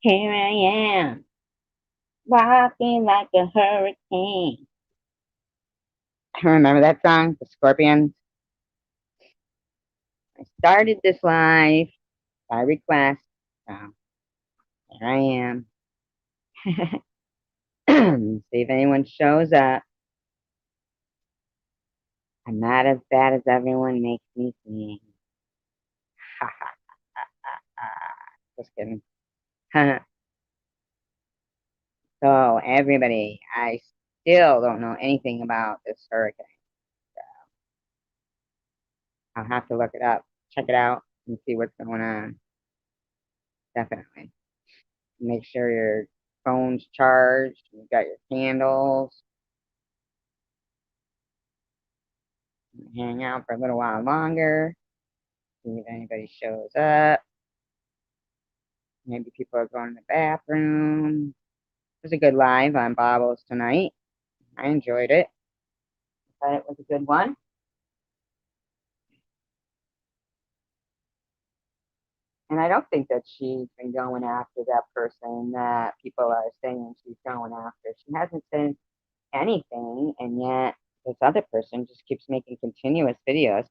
Here I am, walking like a hurricane. Remember that song, The Scorpions? I started this live by request, so here I am. See if anyone shows up. I'm not as bad as everyone makes me seem. Ha ha ha ha. Just kidding. So, everybody, I still don't know anything about this hurricane. I'll have to look it up, check it out, and see what's going on. Definitely. Make sure your phone's charged, you've got your candles, hang out for a little while longer, see if anybody shows up. Maybe people are going to the bathroom. It was a good live on Bobbles tonight. I enjoyed it. I thought it was a good one. And I don't think that she's been going after that person that people are saying she's going after. She hasn't said anything, and yet this other person just keeps making continuous videos.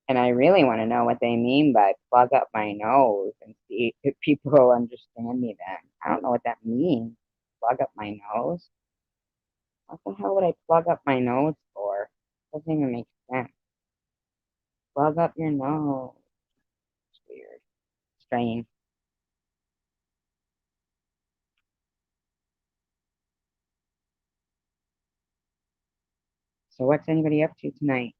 And I really want to know what they mean by plug up my nose and see if people understand me then. I don't know what that means. Plug up my nose? What the hell would I plug up my nose for? Doesn't even make sense. Plug up your nose. It's weird. Strange. So what's anybody up to tonight?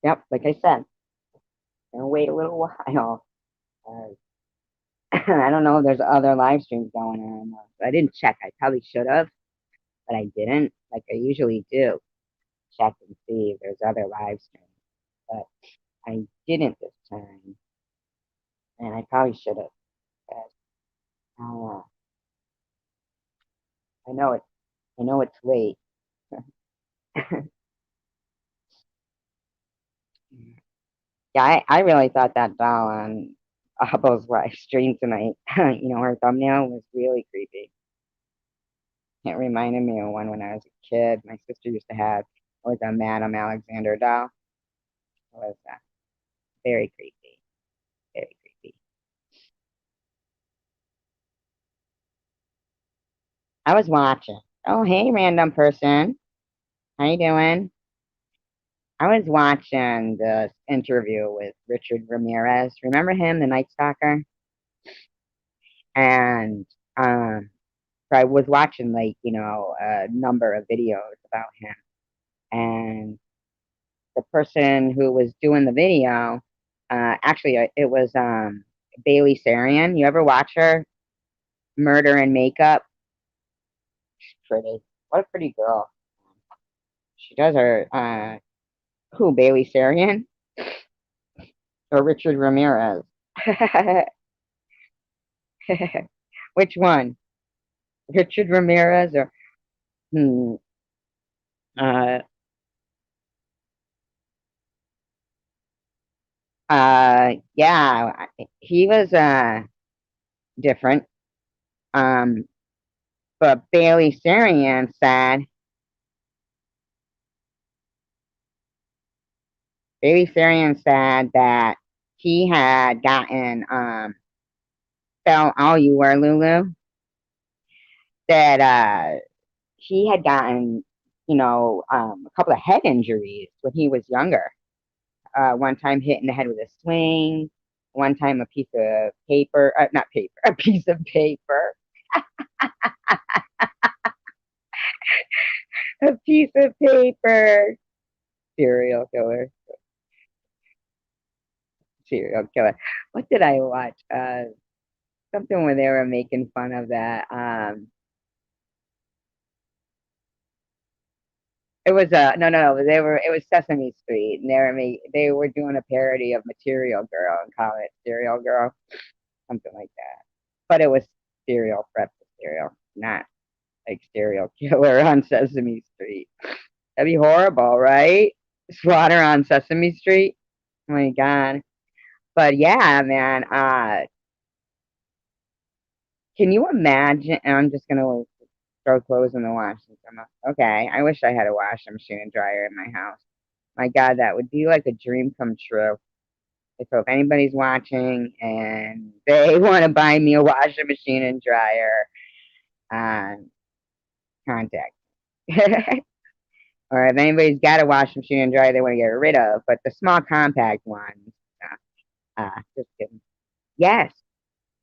Yep, like I said, gonna wait a little while. Uh, I don't know if there's other live streams going on. I didn't check. I probably should have, but I didn't. Like I usually do. Check and see if there's other live streams. But I didn't this time, and I probably should have. But I know it. I know it's late. Yeah, I really thought that doll on Abo's live stream tonight, her thumbnail was really creepy. It reminded me of one when I was a kid. My sister used to have. It was a Madame Alexander doll. It was very creepy. Very creepy. I was watching. Oh, hey, random person. How you doing? I was watching this interview with Richard Ramirez. Remember him, the Night Stalker? And so I was watching a number of videos about him. And the person who was doing the video, actually, it was Bailey Sarian. You ever watch her? Murder and Makeup. She's pretty. What a pretty girl. She does her. Who? Bailey Sarian or Richard Ramirez? Which one? Richard Ramirez or hmm, uh yeah, he was different. Um but Bailey Sarian said that he had gotten fell oh you were Lulu that he had gotten a couple of head injuries when he was younger. One time hit in the head with a swing. One time a piece of paper, not paper, a piece of paper, a piece of paper. Serial killer, serial killer. What did I watch? Something where they were making fun of that. It was no. They were it was Sesame Street, and they were doing a parody of Material Girl and call it Serial Girl, something like that. But it was cereal, prep cereal, not like serial killer on Sesame Street. That'd be horrible, right? Slaughter on Sesame Street. Oh my god. But yeah, man. Can you imagine? And I'm just gonna throw clothes in the washing machine. Okay, I wish I had a washing machine and dryer in my house. My God, that would be like a dream come true. So if anybody's watching and they want to buy me a washing machine and dryer, contact. Or if anybody's got a washing machine and dryer they want to get rid of, but the small compact ones, just kidding. Yes,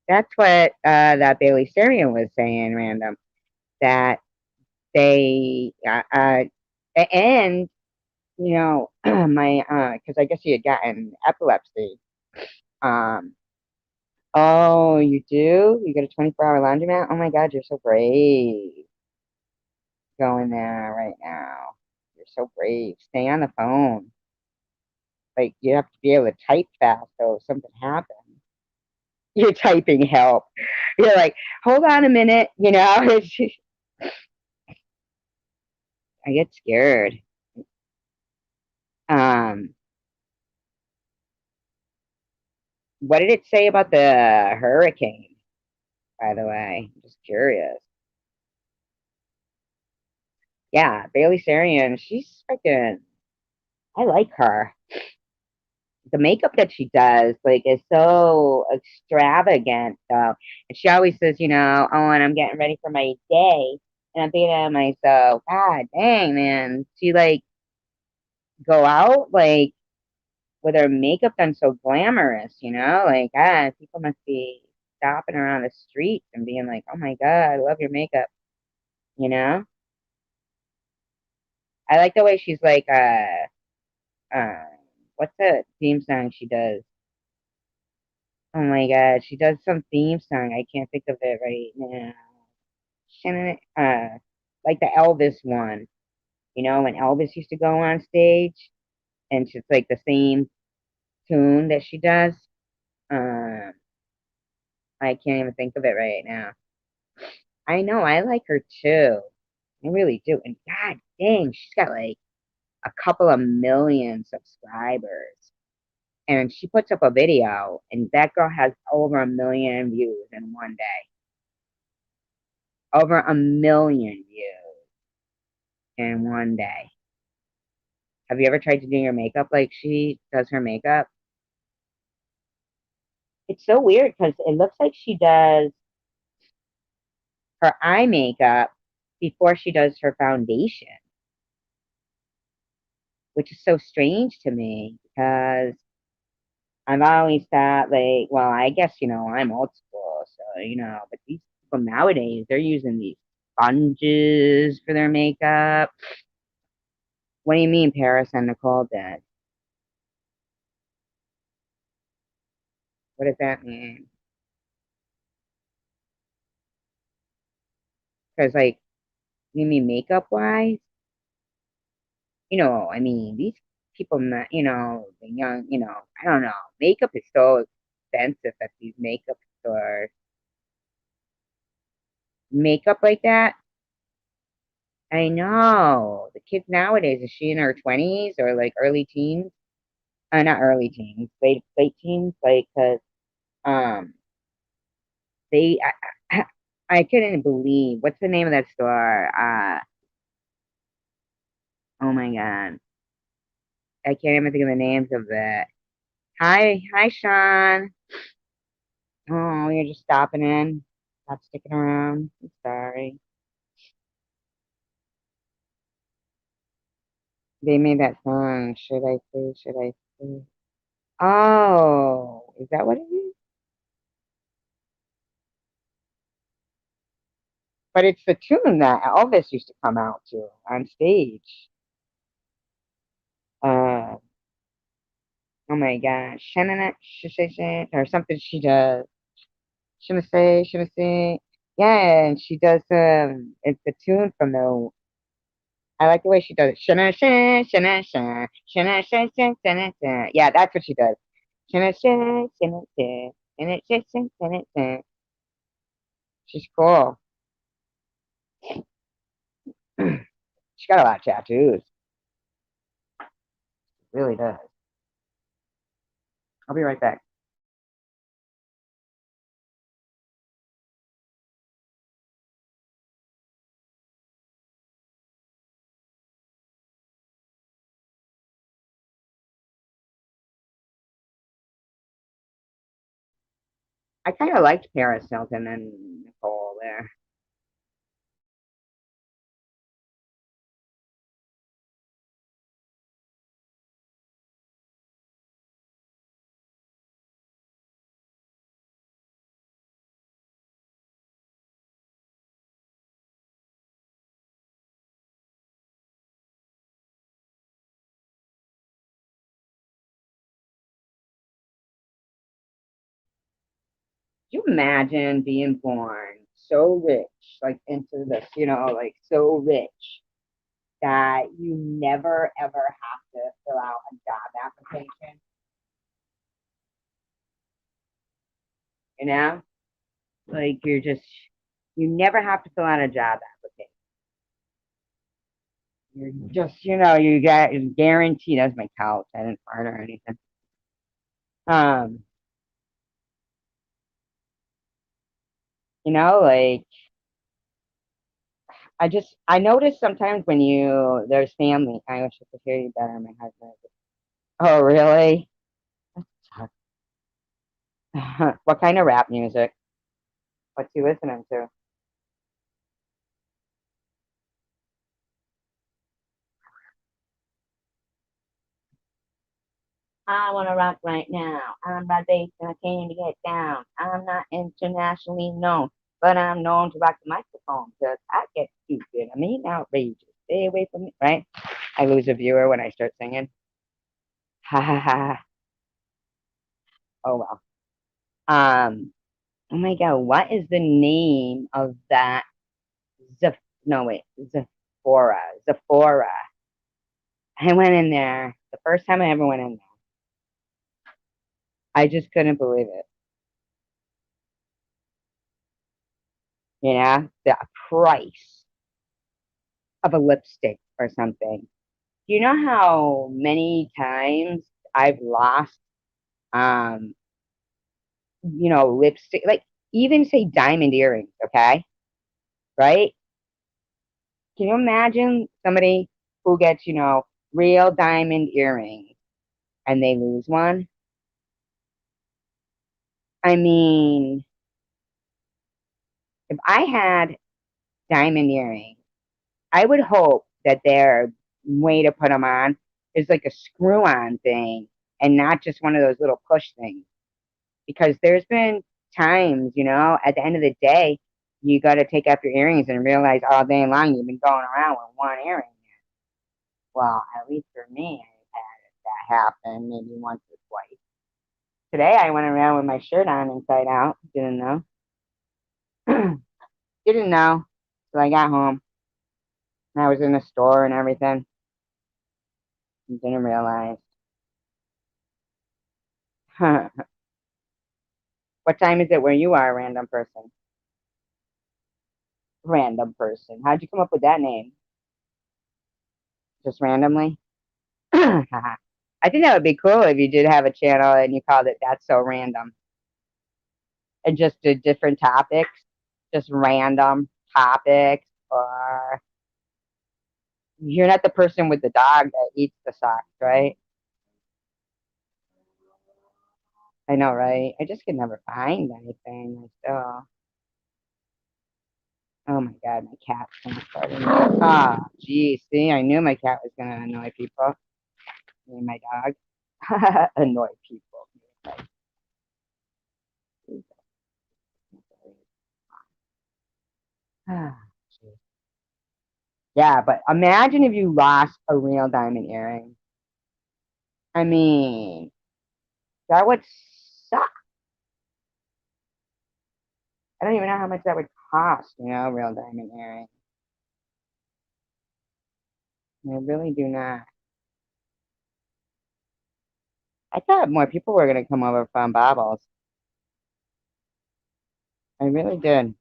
that's what that Bailey Sarian was saying, random. That they, and my, because I guess he had gotten epilepsy. Um, oh, you do? You got a 24-hour laundromat? Oh my God, you're so brave. Going there right now. You're so brave. Stay on the phone. Like you have to be able to type fast, so if something happens, you're typing help. You're like, hold on a minute, It's just, I get scared. Um, what did it say about the hurricane? By the way, I'm just curious. Yeah, Bailey Sarian, she's freaking. I like her. The makeup that she does, like, is so extravagant, though. And she always says, oh, and I'm getting ready for my day. And I'm thinking to myself, God dang, man, she like go out like with her makeup done so glamorous, Like, people must be stopping her on the streets and being like, oh my God, I love your makeup, you know? I like the way she's like, uh, what's the theme song she does? Oh my God, she does some theme song. I can't think of it right now. Like the Elvis one, when Elvis used to go on stage, and it's like the same tune that she does. Um, I can't even think of it right now. I know, I like her too. I really do. And God dang, she's got like a couple of million subscribers. And she puts up a video, and that girl has over a million views in one day. Over a million views in one day. Have you ever tried to do your makeup like she does her makeup? It's so weird because it looks like she does her eye makeup before she does her foundation, which is so strange to me because I've always thought, like, well, I guess, I'm old school, so, but these people nowadays, they're using these sponges for their makeup. What do you mean Paris and Nicole did? What does that mean? Because, like, you mean makeup wise? I mean, these people, the young, I don't know. Makeup is so expensive at these makeup stores. Makeup like that? I know. The kids nowadays, is she in her 20s or like early teens? Not early teens, late teens, like, cause, um, they, I couldn't believe, what's the name of that store? Oh my God. I can't even think of the names of it. Hi, Sean. Oh, you're just stopping in, not sticking around. I'm sorry. They made that song. Should I say? Should I? Oh, is that what it is? But it's the tune that Elvis used to come out to on stage. Uh, oh my gosh, Shanana, or something she does. Shouldn't say. Yeah, and she does. It's the tune from the. I like the way she does it. Shana shan, shana shan, shana shan shan shana shan. Yeah, that's what she does. Shana shan, shana shan, shana shan shan shana shan. She's cool. She got a lot of tattoos. Really does. I'll be right back. I kind of liked Paris Hilton and Nicole there. Could you imagine being born so rich, like into this, like so rich that you never ever have to fill out a job application, you know? Like you never have to fill out a job application. You're just, you get guaranteed. That's my couch. I didn't fart or anything. Um, like I notice sometimes when there's family. I wish I could hear you better. My husband. Oh, really? What kind of rap music? What's he listening to? I want to rock right now. I'm by bass and I came to get down. I'm not internationally known, but I'm known to rock the microphone because I get stupid. I mean, outrageous. Stay away from me, right? I lose a viewer when I start singing. Ha ha ha. Oh well. Oh my God, what is the name of that? Zeph? No, wait, Zephora. Zephora. I went in there the first time I ever went in there. I just couldn't believe it. The price of a lipstick or something. Do you know how many times I've lost, um, lipstick? Like even say diamond earrings, okay? Right? Can you imagine somebody who gets, real diamond earrings and they lose one? I mean, if I had diamond earrings, I would hope that their way to put them on is like a screw on thing and not just one of those little push things. Because there's been times, at the end of the day, you got to take off your earrings and realize all day long you've been going around with one earring. Well, at least for me, I've had that happen maybe once or twice. Today, I went around with my shirt on inside out. Didn't know. Didn't know. So I got home and I was in the store and everything. And didn't realize. What time is it where you are, random person? Random person. How'd you come up with that name? Just randomly? I think that would be cool if you did have a channel and you called it That's So Random and just did different topics, just random topics. Or you're not the person with the dog that eats the socks, right? I know, right? I just can never find anything. I still, oh my God, my cat's gonna start. Ah, geez, see, I knew my cat was gonna annoy people. Me and my dog. Annoy people. Like, yeah, but imagine if you lost a real diamond earring. I mean, that would suck. I don't even know how much that would cost, real diamond earring. I really do not. I thought more people were going to come over from Bobbles. I really did.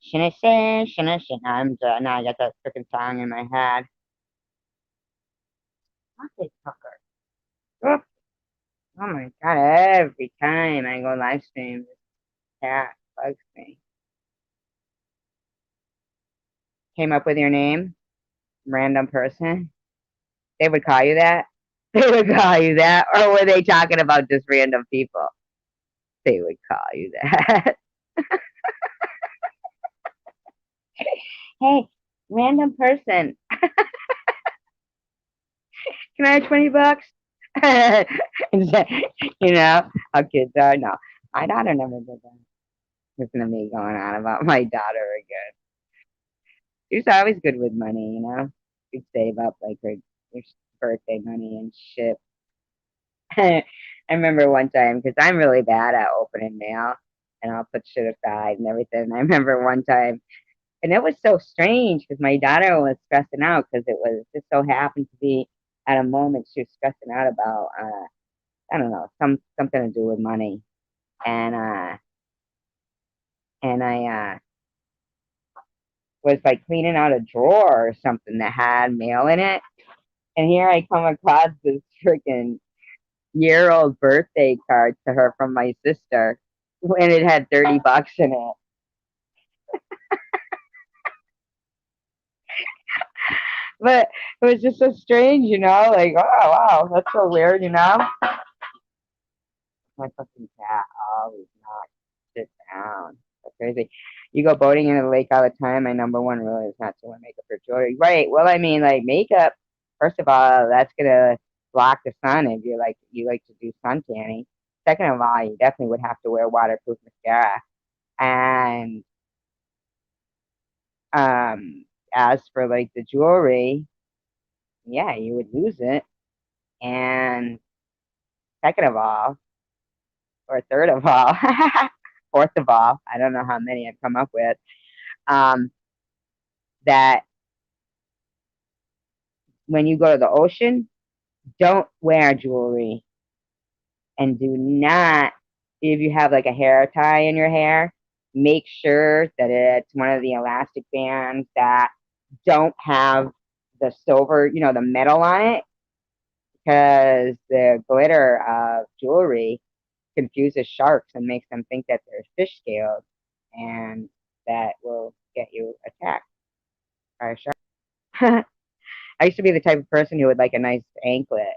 Shouldn't I say, shouldn't I say? I'm done. Now I got that freaking song in my head. What they Tucker? Oh, oh my god! Every time I go live stream, this cat bugs me. Came up with your name, random person. They would call you that. They would call you that, or were they talking about just random people? They would call you that. Hey, random person. Can I have 20 bucks? you know how kids are. No, my daughter never did that. Listen to me going on about my daughter again. She's always good with money. She'd save up like her birthday money and shit. I remember one time because I'm really bad at opening mail, and I'll put shit aside and everything. I remember one time, and it was so strange because my daughter was stressing out because it was just so happened to be at a moment she was stressing out about I don't know something to do with money, and I was like cleaning out a drawer or something that had mail in it, and here I come across this freaking year-old birthday card to her from my sister, and it had 30 bucks in it. But it was just so strange. Like, oh wow, that's so weird. My fucking cat always knocks shit down. That's crazy. You go boating in the lake all the time. My number one rule is not to wear makeup or jewelry. Right. Well, I mean, like makeup. First of all, that's gonna block the sun if you like to do sun tanning. Second of all, you definitely would have to wear waterproof mascara. And as for like the jewelry, yeah, you would lose it. And second of all, or third of all, fourth of all, I don't know how many I've come up with, um, that when you go to the ocean, don't wear jewelry and do not, if you have like a hair tie in your hair, make sure that it's one of the elastic bands that don't have the silver, the metal on it, because the glitter of jewelry confuses sharks and makes them think that they're fish scales, and that will get you attacked by a shark. I used to be the type of person who would like a nice anklet.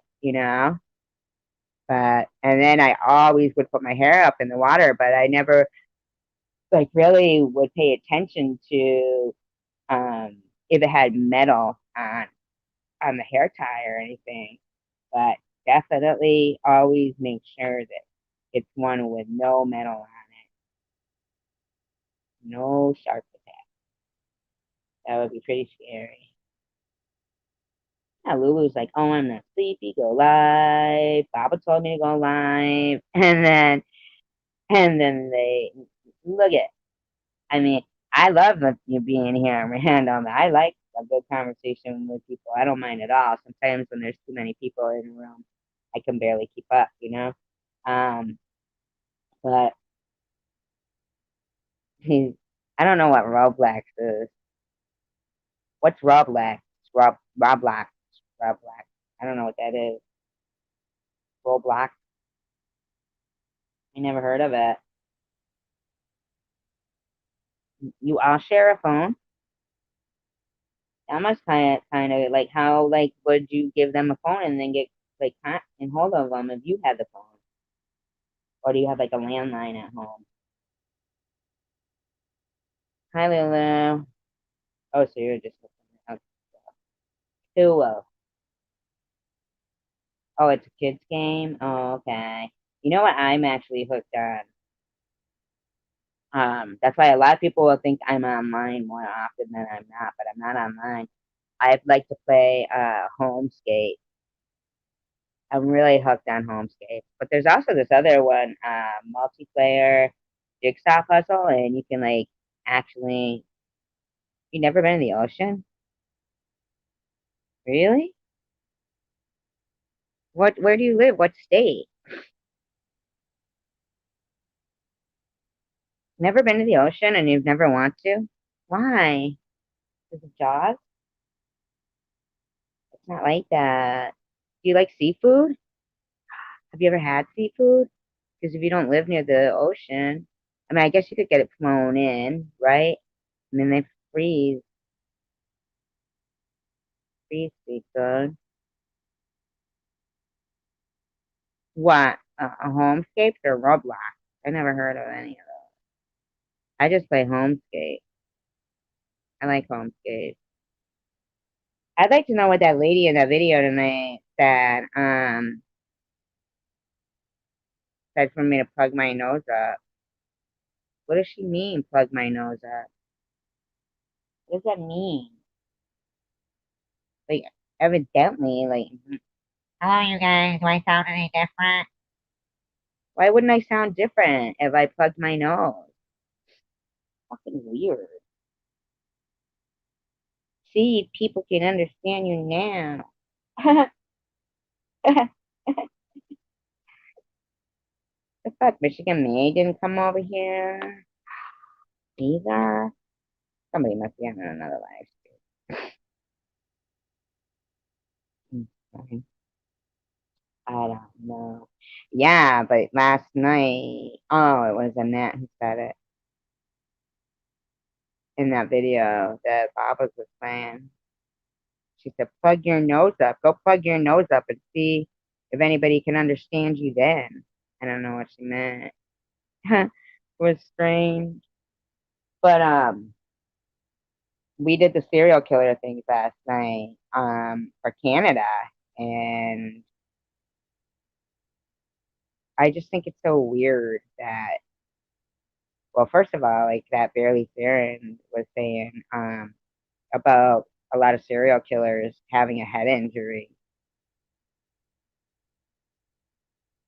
But and then I always would put my hair up in the water, but I never like really would pay attention to if it had metal on the hair tie or anything. But definitely always make sure that it's one with no metal on it, no sharp attack. That would be pretty scary. Now Lulu's like, "Oh, I'm not sleepy. Go live." Baba told me to go live, and then they look at. I mean, I love you being here random. I like a good conversation with people. I don't mind at all. Sometimes when there's too many people in a room, I can barely keep up. Um, but he's, I don't know what Roblox is. What's Roblox? Roblox. Roblox. I don't know what that is. Roblox. I never heard of it. You all share a phone. That must kind of like how like would you give them a phone and then get like in hold of them if you had the phone, or do you have like a landline at home? Hi Lulu. Oh, so you're just looking at stuff. Who? Oh, it's a kids game. Oh, okay. You know what? I'm actually hooked on. That's why a lot of people will think I'm online more often than I'm not, but I'm not online. I'd like to play home skate. I'm really hooked on home skate. But there's also this other one, multiplayer jigsaw puzzle, and you can like actually. You never been in the ocean? Really? What? Where do you live? What state? Never been to the ocean, and you've never want to? Why? Is it Jaws? It's not like that. Do you like seafood? Have you ever had seafood? Because if you don't live near the ocean, I mean, I guess you could get it flown in, right? And then they freeze, freeze seafood. What? A homescape or Roblox? I never heard of any of those. I just play homescape. I like homescape. I'd like to know what that lady in that video tonight said. Said for me to plug my nose up. What does she mean, plug my nose up? What does that mean? Like, evidently, like, hello, you guys. Do I sound any different? Why wouldn't I sound different if I plugged my nose? Fucking weird. See, people can understand you now. The fuck, Michigan May didn't come over here either. Somebody must be having another live stream. I don't know. Yeah, but last night, oh, it was Annette who said it in that video that Baba was playing. She said, plug your nose up. Go plug your nose up and see if anybody can understand you then. I don't know what she meant. It was strange. But we did the serial killer thing last night for Canada, and I just think it's so weird that, well, first of all, like that Barely Theron was saying about a lot of serial killers having a head injury.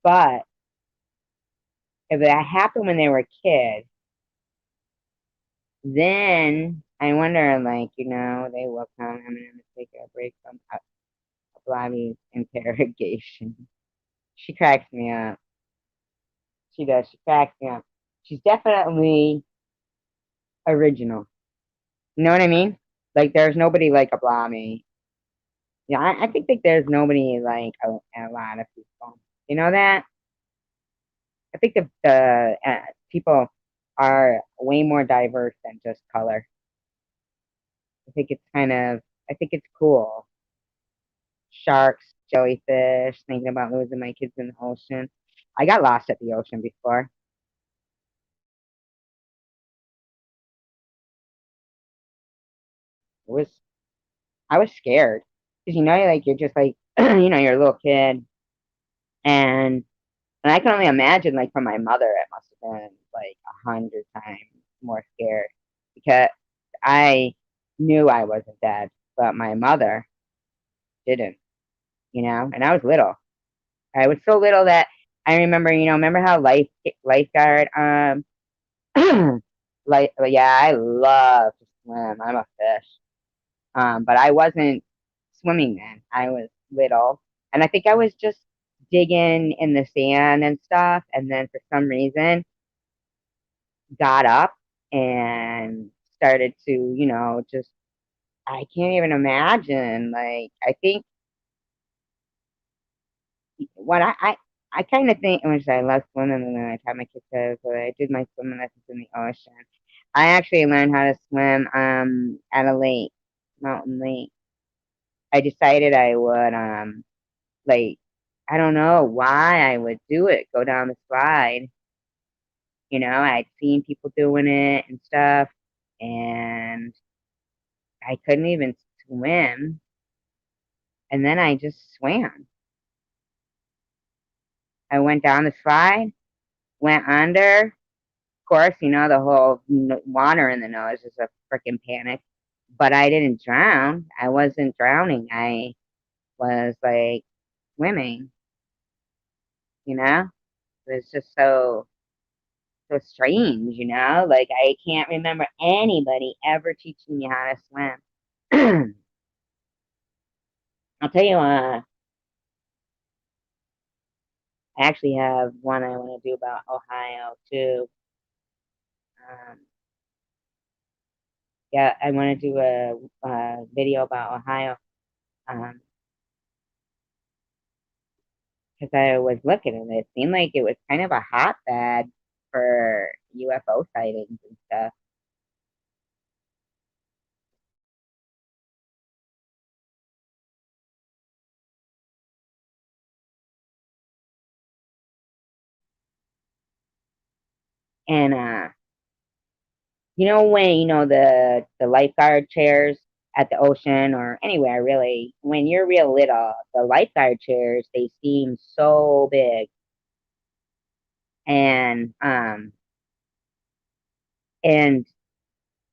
But if that happened when they were kids, then I wonder, like, they will come. I'm going to take a break from Blondie's interrogation. She cracks me up. She does. She cracks me up. She's definitely original. You know what I mean? Like, there's nobody like a Blondie. Yeah, I think that there's nobody like a lot of people. You know that? I think the people are way more diverse than just color. I think it's I think it's cool. Sharks, jellyfish, thinking about losing my kids in the ocean. I got lost at the ocean before. It was, I was scared. Because like, you're just like, you're a little kid. And, and I can only imagine, like, from my mother, it must have been like 100 times more scared. Because I knew I wasn't dead, but my mother didn't, and I was little. I was so little that I remember, remember how lifeguard, like, yeah, I love to swim. I'm a fish. But I wasn't swimming then. I was little. And I think I was just digging in the sand and stuff. And then for some reason, got up and started to, just, I can't even imagine. Like, I think what I kind of think, which I love swimming, and then I taught my kids how, so I did my swimming lessons in the ocean. I actually learned how to swim at a lake, mountain lake. I decided I would like, I don't know why I would do it, go down the slide. I'd seen people doing it and stuff, and I couldn't even swim. And then I just swam. I went down the slide, went under. Of course, the whole water in the nose is a freaking panic. But I didn't drown. I wasn't drowning. I was like swimming, you know? It was just so strange, Like I can't remember anybody ever teaching me how to swim. I'll tell you, I actually have one I want to do about Ohio too. Um, yeah, I want to do a video about Ohio because I was looking and it seemed like it was kind of a hotbed for UFO sightings and stuff. And when the lifeguard chairs at the ocean or anywhere really, when you're real little, the lifeguard chairs they seem so big, and and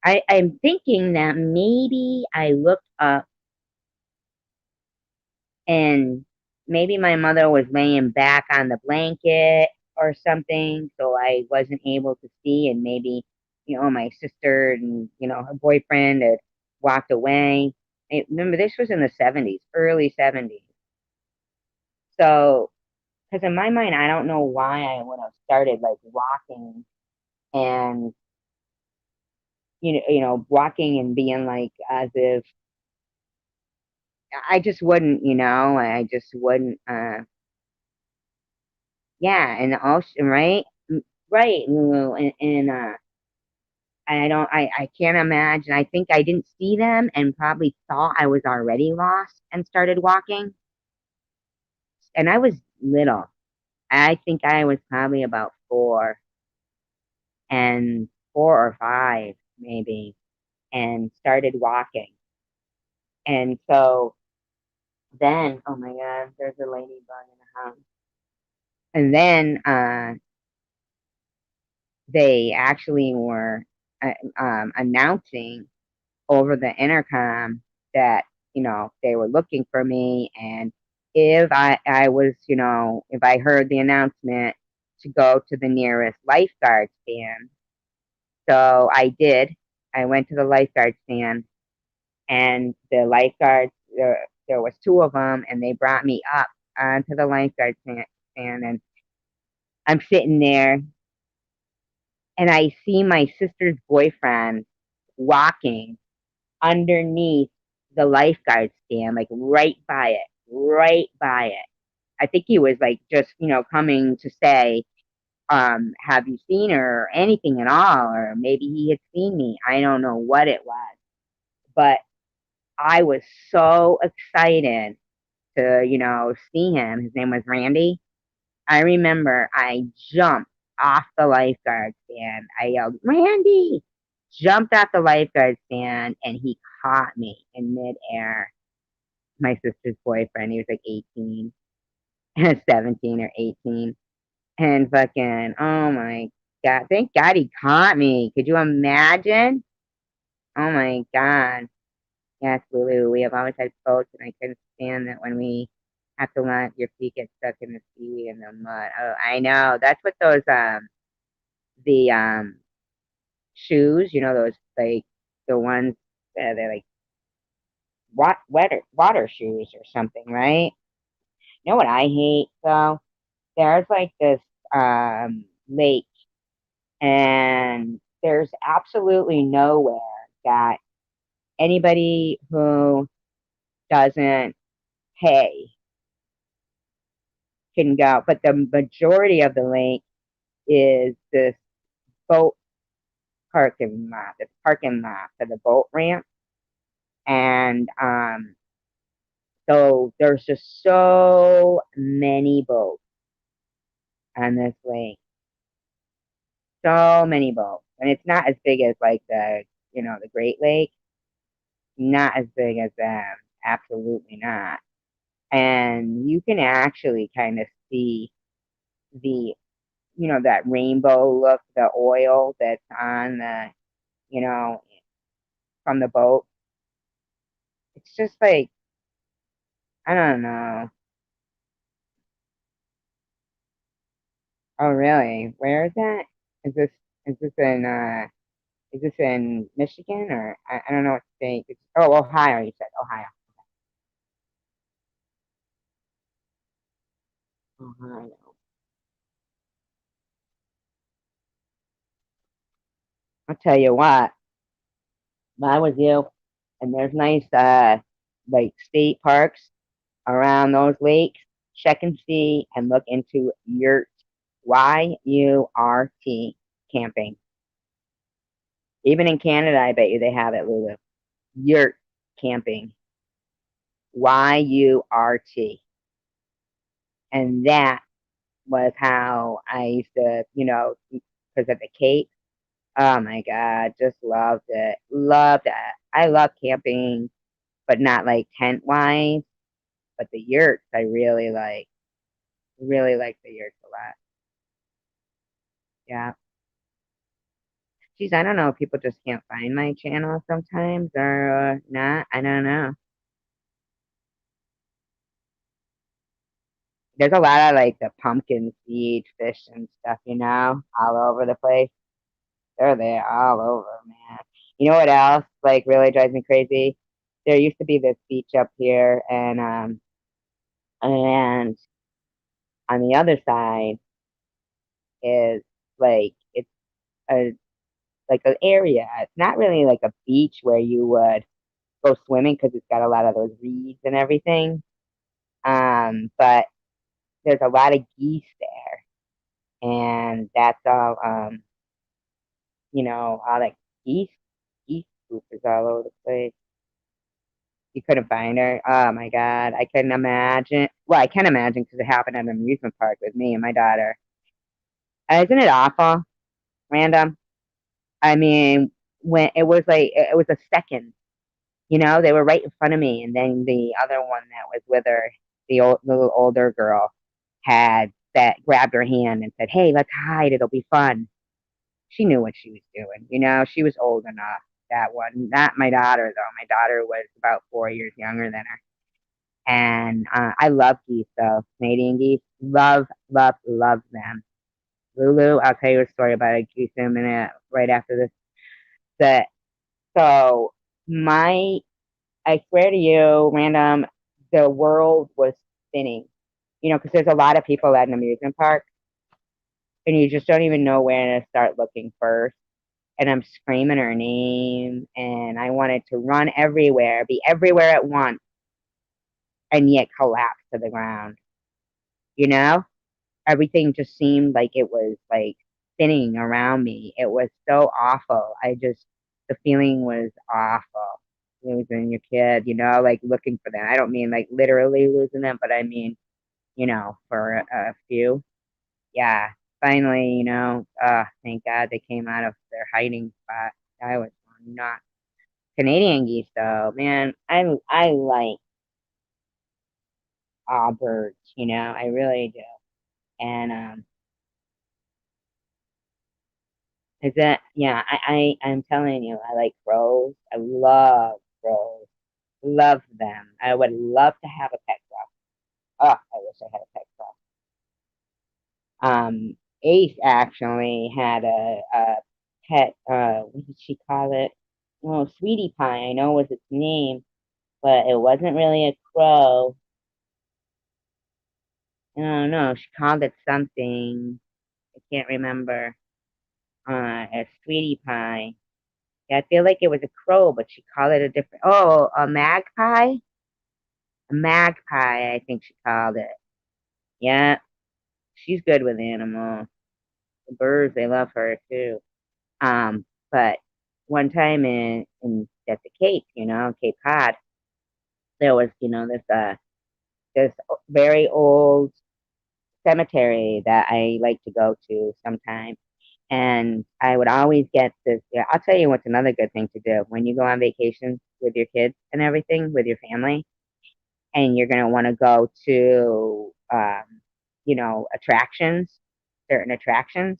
I'm thinking that maybe I looked up and maybe my mother was laying back on the blanket or something, so I wasn't able to see, and maybe my sister and her boyfriend had walked away. Remember, this was in the 70s, early 70s. So, because in my mind, I don't know why I would have started like walking and walking and being like as if I just wouldn't, I just wouldn't. Yeah, in the ocean, right? Right, Lulu, and I can't imagine. I think I didn't see them and probably thought I was already lost and started walking. And I was little. I think I was probably about and 4 or 5 maybe, and started walking. And so then, oh my God, there's a ladybug in the house. And then they actually were announcing over the intercom that they were looking for me, and if I was if I heard the announcement to go to the nearest lifeguard stand. So I did. I went to the lifeguard stand, and the lifeguards there was two of them, and they brought me up onto the lifeguard stand, and I'm sitting there, and I see my sister's boyfriend walking underneath the lifeguard stand, like right by it, right by it. I think he was like just, coming to say, have you seen her or anything at all? Or maybe he had seen me. I don't know what it was. But I was so excited to, see him. His name was Randy. I remember I jumped off the lifeguard stand. I yelled, Randy! Jumped off the lifeguard stand, and he caught me in midair. My sister's boyfriend, he was like 18, 17 or 18. And fucking, oh my God. Thank God he caught me. Could you imagine? Oh my God. Yes, Lulu, we have always had boats, and I couldn't stand that when we have to let your feet get stuck in the seaweed and the mud. Oh, I know. That's what those the shoes, those like the ones they're like water shoes or something, right? You know what I hate though? There's like this lake, and there's absolutely nowhere that anybody who doesn't pay can go. But the majority of the lake is this boat parking lot for the boat ramp. And so there's just so many boats on this lake. So many boats. And it's not as big as like the Great Lake. Not as big as them. Absolutely not. and you can actually kind of see the, that rainbow look, the oil that's on the, you know, from the boat. It's just like, I don't know. Oh, really? Where is that? Is this is this in is this in Michigan, or I don't know what state? Oh, Ohio. You said Ohio. Ohio. I'll tell you what. If I was you, and there's nice like state parks around those lakes, check and see and look into yurt, YURT camping. Even in Canada, I bet you they have it, Lulu. Yurt camping, YURT. And that was how I used to, because of the Cape. Oh my God, just loved it. Loved it. I love camping, but not like tent wise, but the yurts I really like. Really like the yurts a lot. Yeah. Geez, I don't know if people just can't find my channel sometimes or not. I don't know. There's a lot of like the pumpkin seed fish and stuff, all over the place. They're there all over, man. You know what else like really drives me crazy? There used to be this beach up here, and on the other side is like it's a like an area. It's not really like a beach where you would go swimming because it's got a lot of those reeds and everything. But there's a lot of geese there, and that's all. All that geese geese poop is all over the place. You couldn't find her. Oh my God, I couldn't imagine. Well, I can imagine because it happened at an amusement park with me and my daughter. Isn't it awful? Random. I mean, when it was a second. They were right in front of me, and then the other one that was with her, the little older girl, had that grabbed her hand and said, "Hey, let's hide. It'll be fun." She knew what she was doing. She was old enough. That one, not my daughter though. My daughter was about 4 years younger than her. And I love geese though, Canadian geese. Love, love, love them. Lulu, I'll tell you a story about a goose in a minute, right after this. That so my I swear to you, random, the world was spinning. Because there's a lot of people at an amusement park, and you just don't even know where to start looking first. And I'm screaming her name, and I wanted to run everywhere, be everywhere at once, and yet collapse to the ground. You know, everything just seemed like it was like spinning around me. It was so awful. The feeling was awful. Losing your kid, like looking for them. I don't mean like literally losing them, but I mean, for a few. Yeah. Finally, thank God they came out of their hiding spot. I was not Canadian geese though, man. I like all birds, I really do. And is that yeah, I'm telling you, I like crows. I love crows. Love them. I would love to have a pet crow. Oh, I wish I had a pet crow. Ace actually had a pet, what did she call it? Oh, Sweetie Pie, I know was its name, but it wasn't really a crow. I don't know. She called it something. I can't remember. A Sweetie Pie. Yeah, I feel like it was a crow, but she called it a different. Oh, a magpie. A magpie, I think she called it. Yeah, she's good with animals. The birds, they love her too. But one time in at the Cape, Cape Cod, there was, this very old cemetery that I like to go to sometimes. And I would always get this. Yeah, I'll tell you what's another good thing to do when you go on vacation with your kids and everything, with your family, and you're going to want to go to, attractions, certain attractions.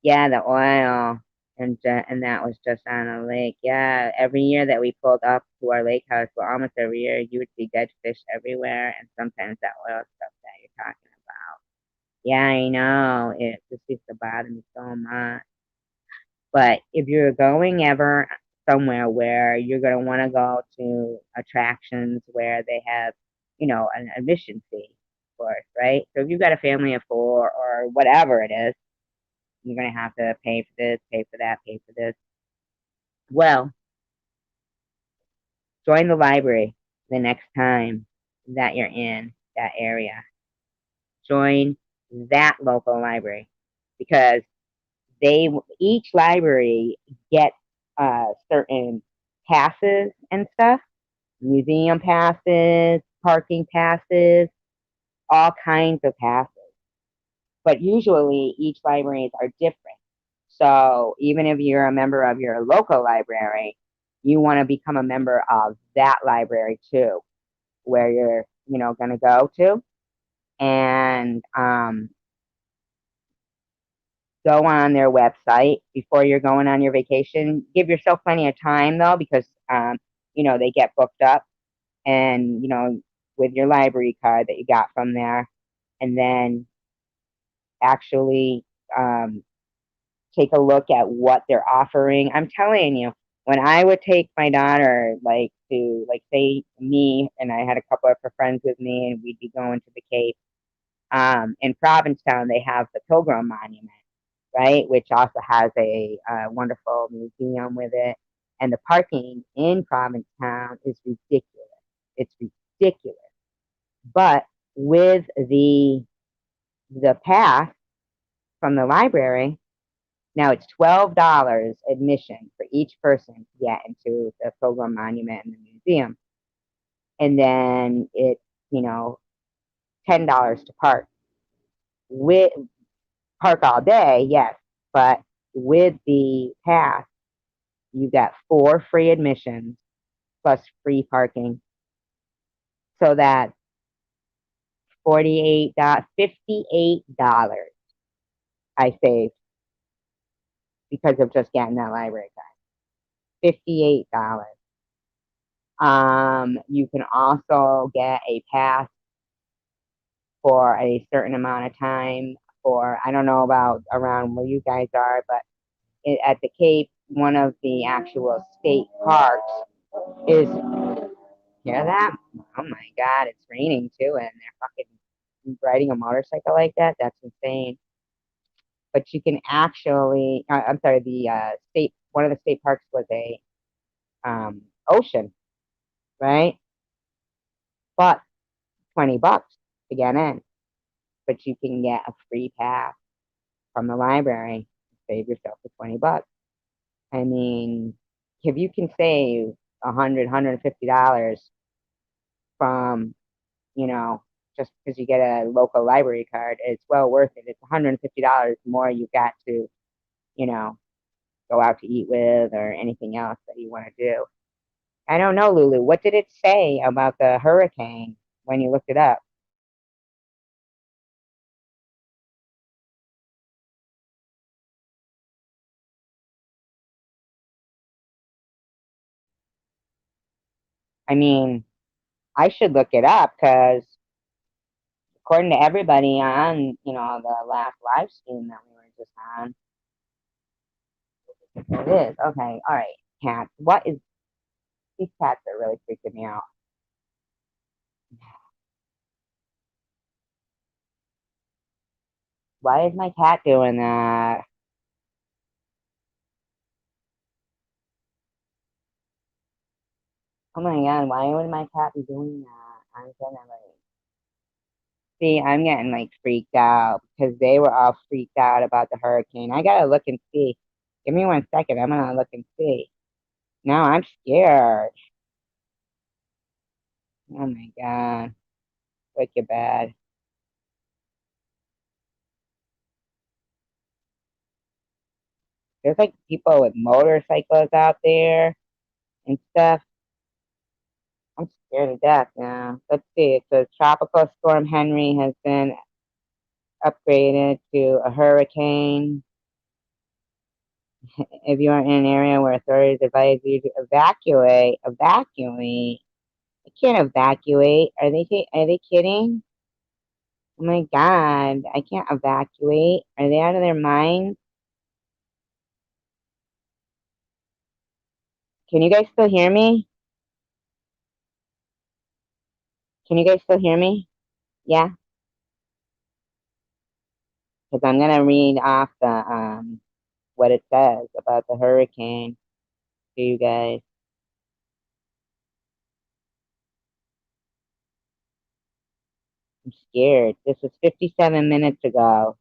Yeah, the oil, and that was just on a lake. Yeah, every year that we pulled up to our lake house, well, almost every year, you would see dead fish everywhere, and sometimes that oil stuff that you're talking about. Yeah, I know. It just used to bother me so much. But if you're going ever somewhere where you're going to want to go to attractions where they have, an admission fee, of course, right? So if you've got a family of four or whatever it is, you're going to have to pay for this, pay for that, pay for this. Well, join the library the next time that you're in that area. Join that local library because they each library gets certain passes and stuff, museum passes, parking passes, all kinds of passes. But usually each libraries are different. So even if you're a member of your local library, you want to become a member of that library too, where you're, going to go to. And go on their website before you're going on your vacation. Give yourself plenty of time though, because they get booked up, and with your library card that you got from there, and then actually take a look at what they're offering. I'm telling you, when I would take my daughter, like to like say me and I had a couple of her friends with me, and we'd be going to the Cape. In Provincetown, they have the Pilgrim Monument, right? Which also has a wonderful museum with it. And the parking in Provincetown is ridiculous. It's ridiculous. But with the pass from the library, now it's $12 admission for each person to get into the Pilgrim Monument and the museum. And then it's, $10 to park. With park all day, yes, but with the pass, you get 4 free admissions plus free parking. So that $58 I saved because of just getting that library card. $58. You can also get a pass for a certain amount of time. For I don't know about around where you guys are, but at the Cape, one of the actual state parks is. Hear that? Oh my God, it's raining too, and they're fucking riding a motorcycle like that. That's insane. But you can actually, I'm sorry, the one of the state parks was a ocean, right? But $20 to get in. But you can get a free pass from the library. Save yourself the $20. I mean, if you can save $150 from, you know, just because you get a local library card, it's well worth it. It's $150 more you got to, you know, go out to eat with or anything else that you want to do. I don't know, Lulu. What did it say about the hurricane when you looked it up? I mean, I should look it up because according to everybody on, the last live stream that we were just on, it is. Okay, all right. Cats. What is these cats are really freaking me out. Why is my cat doing that? Oh my God, why would my cat be doing that? I'm gonna like see, I'm getting like freaked out because they were all freaked out about the hurricane. I gotta look and see. Give me 1 second. I'm gonna look and see. Now I'm scared. Oh my God. Wicked bad. There's like people with motorcycles out there and stuff. I'm scared to death. Yeah. Let's see. It says Tropical Storm Henry has been upgraded to a hurricane. If you are in an area where authorities advise you to evacuate. I can't evacuate. Are they kidding? Oh my God, I can't evacuate. Are they out of their minds? Can you guys still hear me? Can you guys still hear me? Yeah, because I'm gonna read off the what it says about the hurricane to you guys. I'm scared. This was 57 minutes ago.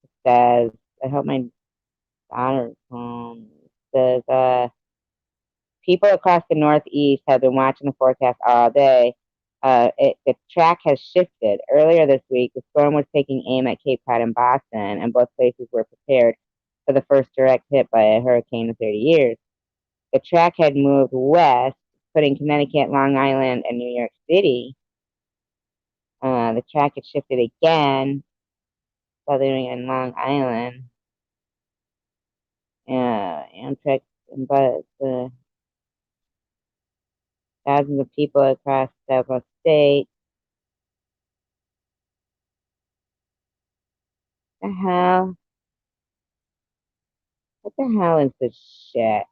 It says, I hope my daughter's home. It says, people across the Northeast have been watching the forecast all day. The track has shifted. Earlier this week, the storm was taking aim at Cape Cod and Boston, and both places were prepared for the first direct hit by a hurricane in 30 years. The track had moved west, putting Connecticut, Long Island, and New York City. The track had shifted again, southern and Long Island. Amtrak, but thousands of people across several states. The hell? What the hell is this shit?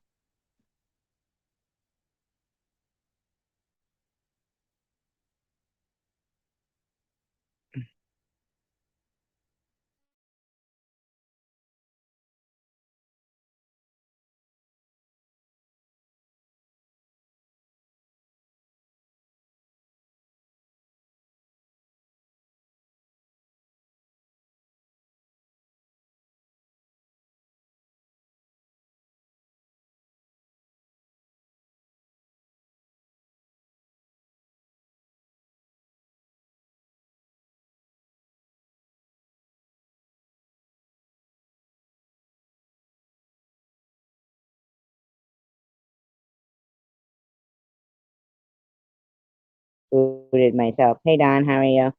Booted myself. Hey Don, how are you?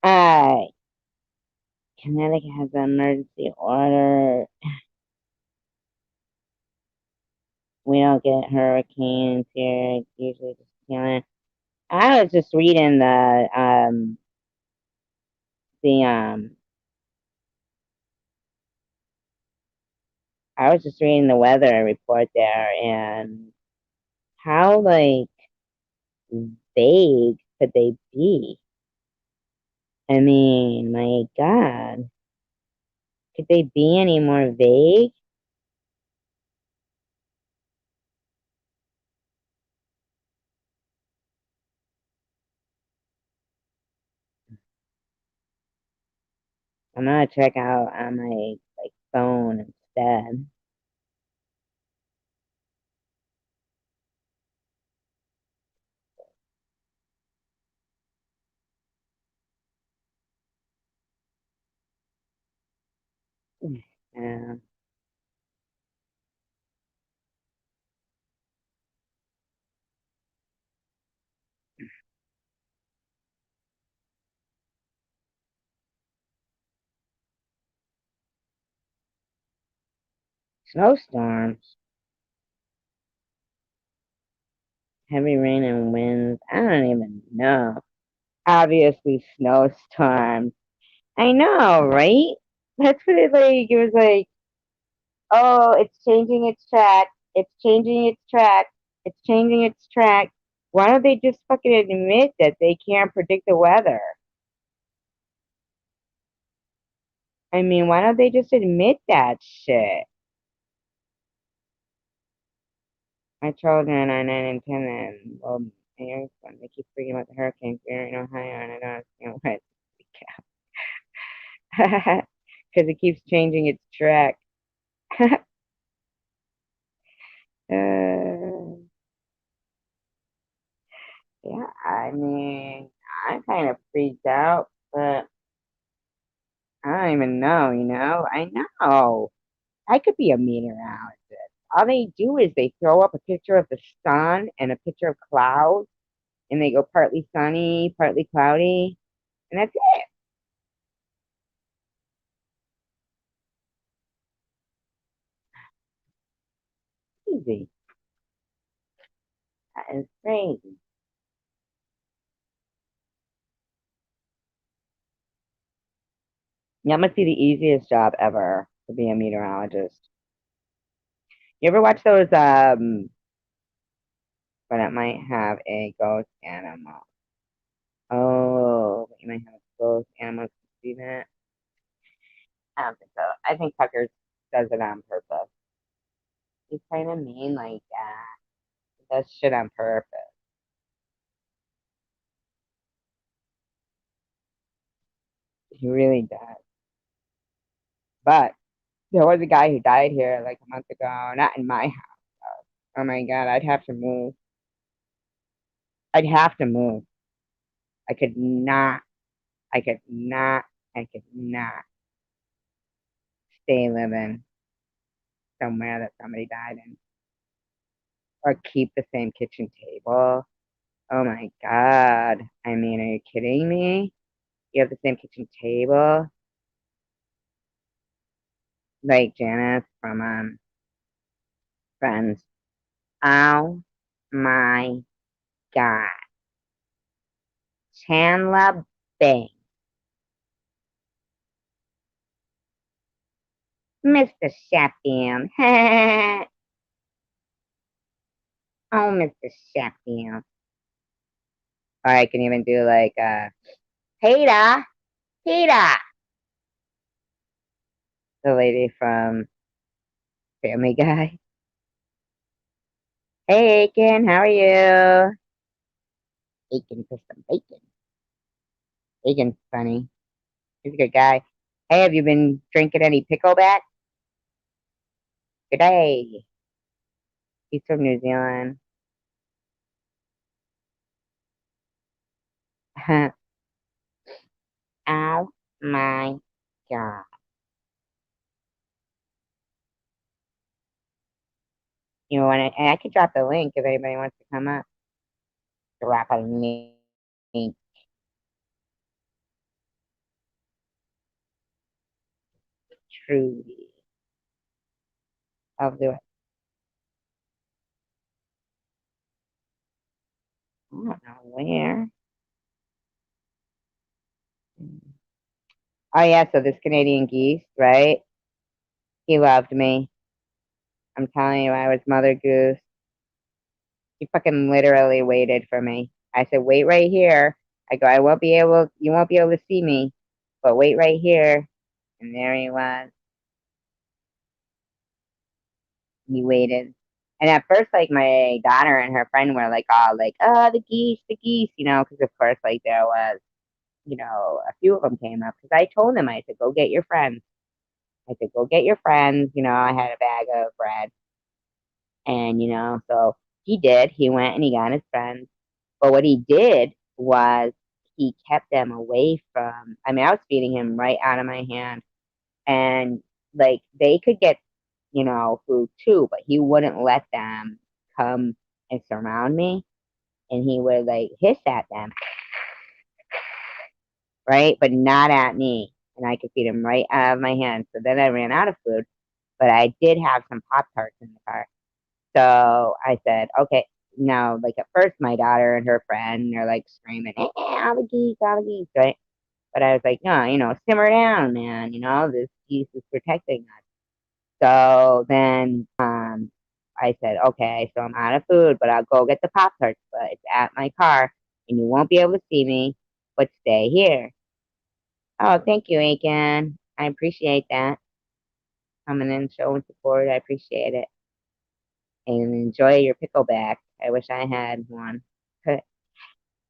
Uh, Connecticut has an emergency order. We don't get hurricanes here. It's usually just killing. I was just reading the I was just reading the weather report there, and how like vague could they be? I mean, my God, could they be any more vague? I'm gonna check out on my like phone instead. Yeah. Snowstorms, heavy rain and winds. I don't even know. Obviously, snowstorms. I know, right? That's what it like. It was like, oh, it's changing its track. It's changing its track. It's changing its track. Why don't they just fucking admit that they can't predict the weather? I mean, why don't they just admit that shit? My children are 9 and 10, and well, my youngest one, they keep freaking about the hurricanes here in Ohio, and I don't understand what. Because it keeps changing its track. uh, yeah, I mean, I'm kind of freaked out, but I don't even know, I know. I could be a meteorologist. all they do is they throw up a picture of the sun and a picture of clouds, and they go partly sunny, partly cloudy, and that's easy. That is crazy. That must be the easiest job ever to be a meteorologist. You ever watch those? But it might have a ghost animal. Oh, but you might have a ghost animal. See that? I don't think so. I think Tucker does it on purpose. He's kind of mean like that. He does shit on purpose. He really does. But there was a guy who died here like a month ago. Not in my house. Oh my god, I'd have to move. I'd have to move. I could not. I could not. I could not stay living somewhere that somebody died in, or keep the same kitchen table. Oh my God. I mean, are you kidding me? You have the same kitchen table? Like Janice from Friends. Oh my God. Chandler Bing. Mr. Sheffield. Oh, Mr. Sheffield. Or I can even do like, Peter, Peter, the lady from Family Guy. Hey, Aiken, how are you? Aiken for some bacon. Aiken's funny. He's a good guy. Hey, have you been drinking any pickleback? Good day. He's from New Zealand. Oh my God. You want to, and I could drop the link if anybody wants to come up. Drop a link. Truly. I'll do it. I don't know where. Oh, yeah. So this Canadian geese, right? He loved me. I'm telling you, I was Mother Goose. He fucking literally waited for me. I said, wait right here. I go, you won't be able to see me, but wait right here. And there he was. He waited. And at first, like, my daughter and her friend were like, all like, oh, the geese, because of course, like, there was, a few of them came up. Because I told them, I said, go get your friends. I said, go get your friends. I had a bag of bread. And, so he did. He went and he got his friends. But what he did was he kept them away from, I mean, I was feeding him right out of my hand. And, like, they could get, food too, but he wouldn't let them come and surround me. And he would, like, hiss at them, right? But not at me. And I could feed him right out of my hand. So then I ran out of food, but I did have some Pop Tarts in the car. So I said, okay. Now, like at first, my daughter and her friend, they're like screaming, hey, all the geese, right? But I was like, no, simmer down, man. This geese is protecting us. So then I said, okay, so I'm out of food, but I'll go get the Pop Tarts, but it's at my car and you won't be able to see me, but stay here. Oh, thank you, Aiken. I appreciate that. Coming in, showing support. I appreciate it. And enjoy your pickleback. I wish I had one.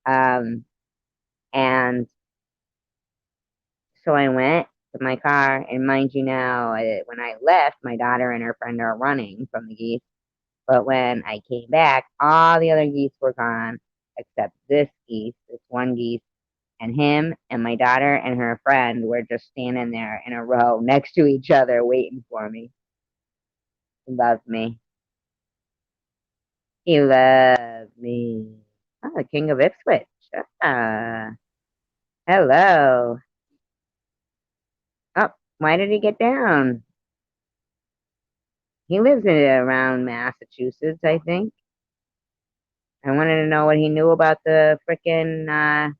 um, and so I went to my car, and mind you now, when I left, my daughter and her friend are running from the geese. But when I came back, all the other geese were gone except this one geese, and him and my daughter and her friend were just standing there in a row next to each other waiting for me. He loved me. He loves me. Oh, the King of Ipswich. Ah, hello. Oh, why did he get down? He lives in around Massachusetts, I think. I wanted to know what he knew about the frickin'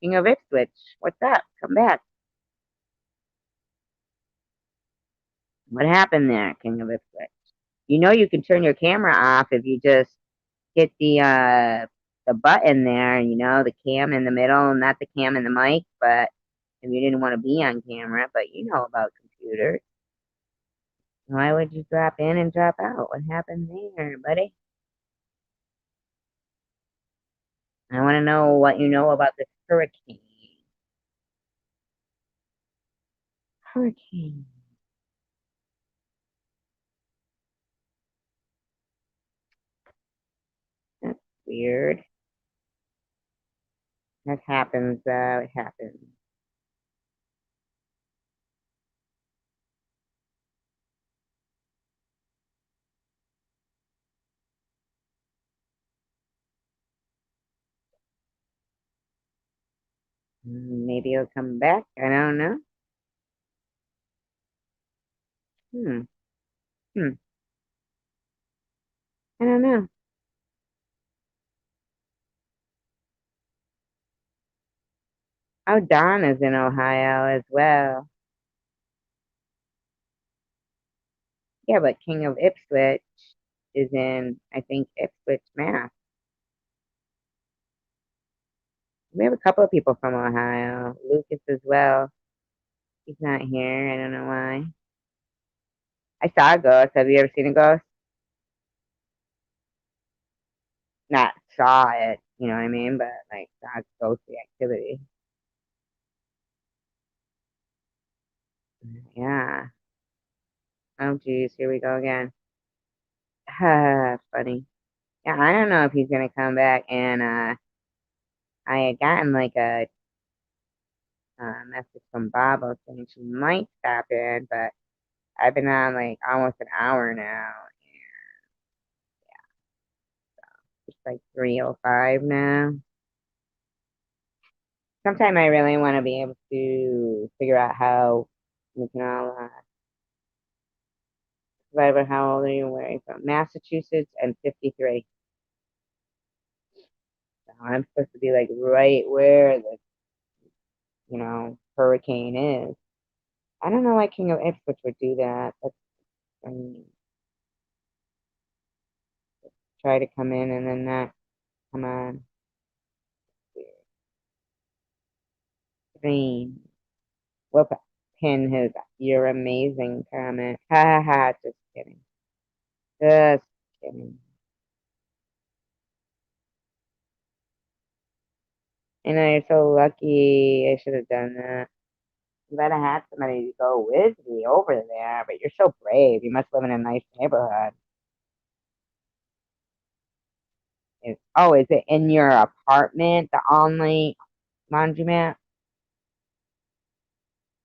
King of Ipswich. What's up? Come back. What happened there, King of Ipswich? You know you can turn your camera off if you just hit the button there, the cam in the middle, not the cam in the mic, but if you didn't want to be on camera, but you know about computers. Why would you drop in and drop out? What happened there, buddy? I want to know what you know about this hurricane. Hurricane. That's weird. That happens, it happens. Maybe he'll come back. I don't know. Hmm. Hmm. I don't know. Oh, Don is in Ohio as well. Yeah, but King of Ipswich is in, I think, Ipswich, Mass. We have a couple of people from Ohio. Lucas as well. He's not here. I don't know why. I saw a ghost. Have you ever seen a ghost? Not saw it, you know what I mean? But like saw ghostly activity. Yeah. Oh geez, here we go again. Funny. Yeah, I don't know if he's gonna come back. And I had gotten like a message from Bobo saying she might stop in, but I've been on like almost an hour now. It's like 3:05 now. Sometime I really want to be able to figure out how we can all survive. How old are you? Where are you from? Massachusetts and 53. So I'm supposed to be like right where the hurricane is. I don't know why King of Ipswich would do that. That's, I mean, try to come in and then not come on. Green. We'll pin his "You're amazing" comment. Ha ha ha. Just kidding. Just kidding. I know you're so lucky. I should have done that. You better have somebody to go with me over there, but you're so brave. You must live in a nice neighborhood. Is it in your apartment, the all-night laundromat?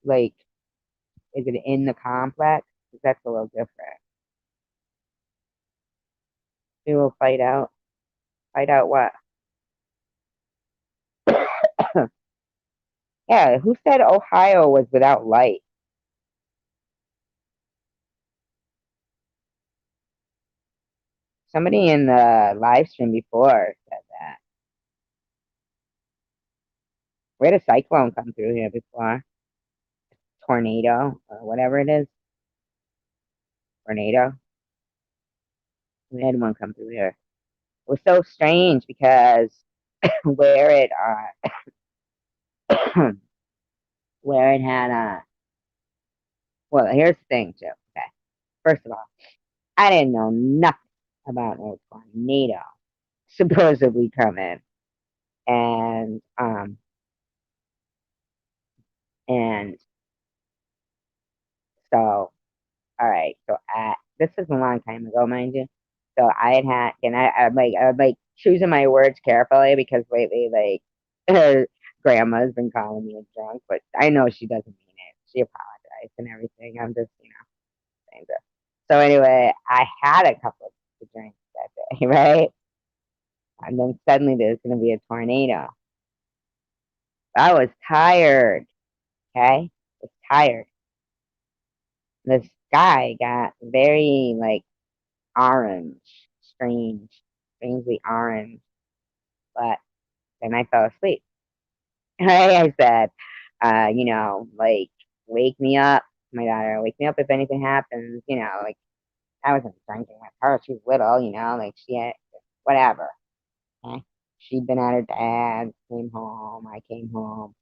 Like, is it in the complex? 'Cause that's a little different. We will fight out. Fight out what? Yeah, who said Ohio was without light? Somebody in the live stream before said that. We had a cyclone come through here before. Tornado, or whatever it is. Tornado. We had one come through here. It was so strange because where it where it had well, here's the thing too. Okay. First of all, I didn't know nothing about no tornado supposedly coming. And so all right, so this was a long time ago, mind you. So and I like choosing my words carefully because lately, like, her grandma's been calling me a drunk, but I know she doesn't mean it. She apologized and everything. I'm just, saying this. So anyway, I had a couple of drinks that day, right? And then suddenly there's going to be a tornado. I was tired. Okay, I was tired. The sky got very like orange, strange, strangely orange. But then I fell asleep. I said, like, wake me up, my daughter, wake me up if anything happens. Like, I wasn't drinking with her. She was little, like she had, whatever. Okay? She'd been at her dad's, came home. I came home.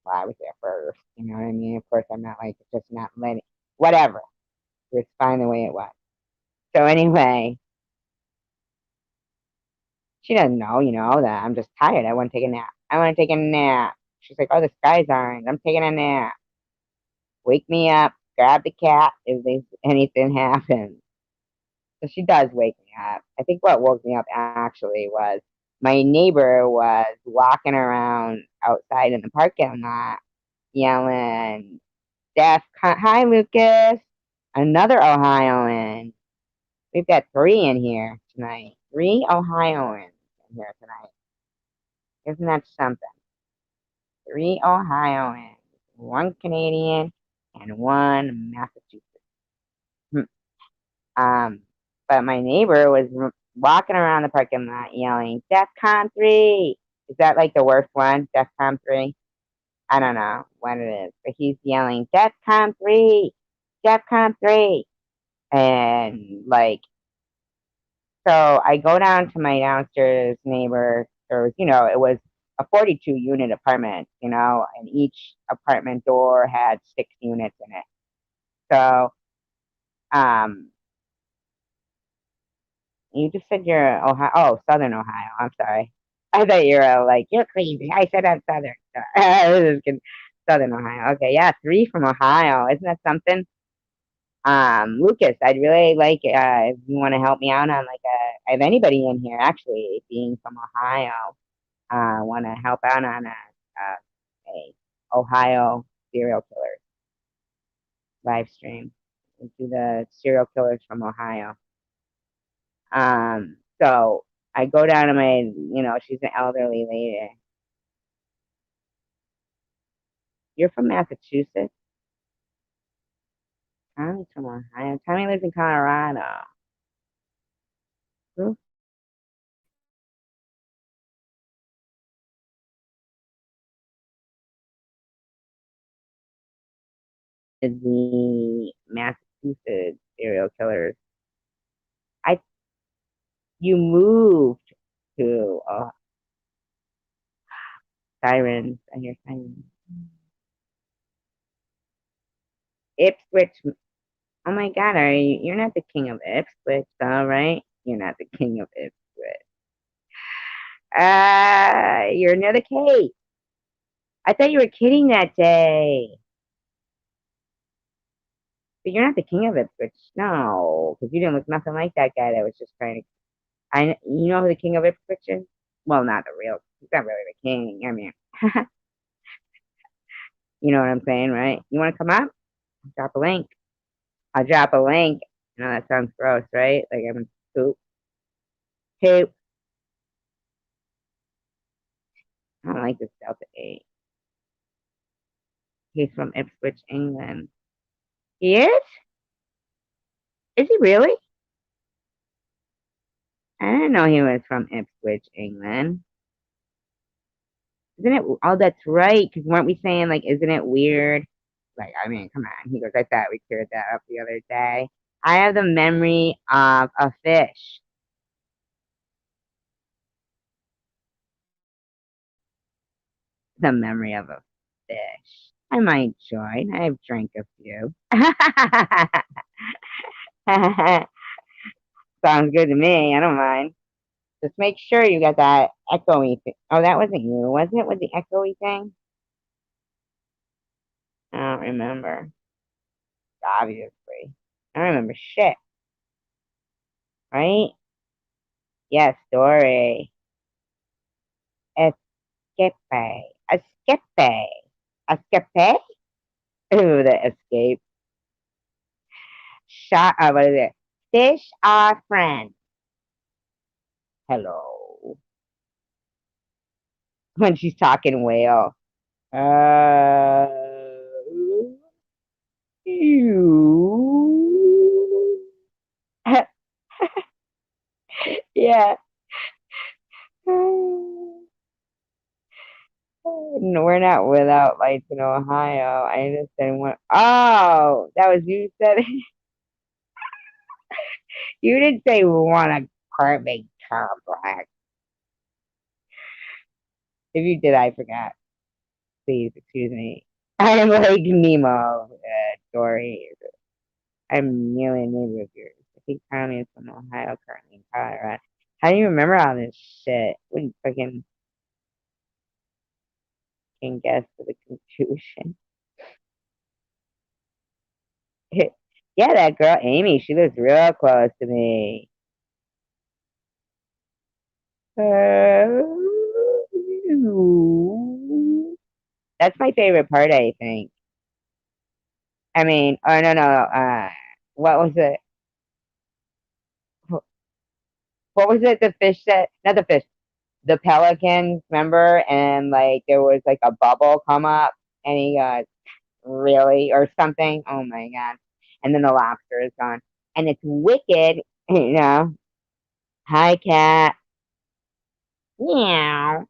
Well, I was there first. You know what I mean? Of course, I'm not like just not letting, whatever. It was fine the way it was. So anyway, she doesn't know, that I'm just tired. I want to take a nap. I want to take a nap. She's like, oh, the sky's orange. I'm taking a nap. Wake me up. Grab the cat if anything happens. So she does wake me up. I think what woke me up actually was my neighbor was walking around outside in the parking lot yelling, Hi, Lucas. Another Ohioan. We've got three in here tonight. Three Ohioans in here tonight. Isn't that something? Three Ohioans, one Canadian, and one Massachusetts. Hmm. Um, but my neighbor was walking around the parking lot yelling, DEFCON 3. Is that like the worst one? DEFCON 3? I don't know what it is, but he's yelling, DEFCON 3, DEFCON 3. And like, so I go down to my downstairs neighbor. It was a 42 unit apartment, and each apartment door had 6 units in it. So, um, you just said you're Ohio. Oh, Southern Ohio. I'm sorry. I thought you were like, you're crazy. I said I'm Southern. I was just kidding. Southern Ohio. Okay, yeah, three from Ohio. Isn't that something? Lucas, I'd really like if you want to help me out on like if anybody in here actually being from Ohio, want to help out on a Ohio serial killer live stream. We do the serial killers from Ohio. So I go down to she's an elderly lady. You're from Massachusetts? Tommy's from Ohio. Tommy lives in Colorado. Who is the Massachusetts serial killers? I You moved to sirens. I hear sirens. Ipswich. Oh my God, you're not the king of Ipswich, though, right? You're not the king of Ipswich. You're near the Cape. I thought you were kidding that day. But you're not the king of Ipswich. No, because you didn't look nothing like that guy that was just trying to. You know who the king of Ipswich is? Well, not the real. He's not really the king. I mean, you know what I'm saying, right? You want to come up? Drop a link. I'll drop a link. I know that sounds gross, right? Like I'm poop. Poop. I don't like this Delta 8. He's from Ipswich, England. He is? Is he really? I didn't know he was from Ipswich, England. Isn't it? Oh, that's right. Because weren't we saying, like, isn't it weird? Like, I mean, come on. He goes, I thought we cleared that up the other day. I have the memory of a fish. The memory of a fish. I might join. I've drank a few. Sounds good to me. I don't mind. Just make sure you got that echoey thing. Oh, that wasn't you, was it? With the echoey thing? I don't remember. Obviously. I don't remember shit, right? Yes, story. Escape. Escape. Escape? Ooh, the escape. Shot, what is it? Fish are friends. Hello. when she's talking whale. Uh, you. Yeah. No, we're not without lights in Ohio. I understand what. Oh, that was you said it. You didn't say we want a carpet complex. If you did, I forgot. Please excuse me. I am like Nemo, Dory. I'm nearly a neighbor of yours. I think Tommy is from Ohio, currently in Colorado. How do you remember all this shit? Wouldn't fucking can guess for the confusion. Yeah, that girl Amy, she lives real close to me. Uh, that's my favorite part, I think. I mean, oh no, no, what was it? What was it? The fish that, not the fish, the pelicans, remember? And like there was like a bubble come up, and he got really or something. Oh my god! And then the lobster is gone, and it's wicked. You know, hi cat, meow.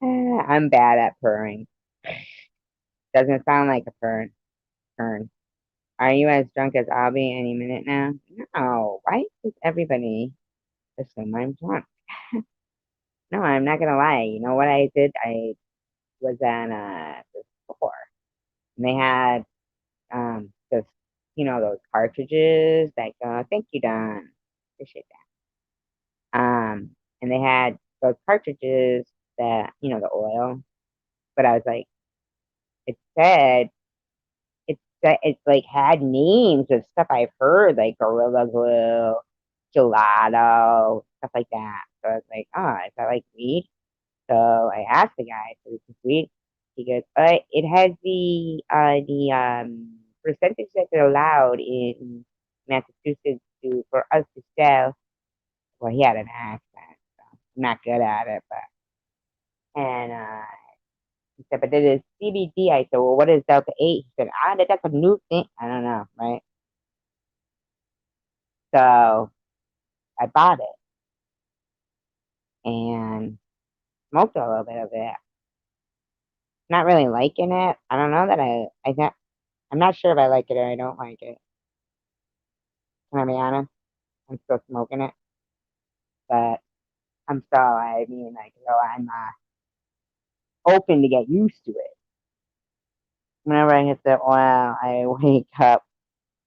I'm bad at purring. Doesn't sound like a purr. Are you as drunk as I'll be any minute now? No. Why does everybody assume I'm drunk? No, I'm not gonna lie. You know what I did? I was at the store, and they had this, those cartridges that go. Thank you, Don. Appreciate that. And they had those cartridges that the oil, but I was like, it said it's like had names of stuff I've heard, like Gorilla Glue, Gelato, stuff like that. So I was like, oh, is that like weed? So I asked the guy, so this is weed. He goes, it has the percentage that's allowed in Massachusetts for us to sell. Well, he had an accent, so I'm not good at it, but and he said, but it is CBD. I said, well, what is Delta 8? He said, that's a new thing. I don't know, right? So I bought it and smoked a little bit of it. Not really liking it. I don't know that I'm not sure if I like it or I don't like it. Can I be honest? I'm still smoking it, but I mean, like, I'm open to get used to it. Whenever I hit the oil, I wake up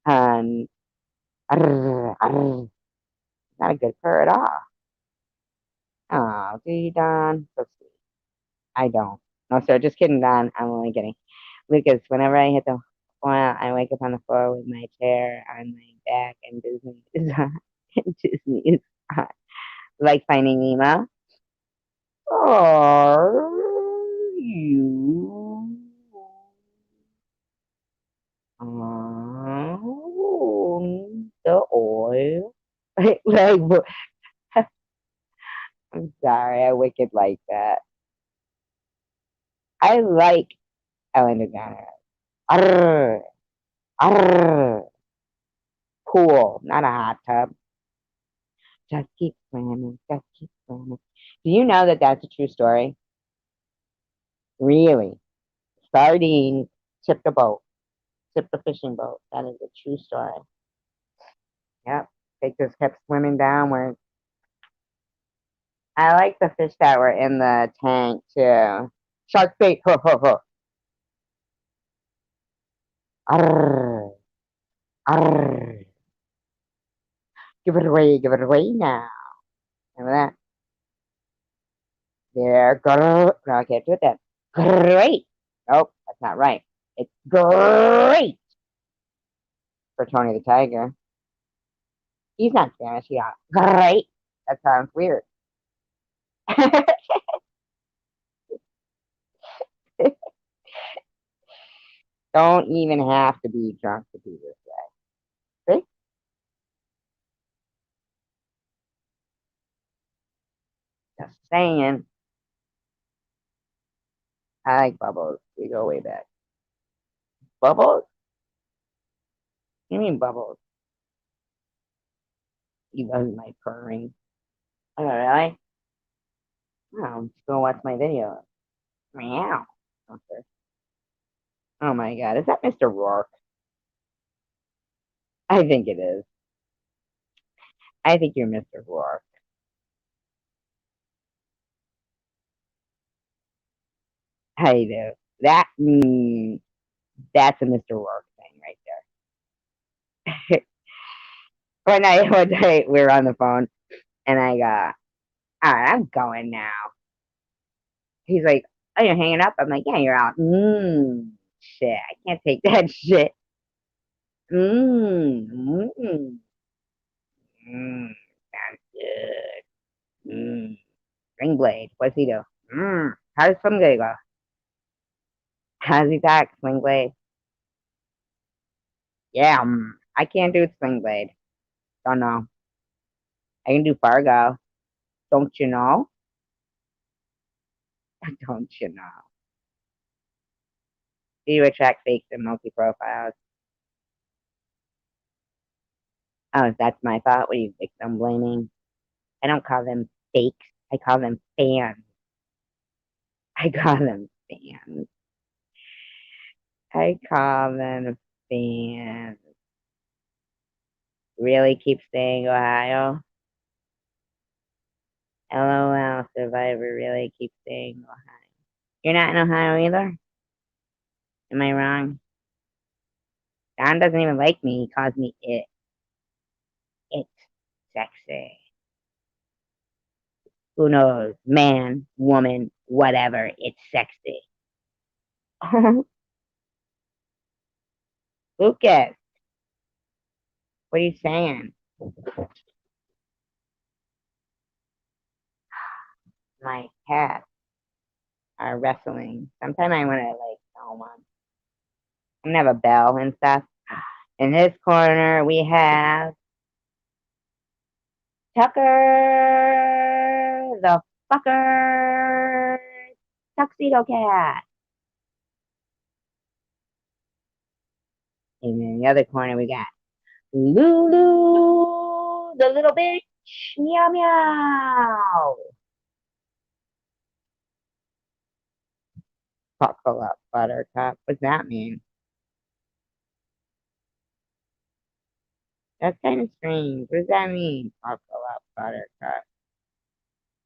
and not a good purr at all. Oh, do you, Don? So sweet. I don't. No, sir, just kidding, Don. I'm only kidding. Lucas, whenever I hit the oil, I wake up on the floor with my chair on my back, and Disney is on. And Disney is on. Like Finding Nemo. Are you on the oil? Like, I'm sorry, I wicked like that. I like Ellen DeGeneres. Arr, arr, pool, not a hot tub. Just keep swimming, just keep swimming. Do you know that that's a true story? Really? Sardines tipped the boat, tipped the fishing boat. That is a true story. Yep. They just kept swimming downward. I like the fish that were in the tank too. Shark bait. Ho, ho, ho. Arr, arr. Give it away now. Remember that? There, grrr. No, I can't do it then. Great. Nope, that's not right. It's great for Tony the Tiger. He's not Spanish. Yeah, great. That sounds weird. Don't even have to be drunk to do this way. See? saying. I like Bubbles. We go way back. Bubbles? You mean Bubbles? He loves my purring. Oh, really? Oh, just go watch my video. Meow. Okay. Oh my God, is that Mr. Rourke? I think it is. I think you're Mr. Rourke. I do. That that's a Mr. Rourke thing right there. One night we were on the phone and I go, all right, I'm going now. He's like, oh, you're hanging up? I'm like, yeah, you're out. Shit, I can't take that shit. Mmm, mmm, mmm, sounds good. Mmm, Ring Blade, what's he do? How does Sling Blade go? How does he talk, Sling Blade? Yeah, I can't do Sling Blade. Don't know. I can do Fargo. Don't you know? Don't you know? Do you attract fakes and multi profiles? Oh, that's my thought. What are you victim blaming? I don't call them fakes. I call them fans. I call them fans. I call them fans. Really keep saying Ohio? LOL, Survivor really keep saying Ohio. You're not in Ohio either? Am I wrong? Don doesn't even like me. He calls me it. It's sexy. Who knows? Man, woman, whatever. It's sexy. Lucas, what are you saying? My cats are wrestling. Sometimes I want to like film them. I'm gonna have a bell and stuff. In this corner, we have Tucker, the fucker, tuxedo cat. And in the other corner, we got Lulu, the little bitch. Meow meow. Buckle up, buttercup. What's that mean? That's kind of strange. What does that mean? Buckle up, buttercup.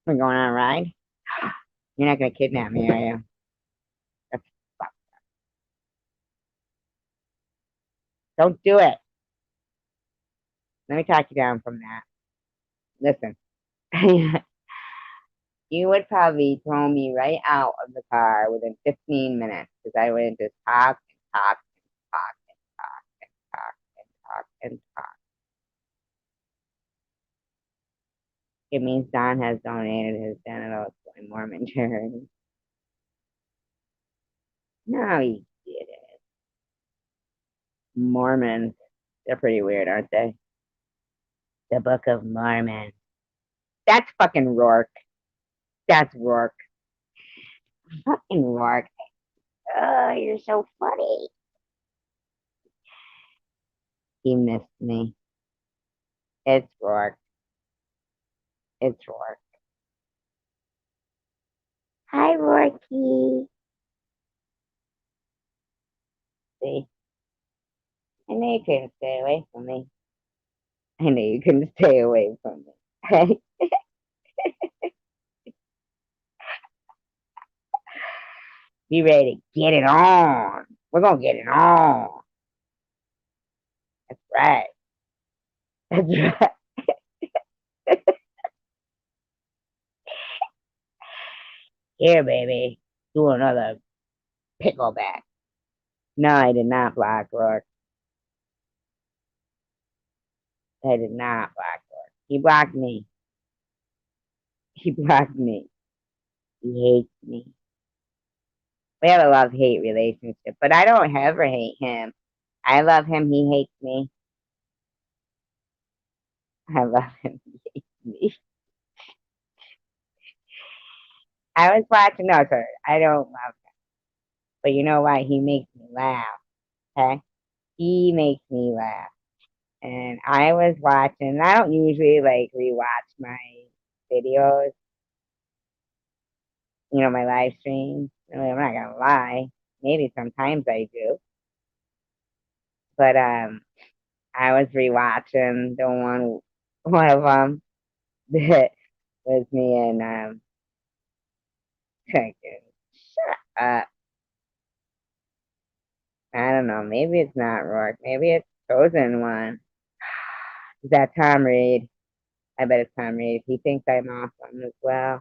We're going on a ride? You're not going to kidnap me, are you? That's fuck. Don't do it. Let me talk you down from that. Listen. You would probably throw me right out of the car within 15 minutes because I would just talk and talk and talk and talk and talk and talk and talk. It means Don has donated his genitals to a Mormon charity. No, he didn't. Mormons, they're pretty weird, aren't they? The Book of Mormon. That's fucking Rourke. That's Rourke. Fucking Rourke. Oh, you're so funny. He missed me. It's Rourke. It's Rourke. Hi, Rourke. See, I know you couldn't stay away from me. I know you couldn't stay away from me. Be ready to get it on. We're gonna get it on. That's right. That's right. Here, baby. Do another pickleback. No, I did not block Rourke. I did not block Rourke. He blocked me. He blocked me. He hates me. We have a love-hate relationship, but I don't ever hate him. I love him. He hates me. I love him. He hates me. I was watching. No, sir, I don't love him, but you know why? He makes me laugh. Okay, he makes me laugh. And I was watching. I don't usually like rewatch my videos, my live streams. I mean, I'm not gonna lie. Maybe sometimes I do, but I was rewatching the one of them that was me and fucking shut up. I don't know. Maybe it's not Rourke. Maybe it's chosen one. Is that Tom Reed? I bet it's Tom Reed. He thinks I'm awesome as well.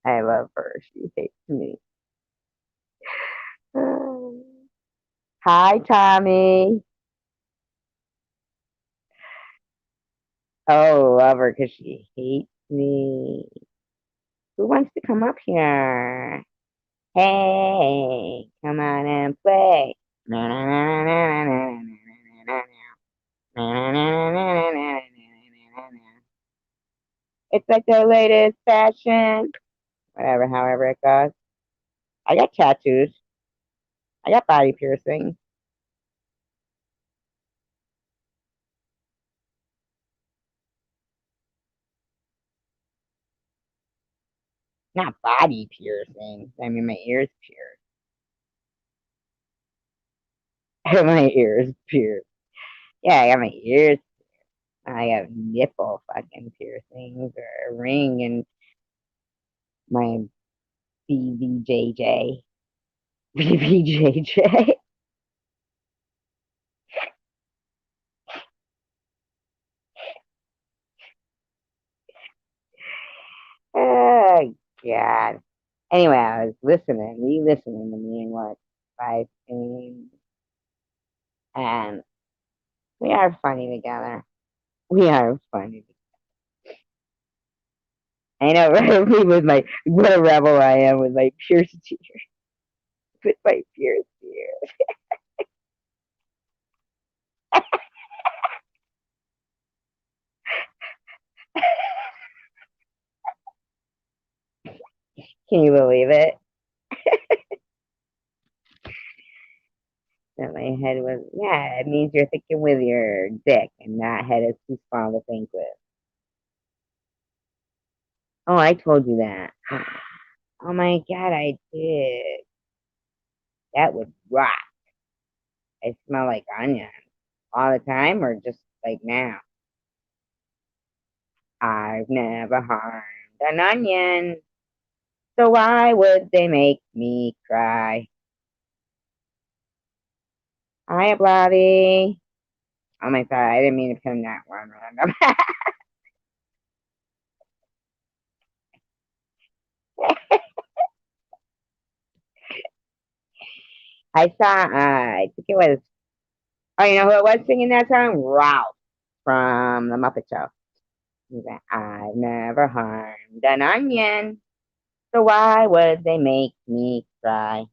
I love her. She hates me. Hi, Tommy. Oh, love her because she hates me. Who wants to come up here? Hey, come on and play. It's like the latest fashion. Whatever, however it goes. I got tattoos. I got body piercings. Not body piercings. I mean, my ears pierced. My ears pierced. Yeah, I got my ears. I got nipple fucking piercings or a ring and my BBJJ. BBJJ. Oh, God. Anyway, I was re-listening to me and what five things, and we are funny together. We are funny. I know, right? Me with my what a rebel I am with my pierced ears. With my pierced ears. Can you believe it? That my head was, yeah, it means you're thinking with your dick, and that head is too small to think with. Oh, I told you that. Oh my God, I did. That would rock. I smell like onion all the time, or just like now. I've never harmed an onion, so why would they make me cry? Hi, Bloody. Oh my God, I didn't mean to pin that one random. I saw, I think it was, oh, you know who it was singing that song? Ralph from The Muppet Show. He's like, I've never harmed an onion, so why would they make me cry?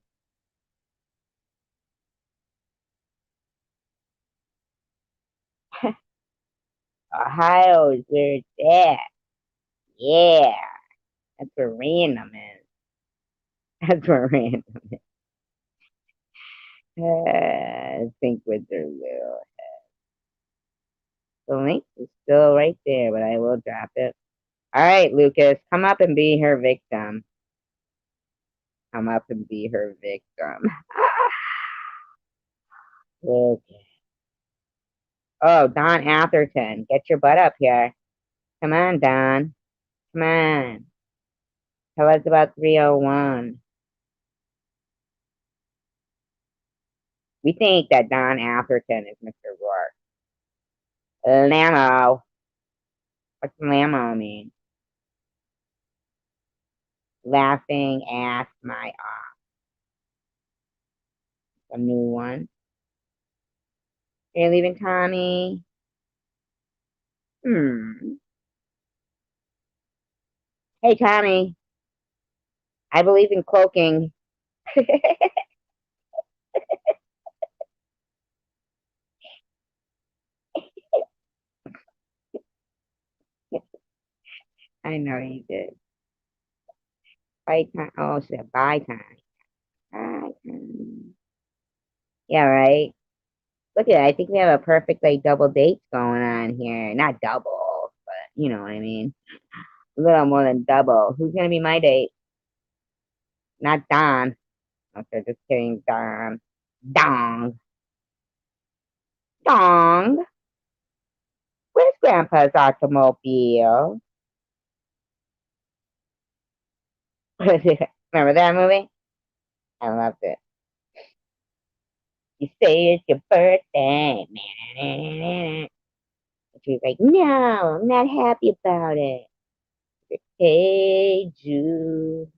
Ohio's where it's at. Yeah, that's where random is. That's where random is. Think with their little. The link is still right there, but I will drop it. All right, Lucas, come up and be her victim. Come up and be her victim. Okay. Oh, Don Atherton, get your butt up here. Come on, Don. Come on. Tell us about 301. We think that Don Atherton is Mr. Rourke. Lamo. What's Lamo mean? Laughing ass my off. A new one. You're leaving Tommy? Hmm. Hey, Tommy. I believe in cloaking. I know you did. Fight time. Oh, she said bye time. Bye time. Yeah, right. Look at it. I think we have a perfect like double dates going on here. Not double, but you know what I mean. A little more than double. Who's gonna be my date? Not Don. Okay, just kidding, Don. Dong. Dong. Where's Grandpa's automobile? Remember that movie? I loved it. You say it's your birthday. And she was like, no, I'm not happy about it. Hey, Jude.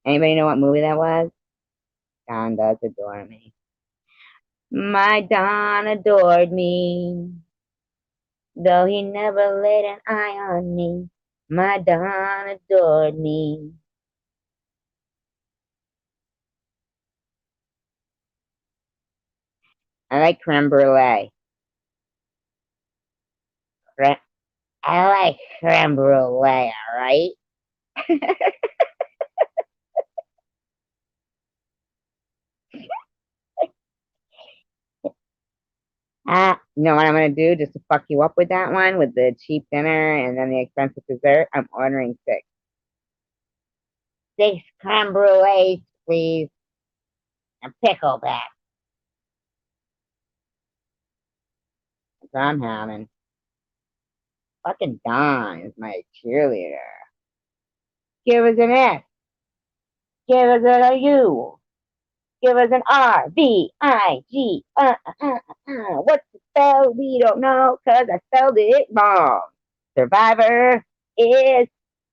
Anybody know what movie that was? Don does adore me. My Don adored me, though he never laid an eye on me. My Don adored me. I like creme brulee. Cre- I like creme brulee, all right? You know what I'm gonna do just to fuck you up with that one, with the cheap dinner and then the expensive dessert? I'm ordering six. Six creme brulees, please, and pickleback. That's what I'm having. Fucking Don is my cheerleader. Give us an S. Give us a U. Give us an R. V. I. G. What's the spell? We don't know because I spelled it wrong. Survivor is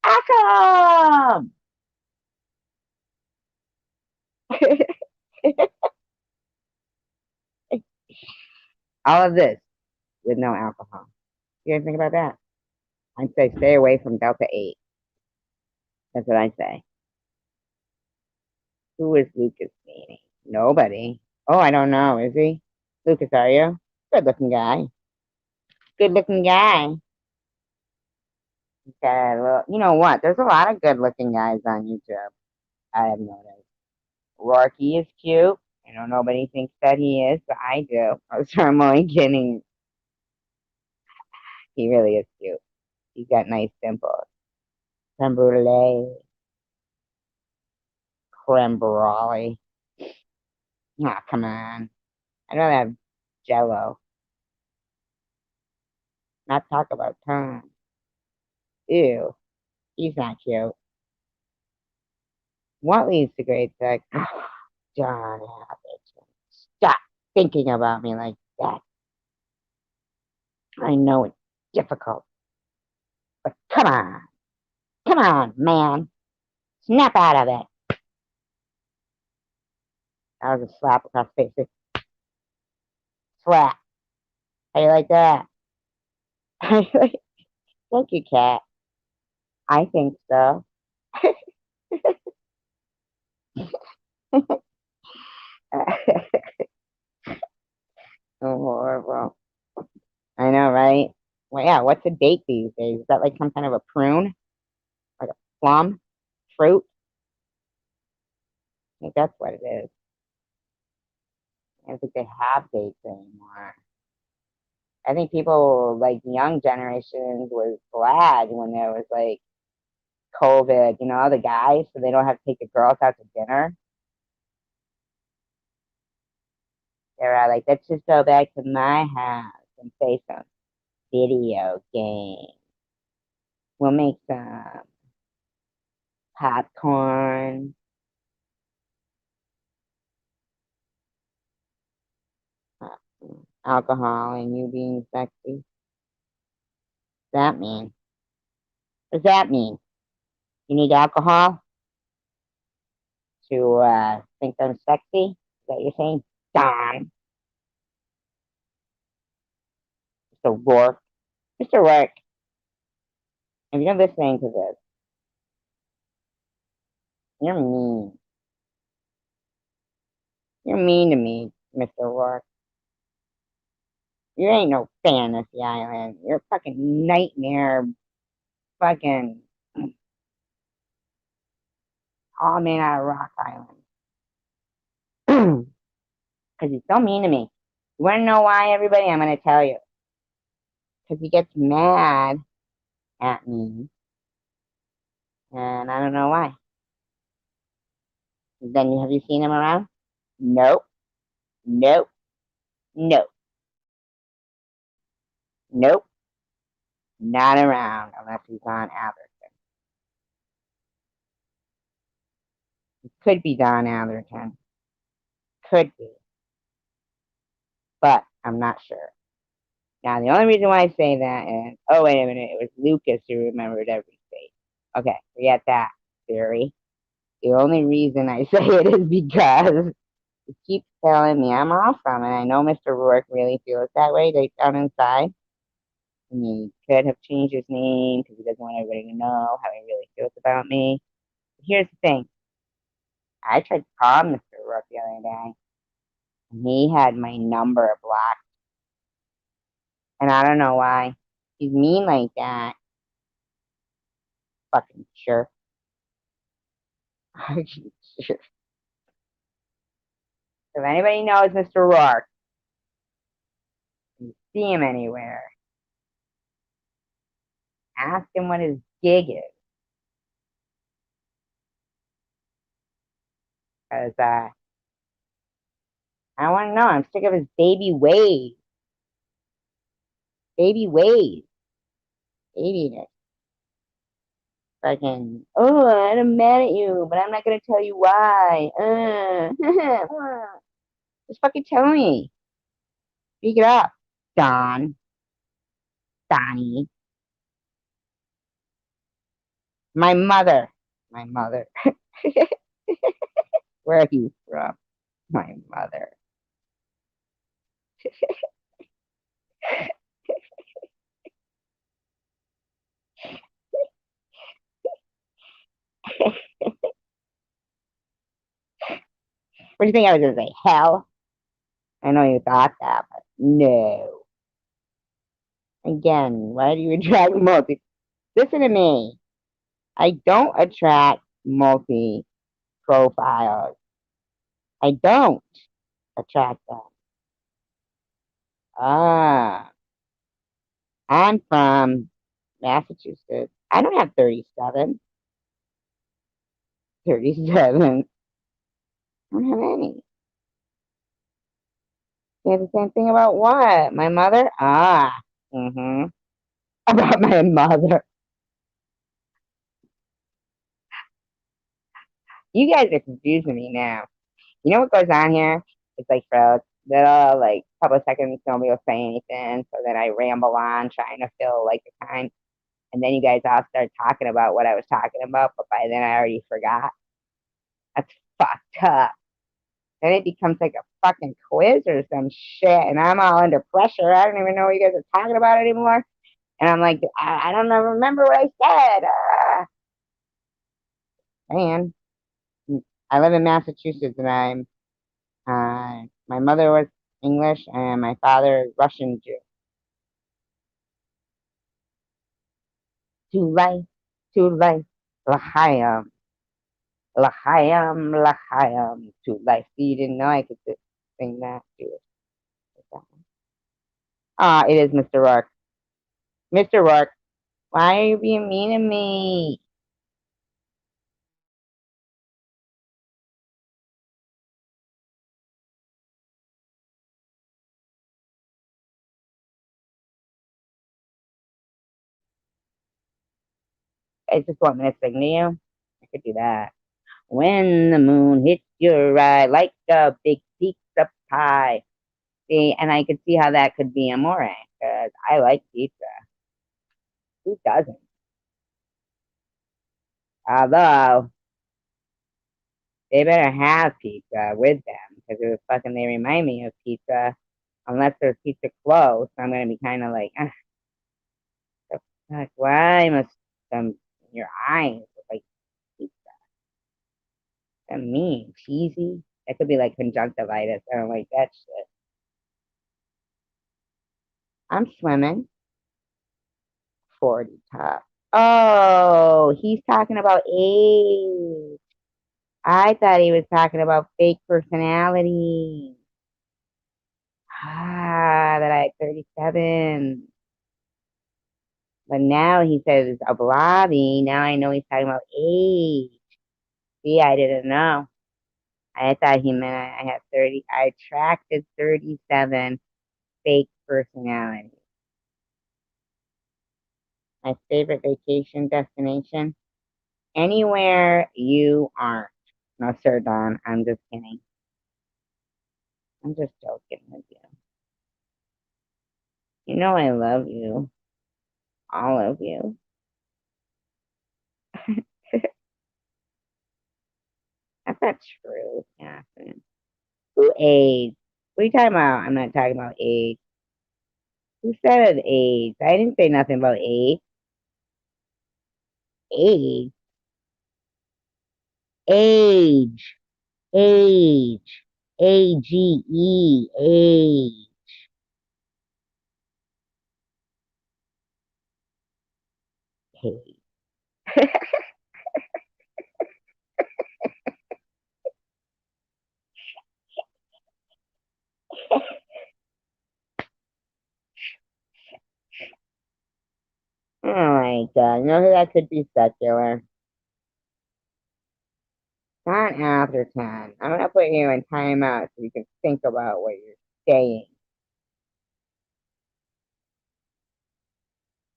awesome. All of this with no alcohol. You guys think about that? I'd say stay away from Delta 8. That's what I say. Who is Lucas meaning? Nobody. Oh, I don't know. Is he? Lucas, are you? Good looking guy. Good looking guy. Okay, well, you know what? There's a lot of good looking guys on YouTube. I have noticed. Rocky is cute. I know nobody thinks that he is, but I do. So I'm only kidding. He really is cute. He's got nice dimples. Creme brulee. Creme brulee. Ah, come on. I'd rather have Jello. Not talk about Tom. Ew. He's not cute. What leads to great sex? John Abbott. Stop thinking about me like that. I know it's difficult, but come on. Come on, man. Snap out of it. That was a slap across the face. Slap. How you like that? Thank you, cat. I think so. So horrible. I know, right? Well, yeah, what's a date these days? Is that like some kind of a prune? Like a plum? Fruit? I think that's what it is. I don't think they have dates anymore. I think people like young generations was glad when there was like COVID, you know, the guys, so they don't have to take the girls out to dinner. They're like, let's just go back to my house and play some video game. We'll make some popcorn, uh, alcohol, and you being sexy. What's that mean? What does that mean? You need alcohol to think I'm sexy? Is that what you're saying? Don, Mr. Rourke. Mr. Rourke, if you're listening to this, you're mean. You're mean to me, Mr. Rourke. You ain't no fantasy island. You're a fucking nightmare. Fucking all made out of rock island. Because he's so mean to me. You want to know why, everybody? I'm going to tell you. Because he gets mad at me, and I don't know why. Then have you seen him around? Nope, nope, nope, nope, not around unless he's on Atherton. Could be Don Atherton. Could be, but I'm not sure. Now, the only reason why I say that is, oh, wait a minute, it was Lucas who remembered every state. Okay, forget that theory. The only reason I say it is because he keeps telling me I'm off from it. I know Mr. Rourke really feels that way deep down inside. And he could have changed his name because he doesn't want everybody to know how he really feels about me. But here's the thing. I tried to call Mr. Rourke the other day, and he had my number blocked. And I don't know why. He's mean like that. Fucking jerk. If anybody knows Mr. Rourke, you see him anywhere, ask him what his gig is. Because I want to know. I'm sick of his baby ways. Baby ways. Babiness. Fucking, oh, I'm mad at you, but I'm not going to tell you why. Just fucking tell me. Speak it up. Don. Donnie. My mother. My mother. Where are you from? My mother. What do you think I was going to say? Hell? I know you thought that, but no. Again, why do you attract multi? Listen to me. I don't attract multi profiles. I don't attract them. Ah, I'm from Massachusetts. I don't have 37. 37. I don't have any. Say the same thing about what? My mother? Ah, mm-hmm. About my mother. You guys are confusing me now. You know what goes on here? It's like for a little, like, couple of seconds, nobody will say anything. So then I ramble on trying to fill, like, the time. And then you guys all start talking about what I was talking about. But by then I already forgot. That's fucked up. Then it becomes like a fucking quiz or some shit. And I'm all under pressure. I don't even know what you guys are talking about anymore. And I'm like, I don't even remember what I said. Man, I live in Massachusetts and my mother was English and my father is Russian Jew. To life, to life, L'chaim, L'chaim, L'chaim, to life. So you didn't know I could sing that too. Ah, it is Mr. Rourke. Mr. Rourke, why are you being mean to me? I just want me to sing to you. I could do that. When the moon hits your eye like a big pizza pie. See, and I could see how that could be amore, because I like pizza. Who doesn't? Although, they better have pizza with them, because it was fucking, they remind me of pizza. Unless there's pizza close, I'm going to be kind of like, the fuck, why must your eyes look like pizza? That mean, cheesy? That could be like conjunctivitis. I don't like that shit. I'm swimming. 40 top. Oh, he's talking about age. I thought he was talking about fake personality. That I had 37. But now he says a blobby. Now I know he's talking about age. See, I didn't know. I thought he meant I had 30. I attracted 37 fake personality. My favorite vacation destination? Anywhere you aren't. No, sir, Don. I'm just kidding. I'm just joking with you. You know I love you. All of you. That's not true, Catherine. Who age? What are you talking about? I'm not talking about age. Who said age? I didn't say nothing about age. Age. Age. Age. AGE. Age. Age. Oh my god. You know who that could be secular? Not after 10. I'm gonna put you in timeout so you can think about what you're saying.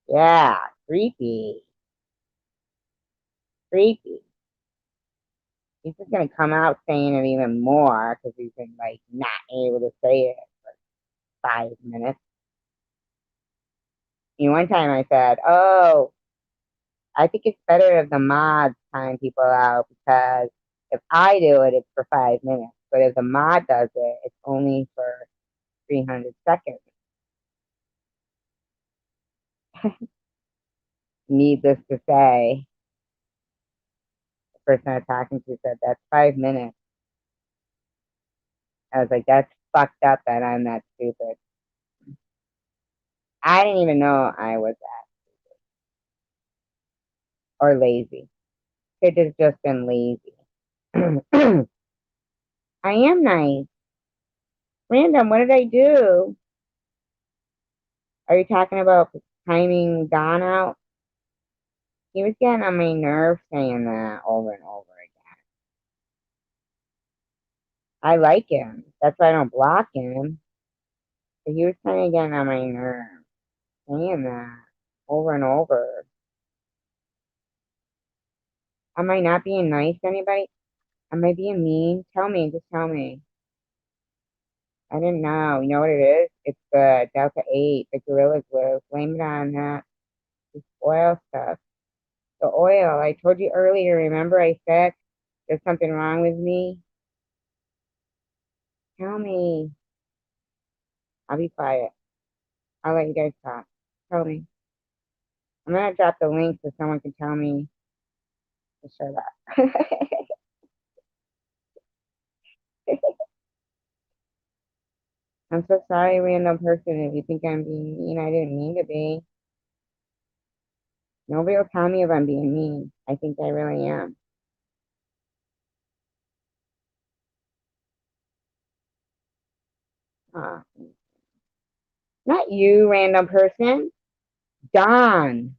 Yeah, creepy. Creepy. He's just gonna come out saying it even more because he's been like not able to say it for 5 minutes. One time I said, "Oh, I think it's better if the mods time people out because if I do it, it's for 5 minutes. But if the mod does it, it's only for 300 seconds." Needless to say, the person I was talking to said, "That's 5 minutes." I was like, "That's fucked up that I'm that stupid." I didn't even know I was that or lazy. Could have just been lazy. I am nice. Random, what did I do? Are you talking about timing Don out? He was getting on my nerves saying that over and over again. I like him. That's why I don't block him. But he was kind of getting on my nerves saying that over and over. Am I not being nice to anybody? Am I being mean? Tell me, just tell me. I didn't know. You know what it is? It's the Delta 8, the Gorilla Glue. Blame it on that. This oil stuff. The oil. I told you earlier, remember I said there's something wrong with me? Tell me. I'll be quiet. I'll let you guys talk. Tell me. I'm gonna drop the link so someone can tell me to shut up. I'm so sorry, random person, if you think I'm being mean. I didn't mean to be. Nobody will tell me if I'm being mean. I think I really am. Uh, Not you, random person. Don.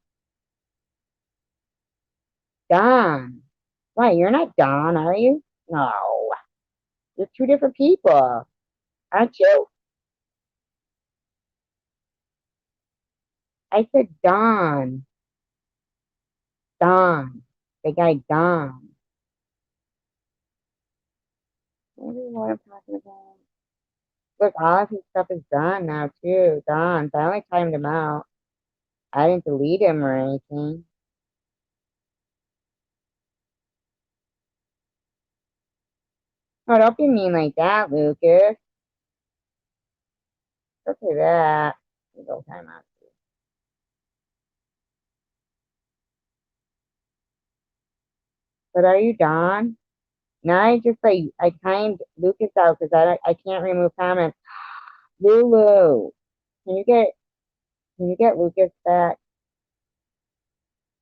Don. Why, you're not Don, are you? No. You're two different people, aren't you? I said Don. Don. The guy Don. I don't know what I'm talking about. Look, all of his stuff is done now too. Done. I only timed him out. I didn't delete him or anything. Oh, don't be mean like that, Lucas. Don't say that. Go time out. But are you Don? Now I just like I timed Lucas out because I can't remove comments. Lulu, can you get? Can you get Lucas back?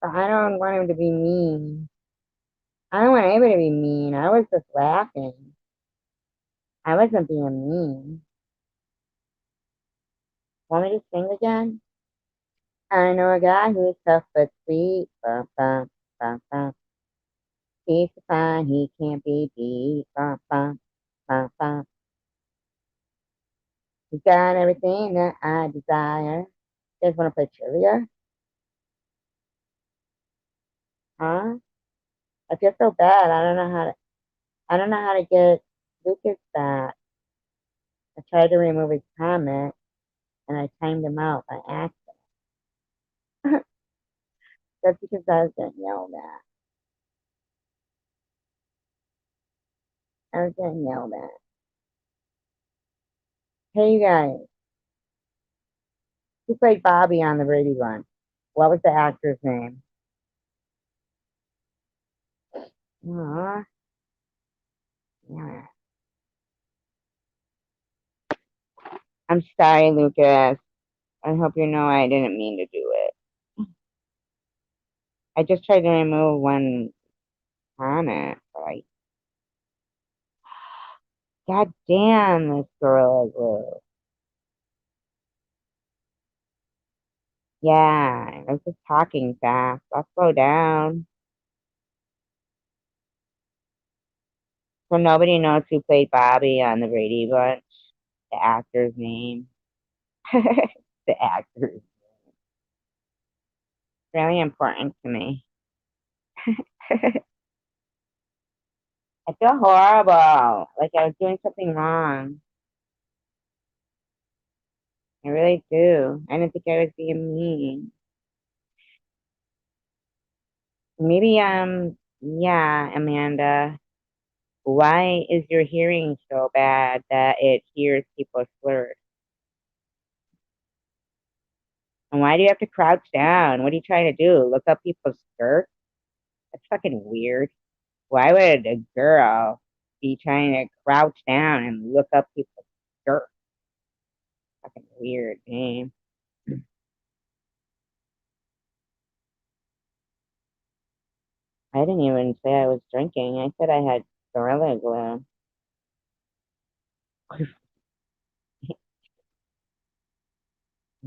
I don't want him to be mean. I don't want anybody to be mean. I was just laughing. I wasn't being mean. Want me to sing again? I know a guy who's tough but sweet. Bum, bum, bum, bum. He's so fine, he can't be beat. Bum, bum, bum, bum. He's got everything that I desire. You guys want to play trivia? Huh? I feel so bad. I don't know how to get Lucas back. I tried to remove his comment and I timed him out by accident. That's because I was getting yelled at. I was getting yelled at. Hey, you guys, who played Bobby on the Brady Bunch? What was the actor's name? Aw, yeah. I'm sorry, Lucas. I hope you know I didn't mean to do it. I just tried to remove one comment, but God damn, this girl is loose. Yeah, I was just talking fast. I'll slow down. So nobody knows who played Bobby on the Brady Bunch. The actor's name. The actor's really important to me. I feel horrible. Like I was doing something wrong. I really do. I didn't think I was being mean. Maybe, yeah, Amanda. Why is your hearing so bad that it hears people slurs? And why do you have to crouch down? What are you trying to do? Look up people's skirts? That's fucking weird. Why would a girl be trying to crouch down and look up people's skirts? Fucking weird name. I didn't even say I was drinking. I said I had Gorilla Glue.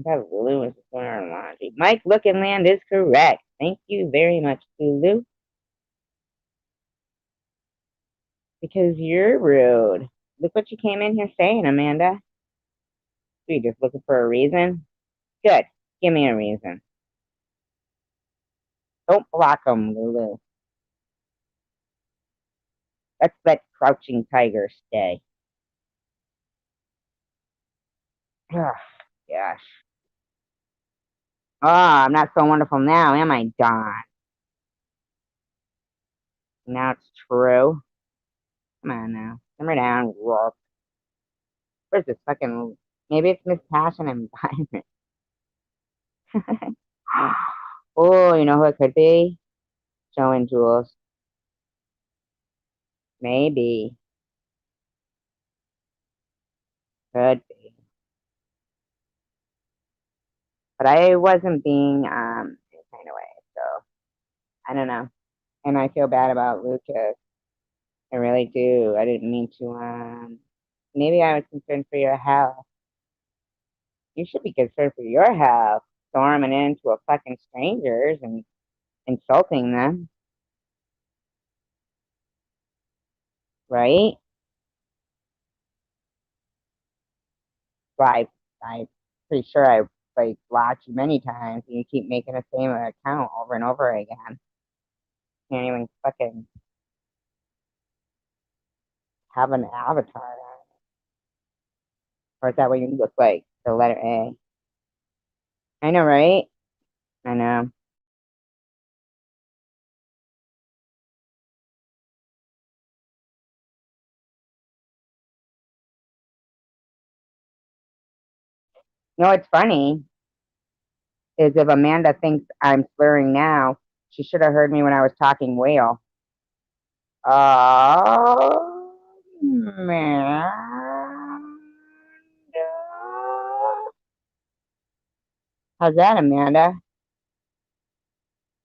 That Lulu is doing our laundry. Mike Look and Land is correct. Thank you very much, Lulu. Because you're rude. Look what you came in here saying, Amanda. You just looking for a reason? Good. Give me a reason. Don't block them, Lulu. Let's let Crouching Tiger stay. Ugh, gosh. Oh, I'm not so wonderful now, am I, Don? Now it's true. Come on now. Simmer down, Rourke. Where's this fucking... Maybe it's Miss Passion and Environment. Oh, you know who it could be? Joe and Jules. Maybe. Could be. But I wasn't being any kind of way, so I don't know. And I feel bad about Lucas. I really do. I didn't mean to maybe I was concerned for your health. You should be concerned for your health. Storming into a fucking strangers and insulting them, right? So I'm pretty sure I like blocked you many times and you keep making the same account over and over again. Can't even fucking have an avatar on it. Or is that what you look like? The letter A. I know, right? I know. No, it's funny is if Amanda thinks I'm slurring now, she should have heard me when I was talking whale. Oh, Amanda. How's that, Amanda?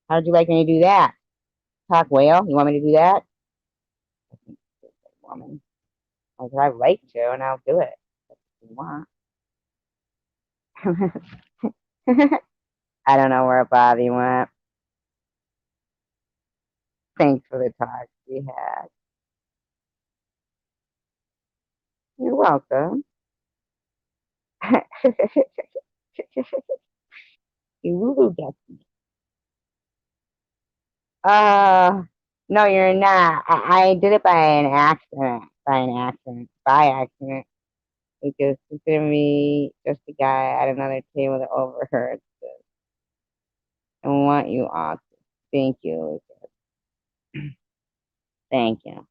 How'd you like me to do that? Talk whale? You want me to do that? Woman. I said, I'd like to, and I'll do it if you want. I don't know where Bobby went. Thanks for the talk we had. You're welcome. You woo get. No, you're not. I did it by an accident. By accident. Because consider me just a guy at another table that overheard this. I want you all to thank you. Thank you.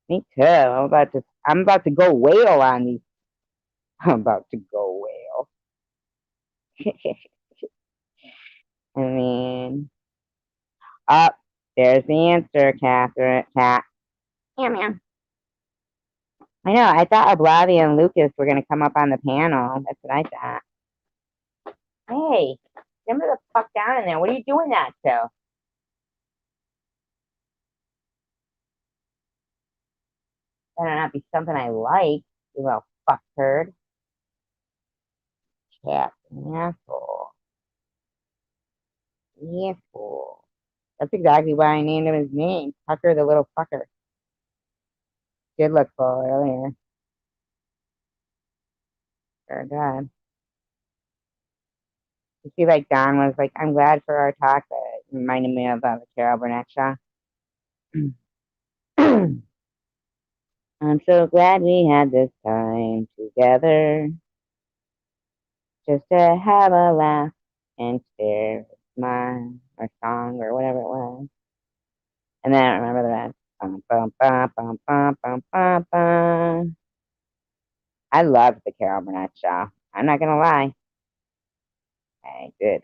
Me too. I'm about to go whale on these. I'm about to go whale. I mean, up there's the answer, Catherine. Cat. Yeah, man. I know. I thought Oblavi and Lucas were gonna come up on the panel. That's what I thought. Hey, simmer the fuck down in there. What are you doing that to? Better not be something I like, you little fuck turd. Cat, asshole. Asshole. That's exactly why I named him his name. Tucker the little fucker. Did look full earlier. Sure did. You see, like Don was like, I'm glad for our talk, but it reminded me of the Carol Burnett show. I'm so glad we had this time together just to have a laugh and share my or song or whatever it was. And then I don't remember the rest. Bum, bum, bum, bum, bum, bum, bum, bum. I loved the Carol Burnett show. I'm not gonna lie. I did.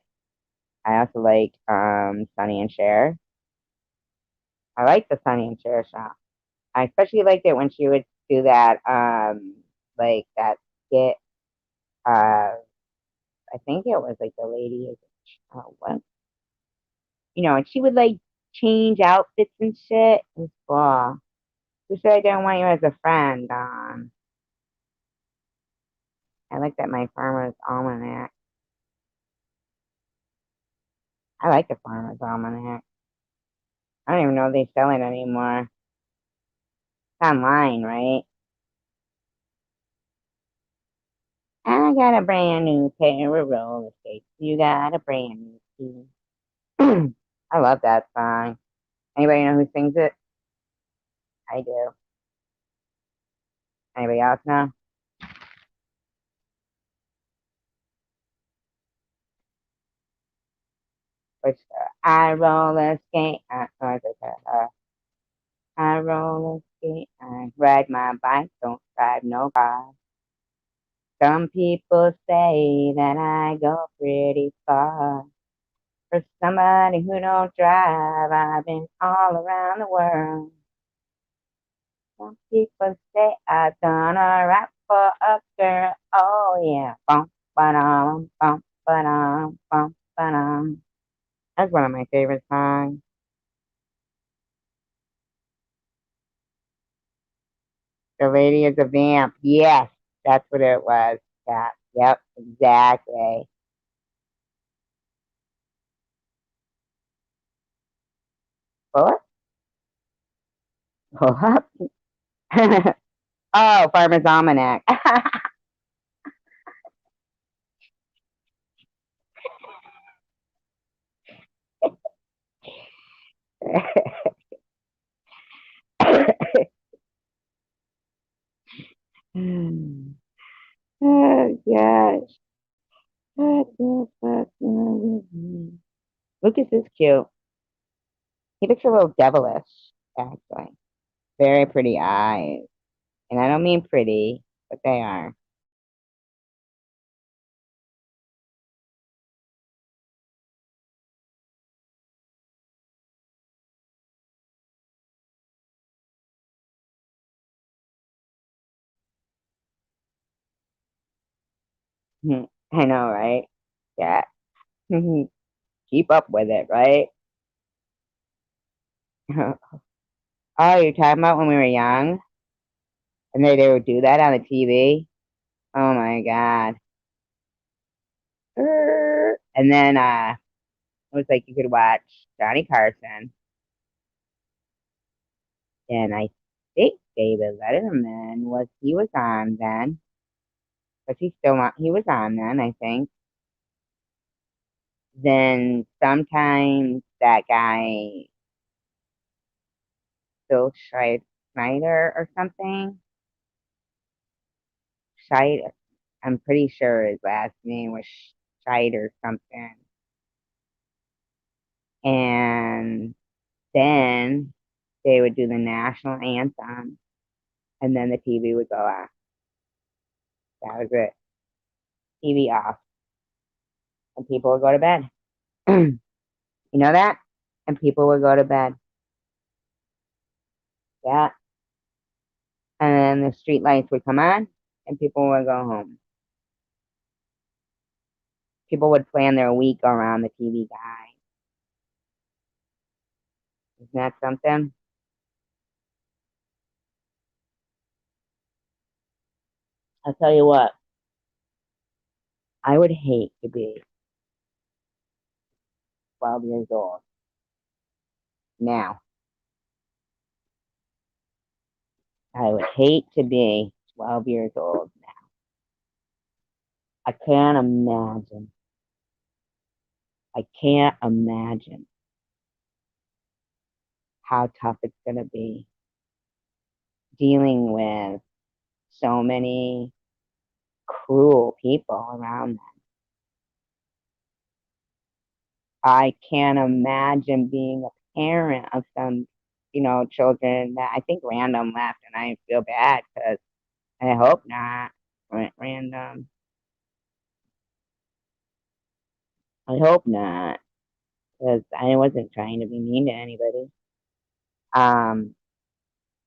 I also liked Sonny and Cher. I liked the Sonny and Cher show. I especially liked it when she would do that like that skit. I think it was like the lady is what and she would like change outfits and shit. It was cool. Who said I don't want you as a friend? I looked at my farmer's almanac. I like the farmer's almanac. I don't even know if they sell it anymore. It's online, right? I got a brand new pair of roller skates. You got a brand new shoe. I love that song. Anybody know who sings it? I do. Anybody else know? Which I roller skate. I roller skate. I ride my bike. Don't drive no car. Some people say that I go pretty far. For somebody who don't drive, I've been all around the world. Some people say I've done alright for a girl. Oh yeah. Bum, ba-dum, bum, ba-dum, bum, ba-dum. That's one of my favorite songs. The Lady is a Vamp. Yes, that's what it was. Yeah, yep, exactly. Pull up? Pull up? Oh, Farmer's Almanac. Oh, gosh. What the fuck wrong with me? Lucas is cute. He looks a little devilish, actually. Very pretty eyes. And I don't mean pretty, but they are. I know, right? Yeah. Keep up with it, right? Oh, you're talking about when we were young and they would do that on the TV? Oh my God. And then it was like you could watch Johnny Carson and I think David Letterman was on then. Was he still on? He was on then, I think. Then sometimes that guy, Phil Schneider or something. Schneider. I'm pretty sure his last name was Schneider something. And then they would do the national anthem, and then the TV would go off. That was it. TV off, and people would go to bed. You know that? And people would go to bed. Yeah. And then the street lights would come on, and people would go home. People would plan their week around the TV guy. Isn't that something? I'll tell you what, I would hate to be 12 years old now. I would hate to be 12 years old now. I can't imagine. I can't imagine how tough it's going to be dealing with so many cruel people around them. I can't imagine being a parent of some, children that I think random left, and I feel bad because I hope not random. I hope not because I wasn't trying to be mean to anybody. Um,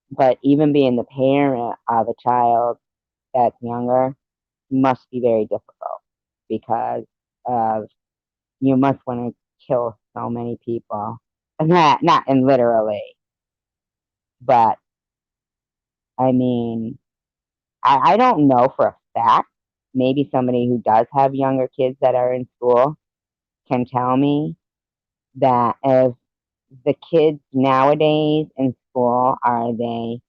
but even being the parent of a child that's younger must be very difficult because of you must want to kill so many people. Not in literally, but I mean, I don't know for a fact. Maybe somebody who does have younger kids that are in school can tell me that if the kids nowadays in school are they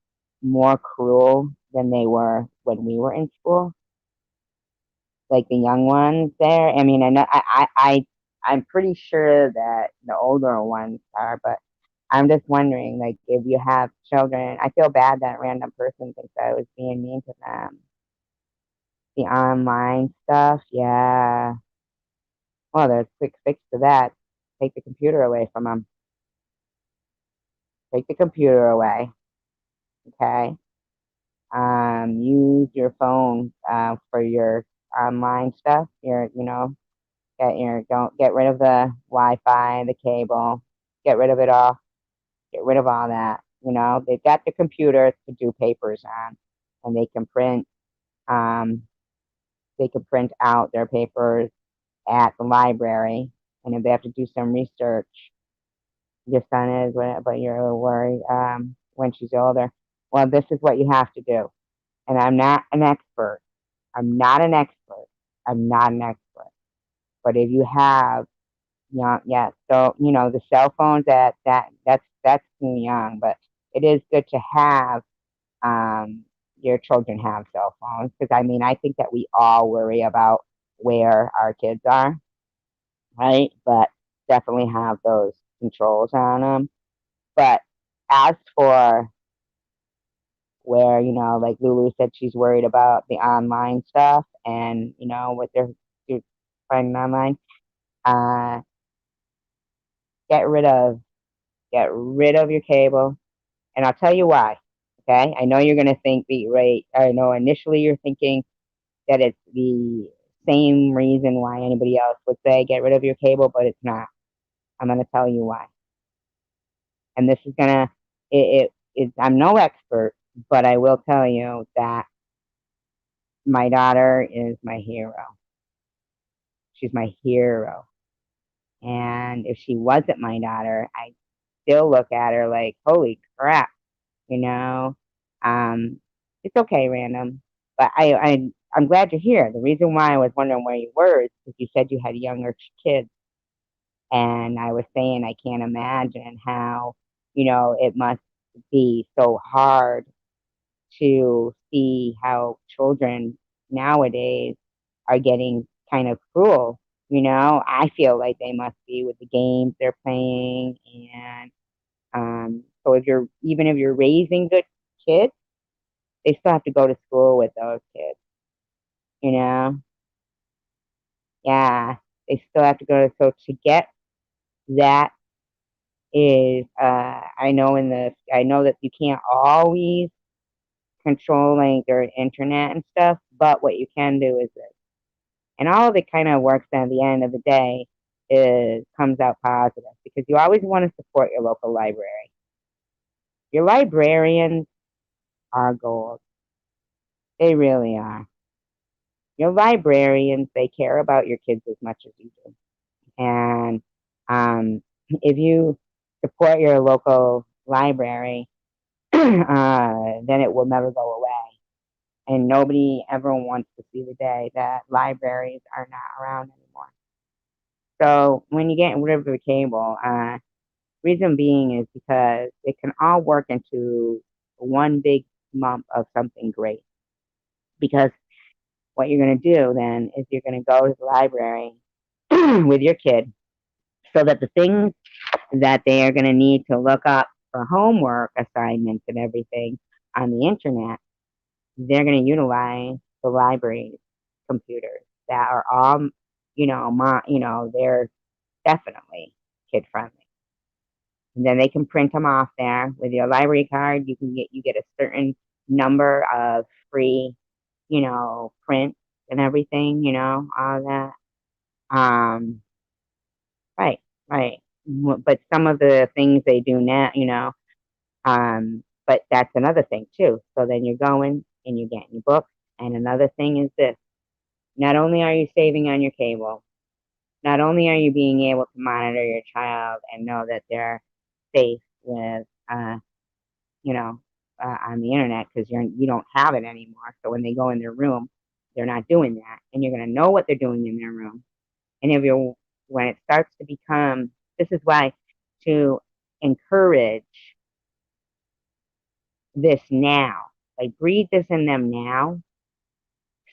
more cruel than they were when we were in school? Like the young ones there. I mean, I know I'm pretty sure that the older ones are, but I'm just wondering, like, if you have children, I feel bad that random person thinks I was being mean to them. The online stuff, yeah. Well, there's a quick fix to that. Take the computer away from them. Take the computer away, okay? Use your phone for your online stuff. Don't get rid of the Wi-Fi, the cable. Get rid of it all. Get rid of all that. They've got the computers to do papers on, and um, they can print out their papers at the library. And if they have to do some research, your son is, but you're worried when she's older. Well, this is what you have to do. And I'm not an expert. I'm not an expert. I'm not an expert. But if you have young, yeah. So the cell phones that's too young, but it is good to have your children have cell phones because I mean I think that we all worry about where our kids are, right? But definitely have those controls on them. But as for where like Lulu said, she's worried about the online stuff and what they're finding online. Uh, get rid of get rid of your cable. And I'll tell you why. Okay. I know you're going to think right. I know initially you're thinking that it's the same reason why anybody else would say get rid of your cable, but it's not. I'm going to tell you why. And this is going to, I'm no expert, but I will tell you that my daughter is my hero. She's my hero. And if she wasn't my daughter, I still look at her like, holy crap, you know. Um, it's okay, random. But I'm glad you're here. The reason why I was wondering where you were is because you said you had younger kids, and I was saying I can't imagine how, it must be so hard to see how children nowadays are getting kind of cruel. I feel like they must be with the games they're playing, and so even if you're raising good kids, they still have to go to school with those kids. You know, yeah, they still have to go to. So to get that is, I know that you can't always control like their internet and stuff, but what you can do is this, and all of it kind of works at the end of the day is comes out positive because you always want to support your local library. Your librarians are gold. They really are. Your librarians, they care about your kids as much as you do. And if you support your local library, then it will never go away. And nobody ever wants to see the day that libraries are not around anymore. So when you get rid of the cable, reason being is because it can all work into one big lump of something great. Because what you're going to do then is you're going to go to the library with your kid so that the things that they are going to need to look up for homework assignments and everything on the internet, they're going to utilize the library's computers that are all, they're definitely kid friendly. And then they can print them off there with your library card. You get a certain number of free, prints and everything, all that. Um, right, right. But some of the things they do now, but that's another thing too. So then you're going and you're getting your books. And another thing is this: not only are you saving on your cable, not only are you being able to monitor your child and know that they're safe with, you know, on the internet because you don't have it anymore. So when they go in their room, they're not doing that, and you're going to know what they're doing in their room. And if you're when it starts to become, this is why to encourage this now, like breed this in them now,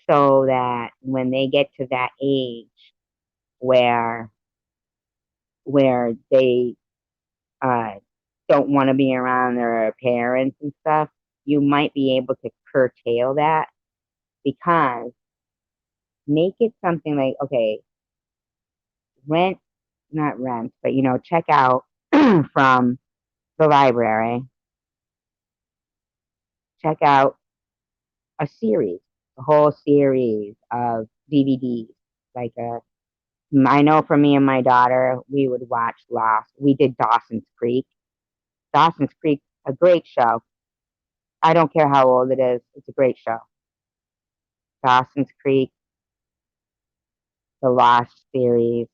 so that when they get to that age where they uh, don't want to be around their parents and stuff, you might be able to curtail that because make it something like, okay, rent, not rent, but check out from the library, check out a series, a whole series of DVDs. Like I know for me and my daughter, we would watch Lost. We did Dawson's Creek. Dawson's Creek, a great show. I don't care how old it is. It's a great show. Dawson's Creek, the Lost series.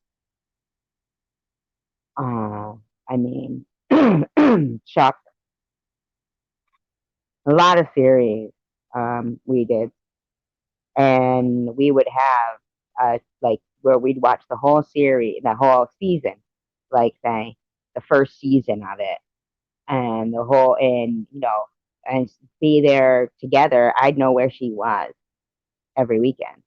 I mean, Chuck, a lot of series we did. And we would have like where we'd watch the whole series, the whole season, like say the first season of it, and and be there together. I'd know where she was every weekend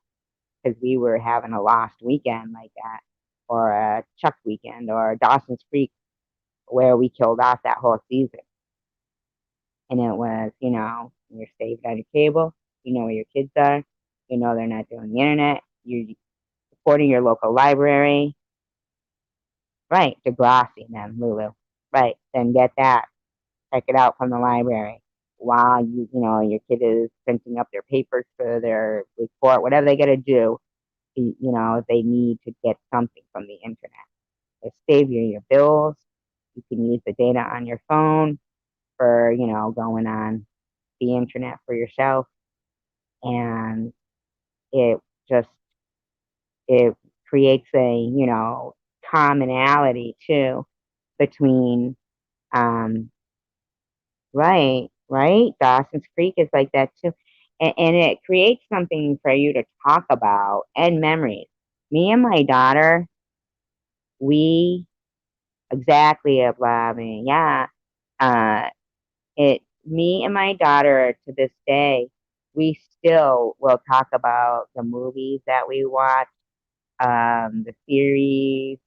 because we were having a Lost weekend like that, or a Chuck weekend, or Dawson's Creek where we killed off that whole season. And it was, you're saved on your cable, you know where your kids are, they're not doing the internet, you're supporting your local library. Right, Degrassi then, Lulu. Right, then get that. Check it out from the library while your kid is printing up their papers for their report, whatever they got to do. If they need to get something from the internet. It saves you your bills. You can use the data on your phone for, going on the internet for yourself. And it just, it creates a, commonality too between, um, right, right. Dawson's Creek is like that too. And it creates something for you to talk about and memories. Me and my daughter, we exactly a Bobby. Yeah. Uh, me and my daughter to this day, we still will talk about the movies that we watch, the series,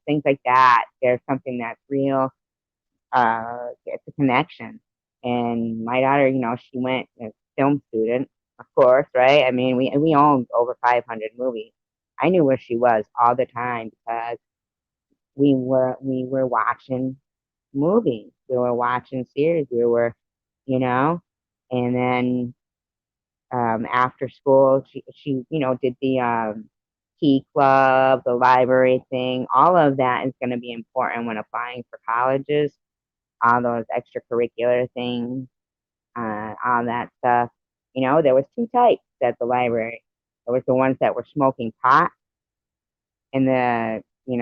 things like that. There's something that's real. It's a connection. And my daughter, she went as a film student, of course, right? I mean, we owned over 500 movies. I knew where she was all the time because we were watching movies, we were watching series, we were, you know, and then after school, she did the key club, the library thing. All of that is going to be important when applying for colleges. All those extracurricular things, all that stuff. There was two types at the library. There was the ones that were smoking pot in the, in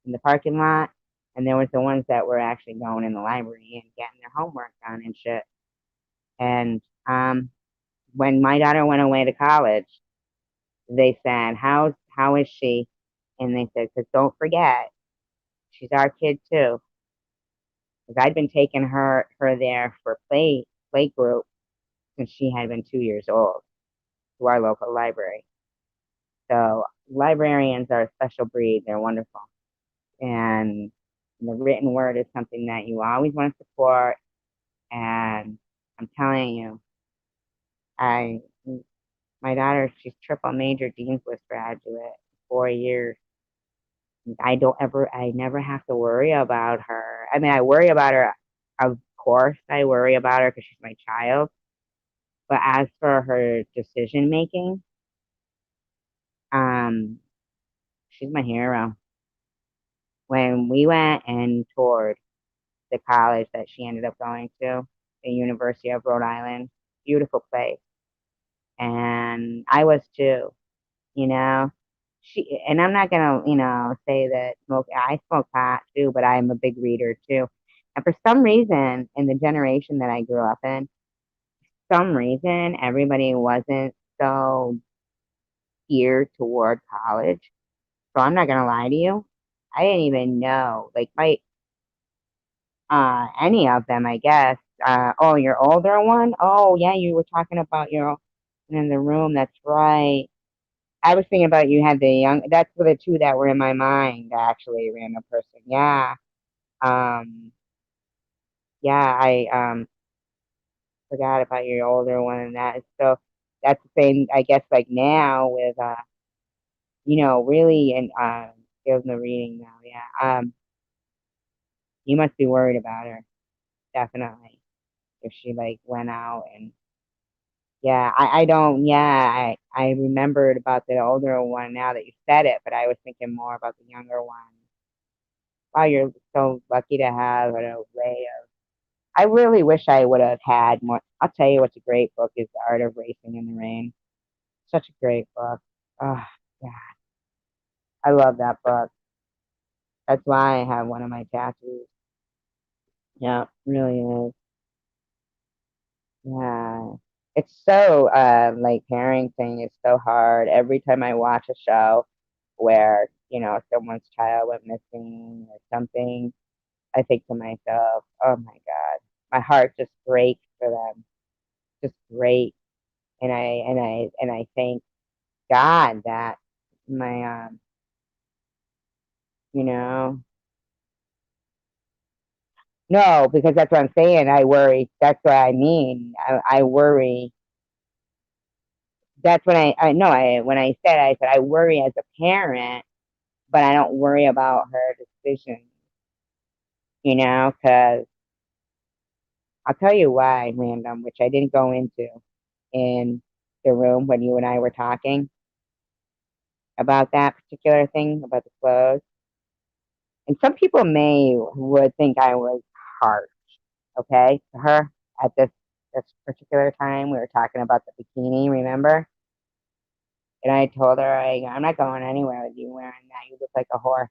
the parking lot, and there was the ones that were actually going in the library and getting their homework done and shit. And when my daughter went away to college, they said, how is she? And they said, because don't forget, she's our kid too. Because I'd been taking her there for play group since she had been 2 years old to our local library. So librarians are a special breed. They're wonderful. And the written word is something that you always want to support. And I'm telling you, I my daughter, she's triple major Dean's List graduate, 4 years. I never have to worry about her. I mean, I worry about her. Of course, I worry about her because she's my child. But as for her decision making, um, she's my hero. When we went and toured the college that she ended up going to, the University of Rhode Island, beautiful place, and I was too. You know, and I'm not gonna, say that I smoke pot too, but I'm a big reader too. And for some reason, in the generation that I grew up in, some reason everybody wasn't so geared toward college. So I'm not gonna lie to you. I didn't even know, like my any of them, I guess. Oh, your older one? Oh, yeah, you were talking about your in the room. That's right. I was thinking about you had the young. That's the two that were in my mind, actually, random person. Yeah. Um. Yeah. I forgot about your older one, and that. So that's the same. I guess like now with really and skills in the reading now. Yeah. You must be worried about her, definitely, if she like went out and yeah. I don't. Yeah. I remembered about the older one now that you said it, but I was thinking more about the younger one. Wow, you're so lucky to have a way of. I really wish I would have had more. I'll tell you what's a great book is The Art of Racing in the Rain. Such a great book. Oh, yeah, I love that book. That's why I have one of my tattoos. Yeah, really is. Yeah. It's so like parenting is so hard. Every time I watch a show where, someone's child went missing or something, I think to myself, oh my God, my heart just breaks for them. Just breaks. And I thank God that my you know no, because that's what I'm saying. I worry. That's what I mean. I worry. That's when I no I when I said I worry as a parent, but I don't worry about her decisions. Because I'll tell you why, random, which I didn't go into in the room when you and I were talking about that particular thing about the clothes. And some people would think I was harsh, okay, to her at this particular time. We were talking about the bikini, remember? And I told her, I'm not going anywhere with you wearing that. You look like a whore.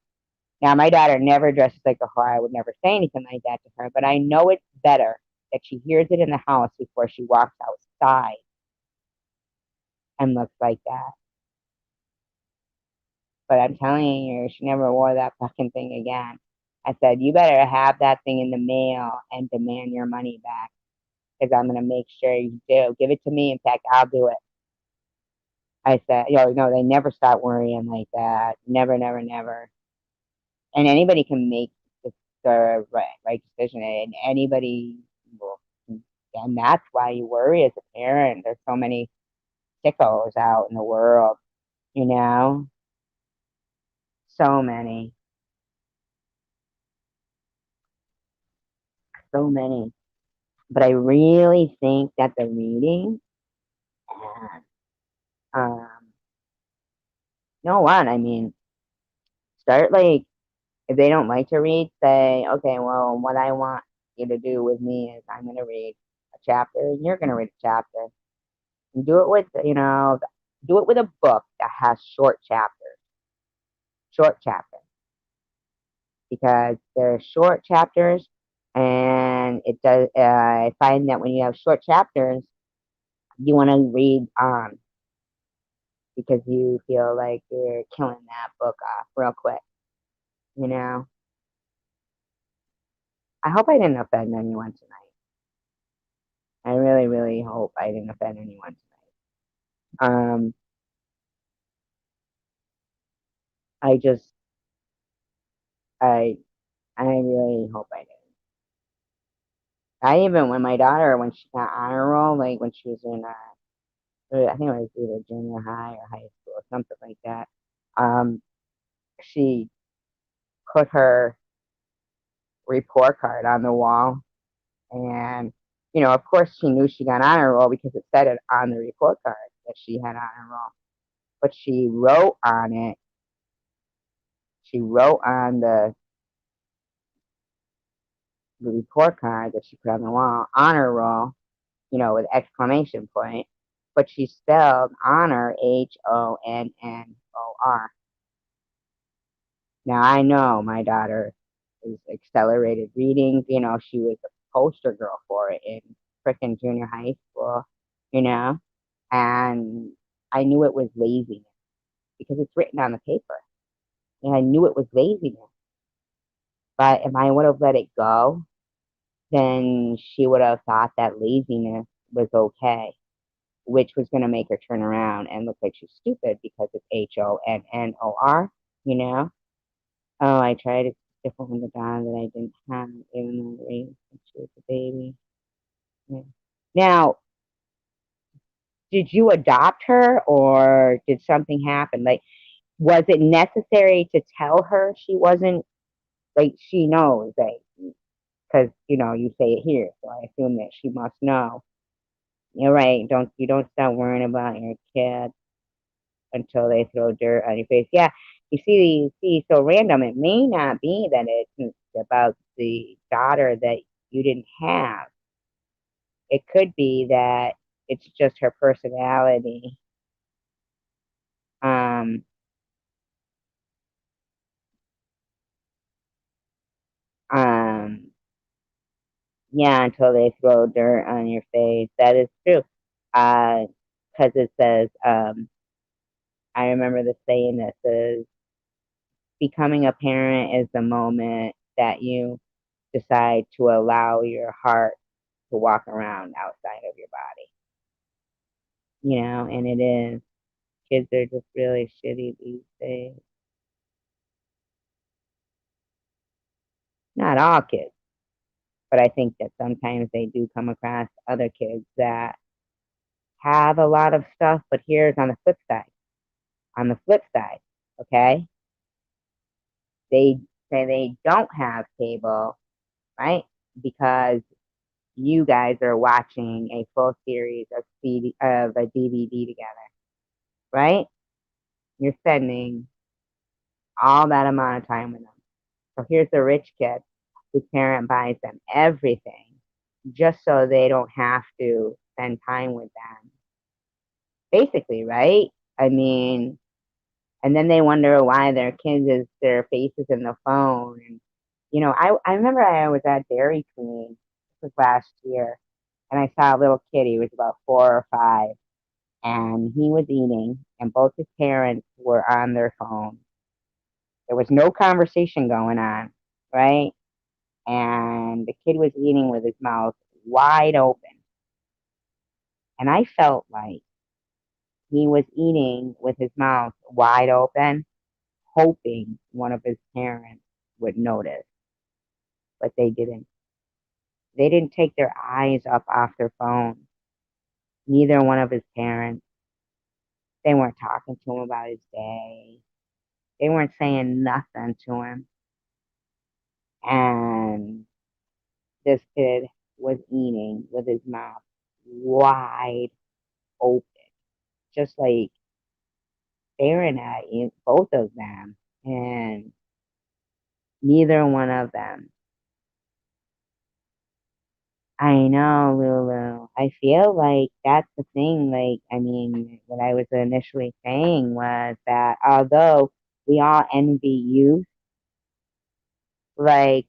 Now, my daughter never dresses like a whore. I would never say anything like that to her, but I know it's better that she hears it in the house before she walks outside and looks like that. But I'm telling you, she never wore that fucking thing again. I said, you better have that thing in the mail and demand your money back because I'm going to make sure you do. Give it to me. In fact, I'll do it. I said, no, they never stop worrying like that. Never, never, never. And anybody can make the right decision, and anybody will. And that's why you worry as a parent. There's so many sickos out in the world, you know, so many, so many. But I really think that the reading and no one. I mean, start like if they don't like to read, say, okay, well, what I want you to do with me is I'm going to read a chapter, and you're going to read a chapter. And do it with, do it with a book that has short chapters, because they're short chapters, and it does. I find that when you have short chapters, you want to read on because you feel like you're killing that book off real quick. You know. I hope I didn't offend anyone tonight. I really, really hope I didn't offend anyone tonight. I just, I, I really hope I didn't. I even when my daughter, when she got honor roll, like when she was in, I think it was either junior high or high school or something like that. Um, she put her report card on the wall, and of course, she knew she got honor roll because it said it on the report card that she had honor roll. But she wrote on it. She wrote on the report card that she put on the wall, honor roll, with exclamation point, but she spelled honor HONNOR. Now I know my daughter is accelerated reading. She was a poster girl for it in frickin' junior high school, you know, and I knew it was laziness because it's written on the paper, and I knew it was laziness. But if I would have let it go, then she would have thought that laziness was okay, which was going to make her turn around and look like she's stupid because it's HONNOR, you know? Oh, I tried to different from the dog that I didn't have, even though she was a baby. Yeah. Now, did you adopt her or did something happen? Like, was it necessary to tell her she wasn't, like, she knows, like, because, you say it here, so I assume that she must know. You're right. You don't start worrying about your kid until they throw dirt on your face. Yeah, you see, so random. It may not be that it's about the daughter that you didn't have. It could be that it's just her personality. Um, um, yeah, until they throw dirt on your face. That is true. Because it says, I remember the saying that says, becoming a parent is the moment that you decide to allow your heart to walk around outside of your body. And it is. Kids are just really shitty these days. Not all kids, but I think that sometimes they do come across other kids that have a lot of stuff, but here's on the flip side. On the flip side, okay, they say they don't have cable, right? Because you guys are watching a full series of a DVD together, right? You're spending all that amount of time with them. So here's the rich kid whose parent buys them everything just so they don't have to spend time with them. Basically, right? I mean, and then they wonder why their kids is their faces in the phone. And I remember I was at Dairy Queen, this was last year, and I saw a little kid. He was about 4 or 5, and he was eating, and both his parents were on their phone. There was no conversation going on, right? And the kid was eating with his mouth wide open, and I felt like he was eating with his mouth wide open, hoping one of his parents would notice, but they didn't. They didn't take their eyes up off their phone. Neither one of his parents. They weren't talking to him about his day. They weren't saying nothing to him. And this kid was eating with his mouth wide open, just like staring at both of them. And neither one of them. I know, Lulu. I feel like that's the thing. Like, I mean, what I was initially saying was that although we all envy youth, like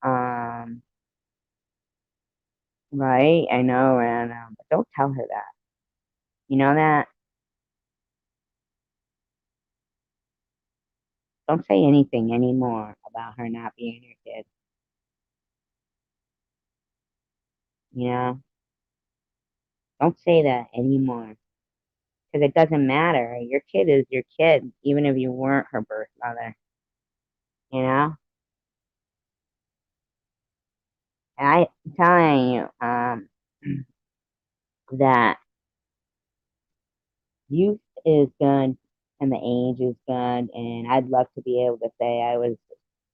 um, right? I know, and but don't tell her that. You know that? Don't say anything anymore about her not being your kid. You know? Don't say that anymore. Because it doesn't matter. Your kid is your kid, even if you weren't her birth mother. You know? And I'm telling you, that youth is good and the age is good. And I'd love to be able to say I was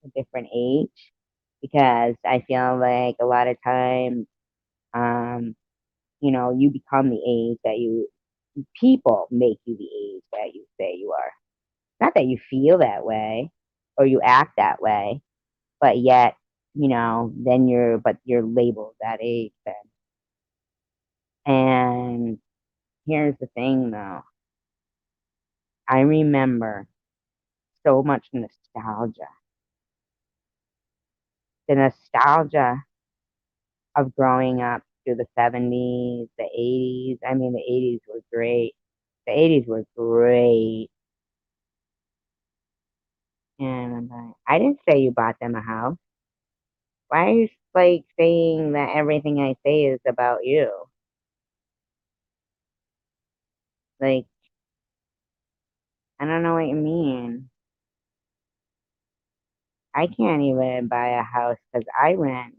a different age because I feel like a lot of times, um, you become the age that people make you the age that you say you are. Not that you feel that way or you act that way, but yet, then you're labeled that age then. And here's the thing though. I remember so much nostalgia. The nostalgia of growing up through the 70s, the 80s. I mean, the 80s were great. The 80s were great. And I'm like, I didn't say you bought them a house. Why are you like saying that everything I say is about you? Like, I don't know what you mean. I can't even buy a house because I rent.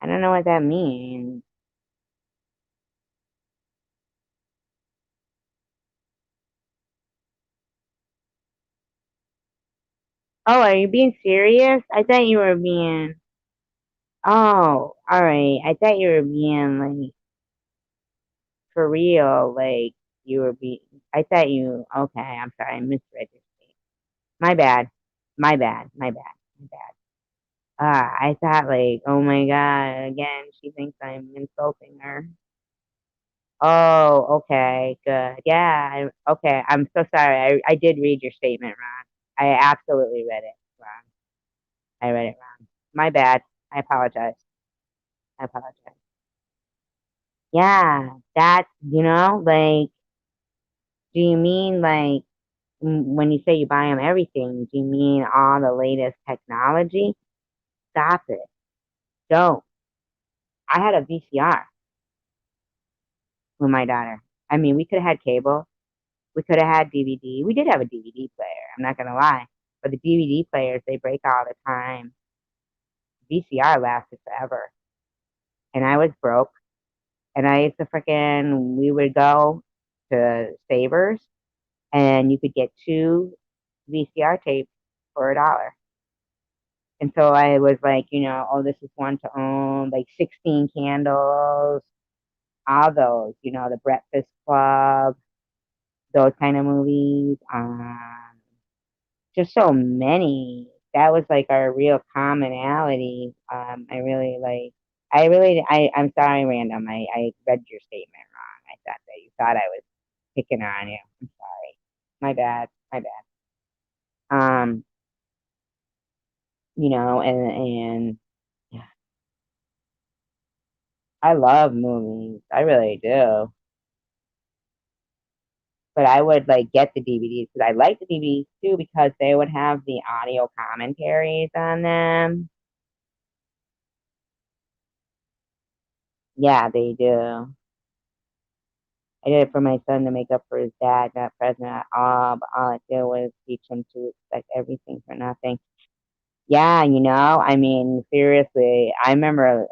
I don't know what that means. Oh, are you being serious? I thought you were being. Oh, all right. I thought you were being like for real. Like you were being. I thought you. Okay, I'm sorry. I misread your statement. My bad. My bad. My bad. My bad. I thought like, oh my God, again, she thinks I'm insulting her. Oh, okay, good. Yeah, okay. I'm so sorry. I did read your statement wrong. I absolutely read it wrong. I read it wrong. My bad. I apologize. I apologize. Yeah, that's, like, do you mean like when you say you buy them everything, do you mean all the latest technology? Stop it. Don't. I had a VCR with my daughter. I mean, we could have had cable. We could have had DVD. We did have a DVD player. I'm not gonna lie, but the DVD players they break all the time. VCR lasted forever, and I was broke. And I used to freaking. We would go to Savers, and you could get two VCR tapes for $1. And so I was like, oh, this is one to own, like 16 Candles, all those, The Breakfast Club, those kind of movies. Just so many. That was like our real commonality. I'm sorry, Random. I read your statement wrong. I thought that you thought I was. picking on you. I'm sorry. My bad. My bad. Um, and yeah, I love movies. I really do. But I would like get the DVDs because I like the DVDs too because they would have the audio commentaries on them. Yeah, they do. I did it for my son to make up for his dad not present at all, but all I did was teach him to expect everything for nothing. Yeah, I mean, seriously, I remember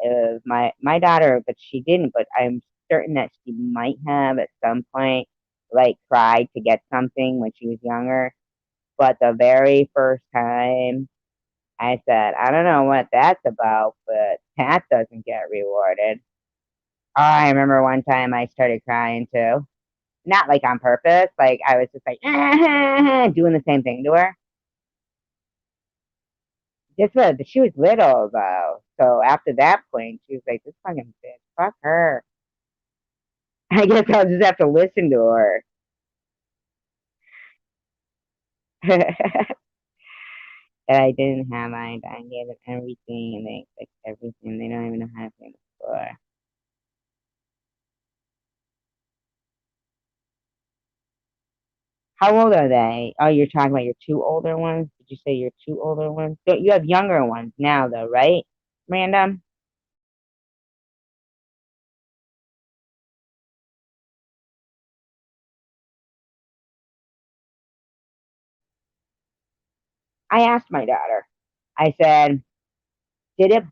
my daughter, but she didn't, but I'm certain that she might have at some point, like, cried to get something when she was younger. But the very first time I said, I don't know what that's about, but that doesn't get rewarded. Oh, I remember one time I started crying too. Not like on purpose, like I was just like doing the same thing to her. She was little though. So after that point, she was like, this fucking bitch, fuck her. I guess I'll just have to listen to her. That I didn't have, I gave it everything and they expect everything. They don't even know how to pay the score. How old are they? Oh, you're talking about your two older ones? Did you say your two older ones? So you have younger ones now though, right? Random? I asked my daughter. I said, did it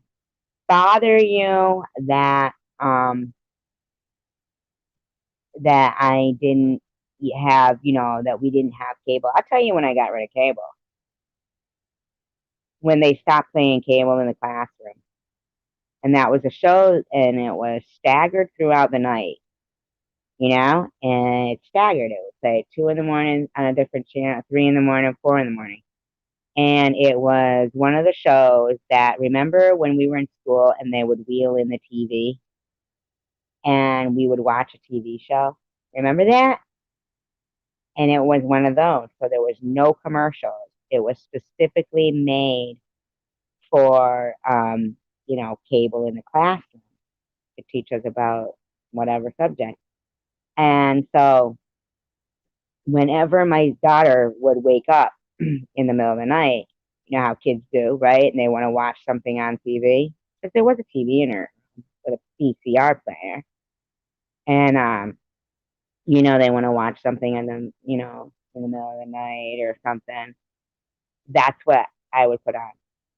bother you that I didn't have, that we didn't have cable? I'll tell you when I got rid of cable. When they stopped playing cable in the classroom. And that was a show and it was staggered throughout the night, and it staggered. It would say 2 in the morning on a different channel, 3 in the morning, 4 in the morning. And it was one of the shows that remember when we were in school and they would wheel in the TV and we would watch a TV show. Remember that? And it was one of those. So there was no commercials. It was specifically made for cable in the classroom to teach us about whatever subject. And so whenever my daughter would wake up in the middle of the night, you know how kids do, right? And they want to watch something on TV. But there was a TV in her with a VCR player. And they want to watch something and then, in the middle of the night or something. That's what I would put on.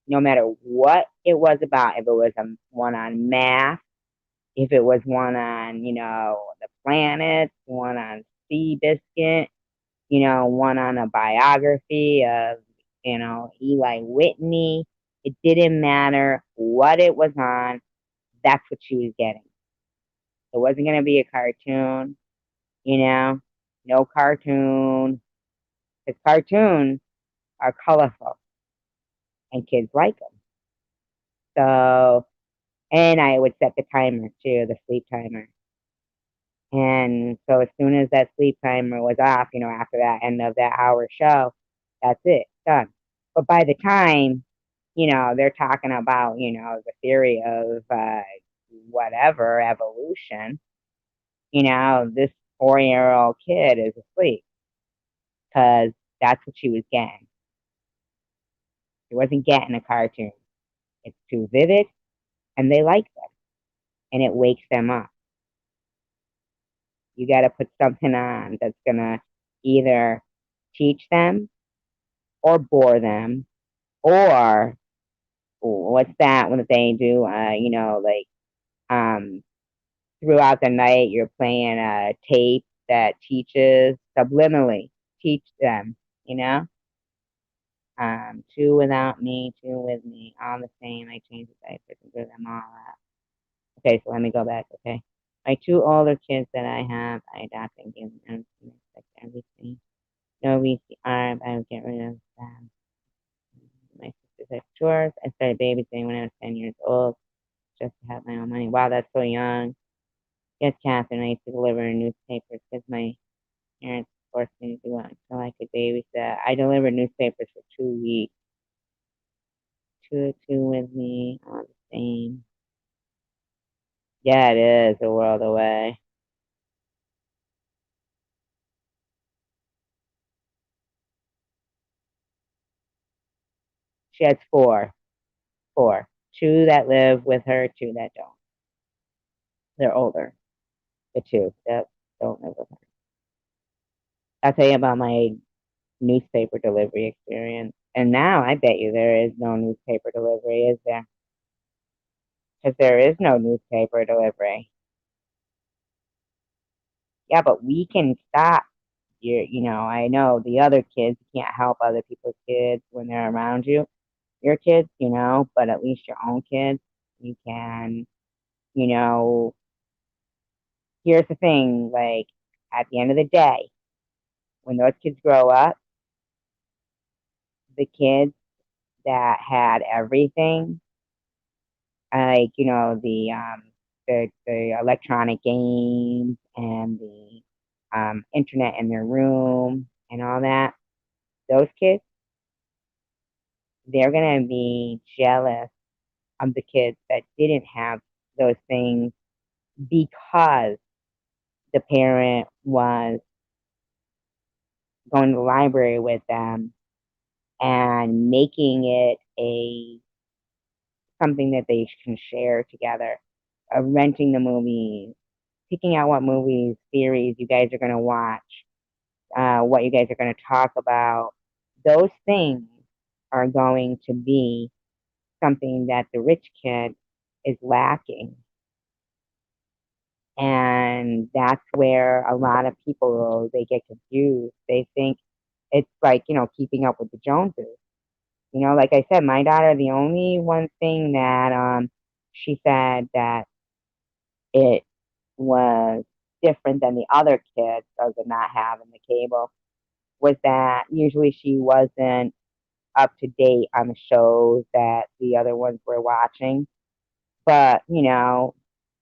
No matter what it was about, if it was one on math, if it was one on, the planets, one on Seabiscuit, one on a biography of, Eli Whitney. It didn't matter what it was on. That's what she was getting. It wasn't going to be a cartoon, no cartoon. Because cartoons are colorful and kids like them. So, and I would set the timer too, the sleep timer. And so as soon as that sleep timer was off, after that end of that hour show, that's it, done. But by the time, they're talking about, the theory of whatever evolution, this 4-year-old kid is asleep because that's what she was getting. She wasn't getting a cartoon. It's too vivid and they like them and it wakes them up. You got to put something on that's going to either teach them or bore them or what's that when they do, like throughout the night you're playing a tape that teaches subliminally, teach them, two without me, two with me, all the same. I change the diapers and give them all up. Okay, so let me go back. Okay. My two older kids that I have, I adopt and give them everything. No VCR, but I would get rid of them. My sisters have chores. I started babysitting when I was 10 years old just to have my own money. Wow, that's so young. Yes, Catherine, I used to deliver newspapers because my Parents forced me to do it until I could babysit. I delivered newspapers for 2 weeks. Two with me on the same. Yeah, it is a world away. She has four. Two that live with her, two that don't. They're older. The two that don't live with her. I'll tell you about my newspaper delivery experience. And now I bet you there is no newspaper delivery, is there? Because there is no newspaper delivery. Yeah, but we can stop. I know the other kids can't help other people's kids when they're around you. Your kids, but at least your own kids, you can, you know, here's the thing, like at the end of the day, when those kids grow up, the kids that had everything, like, the electronic games and the internet in their room and all that, those kids, they're gonna be jealous of the kids that didn't have those things because the parent was going to the library with them and making it a something that they can share together, renting the movies, picking out what movies, series you guys are going to watch, what you guys are going to talk about. Those things are going to be something that the rich kid is lacking. And that's where a lot of people, they get confused. They think it's like, keeping up with the Joneses. Like I said, my daughter, the only one thing that she said that it was different than the other kids of the not having the cable was that usually she wasn't up to date on the shows that the other ones were watching. But,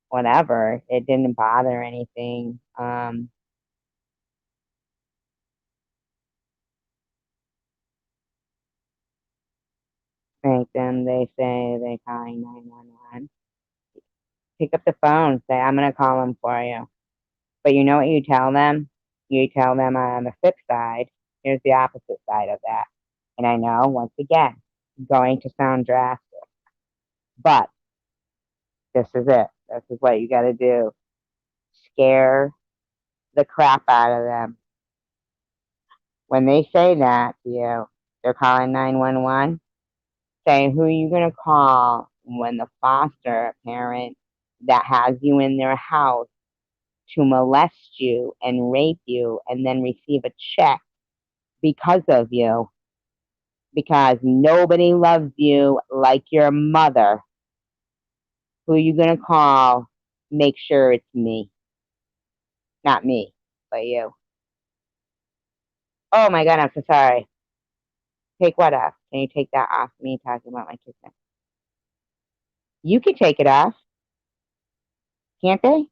whatever. It didn't bother anything. Thank them. They say they calling 911. Pick up the phone. Say, I'm going to call them for you. But you know what you tell them? You tell them on the flip side, here's the opposite side of that. And I know, once again, going to sound drastic, but this is it. This is what you got to do. Scare the crap out of them. When they say that to you, they're calling 911. Say, who are you going to call when the foster parent that has you in their house to molest you and rape you and then receive a check because of you, because nobody loves you like your mother. Who are you going to call? Make sure it's me. Not me, but you. Oh my God, I'm so sorry. Take what off? Can you take that off? Me talking about my kitchen. You can take it off, can't they?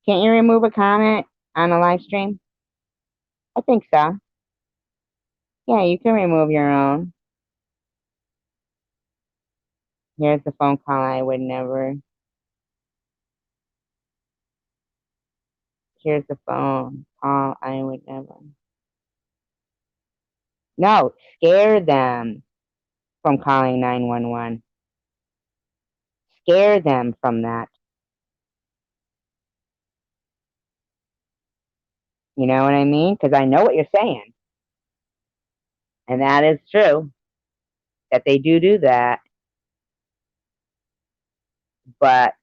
Can't you remove a comment on a live stream? I think so. Yeah, you can remove your own. Here's the phone call I would never. Here's the phone call I would never. No, scare them from calling 911. Scare them from that. You know what I mean? Because I know what you're saying. And that is true that they do that. But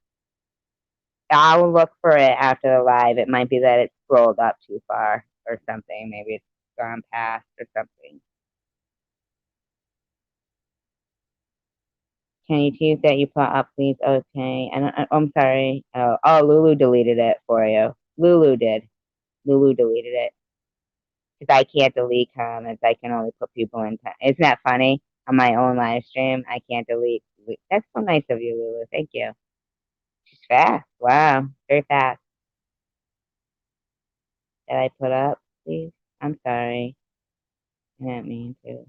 I'll look for it after the live. It might be that it scrolled up too far or something. Maybe it's gone past or something. Can you choose that you put up, please? Okay. And I'm sorry. Oh, Lulu deleted it for you. Lulu did. Lulu deleted it. Because I can't delete comments. I can only put people in. Isn't that funny? On my own live stream, I can't delete. That's so nice of you, Lulu. Thank you. She's fast. Wow. Very fast. that I put up, please? I'm sorry. I didn't mean to.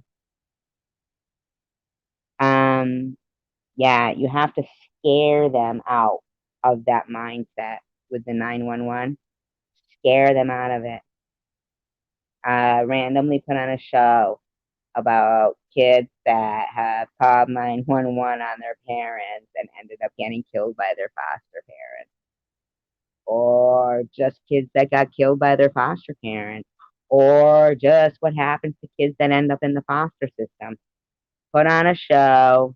Um, yeah, you have to scare them out of that mindset with the 911. Scare them out of it. Randomly put on a show about kids that have called 911 on their parents and ended up getting killed by their foster parents, or just kids that got killed by their foster parents, or just what happens to kids that end up in the foster system. Put on a show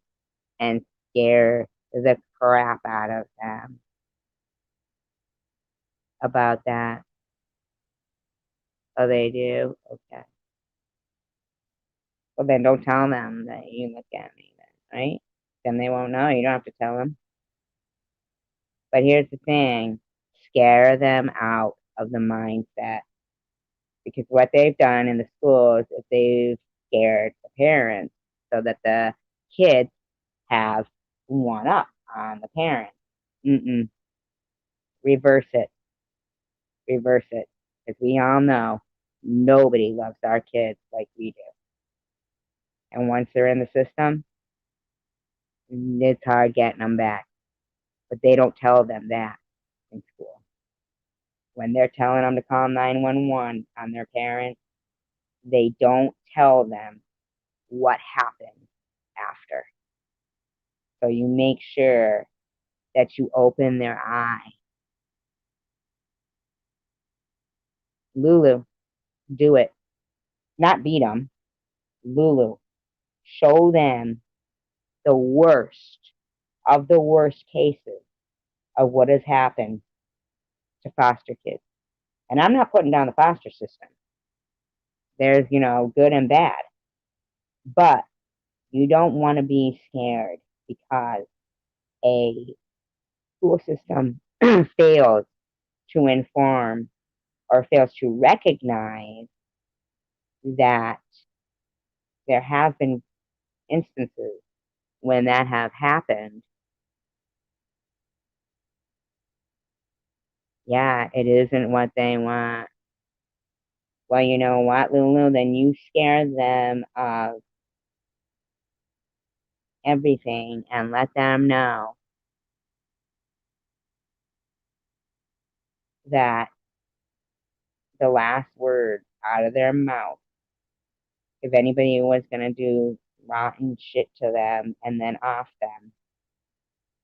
and scare the crap out of them about that. Oh, they do? Okay. Well, then don't tell them that you look at me, then, right? Then they won't know. You don't have to tell them. But here's the thing, scare them out of the mindset, because what they've done in the schools is they've scared the parents so that the kids have one up on the parents. Mm-mm. Reverse it. Reverse it. Because we all know nobody loves our kids like we do. And once they're in the system, it's hard getting them back. But they don't tell them that in school. When they're telling them to call 911 on their parents, they don't tell them what happened after. So you make sure that you open their eye. Lulu, do it. Not beat them. Lulu, show them the worst of the worst cases of what has happened to foster kids. And I'm not putting down the foster system. There's, good and bad. But you don't want to be scared because a school system fails to inform or fails to recognize that there have been instances when that have happened. Yeah, it isn't what they want. Well, you know what, Lulu? Then you scare them of everything and let them know that the last word out of their mouth, if anybody was going to do rotten shit to them and then off them,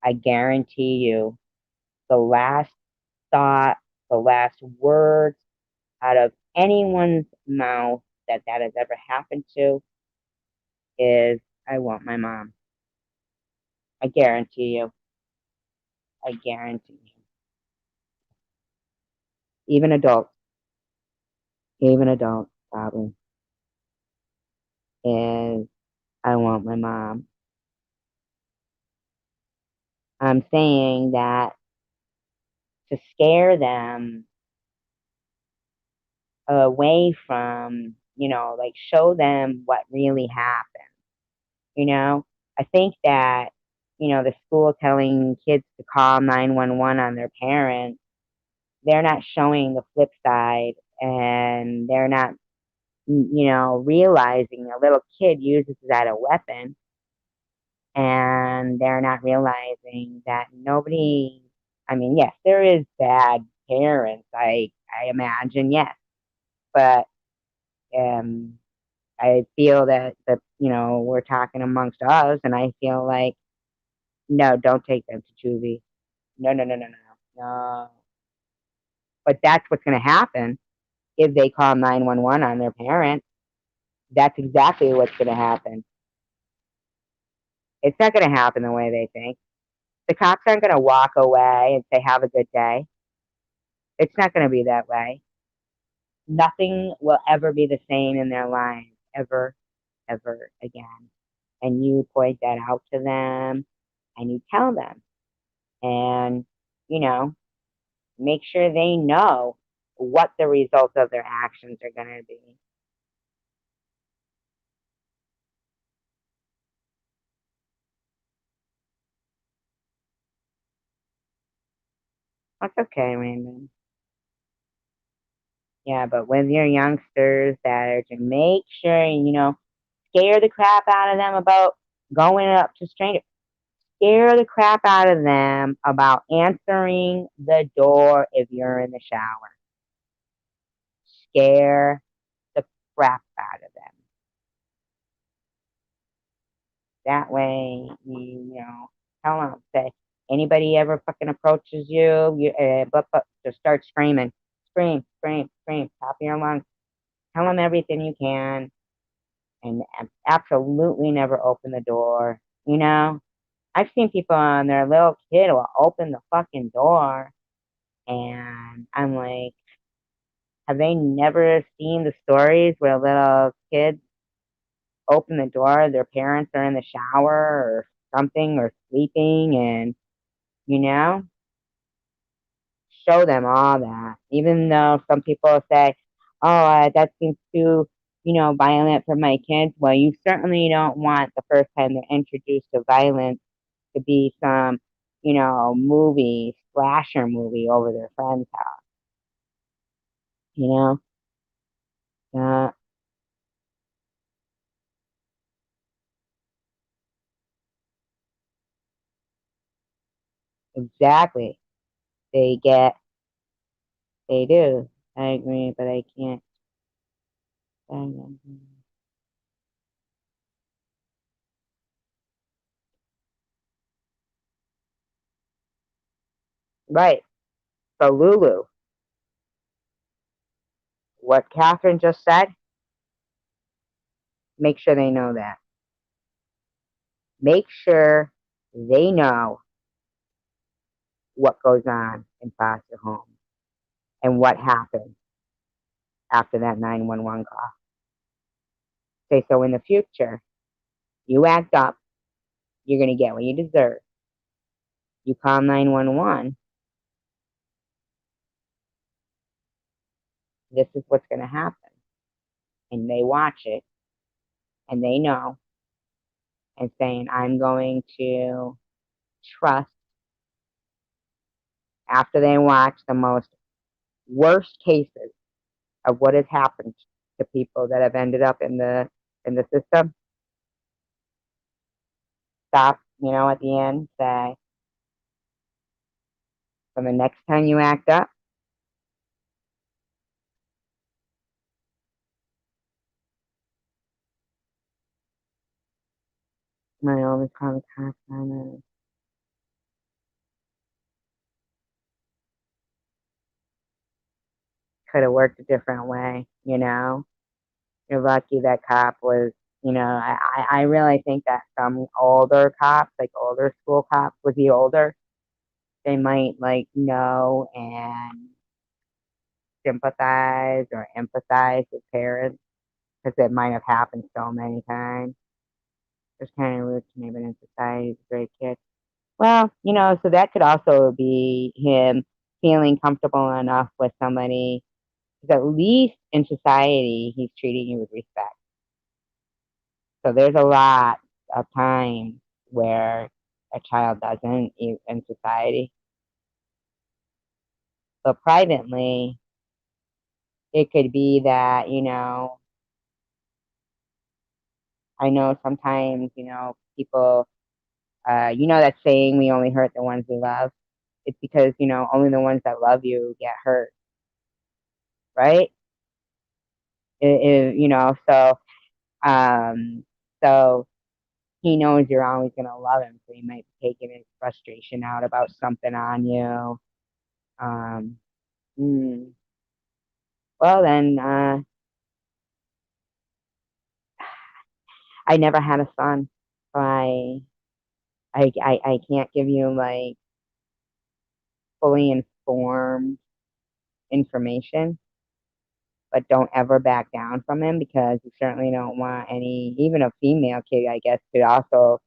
I guarantee you the last thought, the last words out of anyone's mouth that has ever happened to is, I want my mom. I guarantee you. I guarantee you. Even adults, even adults probably is, I want my mom. I'm saying that to scare them away from, like show them what really happened. I think that, the school telling kids to call 911 on their parents, they're not showing the flip side, and they're not, realizing a little kid uses that a weapon, and they're not realizing that nobody, I mean, yes, there is bad parents, I imagine, yes, but um, I feel that, we're talking amongst us, and I feel like, no, don't take them to juvie. No, no, no, no, no, no. But that's what's going to happen if they call 911 on their parents. That's exactly what's going to happen. It's not going to happen the way they think. The cops aren't going to walk away and say, have a good day. It's not going to be that way. Nothing will ever be the same in their lives, ever, ever again. And you point that out to them and you tell them. And, you know, make sure they know what the results of their actions are going to be. That's okay, Raymond. Yeah, but with your youngsters that are to make sure, scare the crap out of them about going up to strangers. Scare the crap out of them about answering the door if you're in the shower. Scare the crap out of them. That way, tell them, say, anybody ever fucking approaches you, but just start screaming. Scream, scream, scream, top of your lungs. Tell them everything you can and absolutely never open the door. I've seen people on their little kid will open the fucking door and I'm like, have they never seen the stories where little kids open the door, their parents are in the shower or something or sleeping and, you know, show them all that. Even though some people say, oh, that seems too, violent for my kids. Well, you certainly don't want the first time they're introduced to violence to be some, movie, slasher movie over their friend's house, you know? Uh, exactly. They get, they do. I agree, but I can't. Right. So, Lulu, what Catherine just said, make sure they know that. Make sure they know what goes on in foster homes and what happens after that 911 call. Okay, so in the future, you act up, you're going to get what you deserve. You call 911, this is what's going to happen. And they watch it and they know and saying, I'm going to trust after they watch the most worst cases of what has happened to people that have ended up in the system. Stop, at the end, say, for the next time you act up, my always call the cops on it. Could have worked a different way. You're lucky that cop was, I really think that some older cops, like older school cops, would be older. They might like know and sympathize or empathize with parents because it might have happened so many times. It's kind of rude to me, but in society, he's a great kid. Well, so that could also be him feeling comfortable enough with somebody, because at least in society, he's treating you with respect. So there's a lot of times where a child doesn't in society. But privately, it could be that, I know sometimes, people, that saying, we only hurt the ones we love. It's because, only the ones that love you get hurt, right? Um, so he knows you're always going to love him. So he might be taking his frustration out about something on you. Um, hmm. Well, then, I never had a son. So I can't give you like fully informed information, but don't ever back down from him because you certainly don't want any, even a female kid, I guess, could also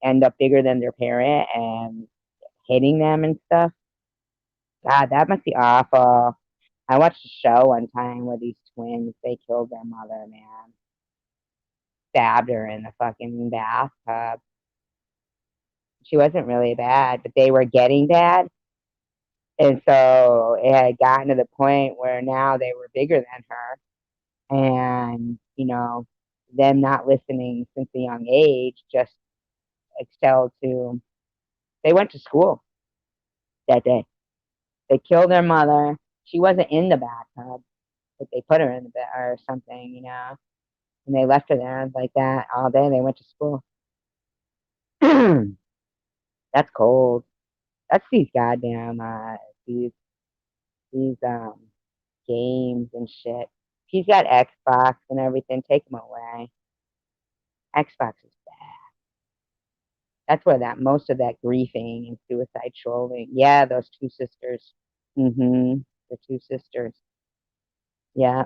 end up bigger than their parent and hitting them and stuff. God, that must be awful. I watched a show one time where these twins, they killed their mother, man. Stabbed her in the fucking bathtub. She wasn't really bad, but they were getting bad. And so it had gotten to the point where now they were bigger than her. And, them not listening since a young age just excelled to, they went to school that day. They killed their mother. She wasn't in the bathtub, but they put her in the bed or something. And they left her there like that all day. They went to school. That's cold. That's these goddamn these these games and shit. He's got Xbox and everything. Take him away. Xbox is bad. That's where that most of that griefing and suicide trolling. Yeah, those two sisters. Mm-hmm. The two sisters. Yeah,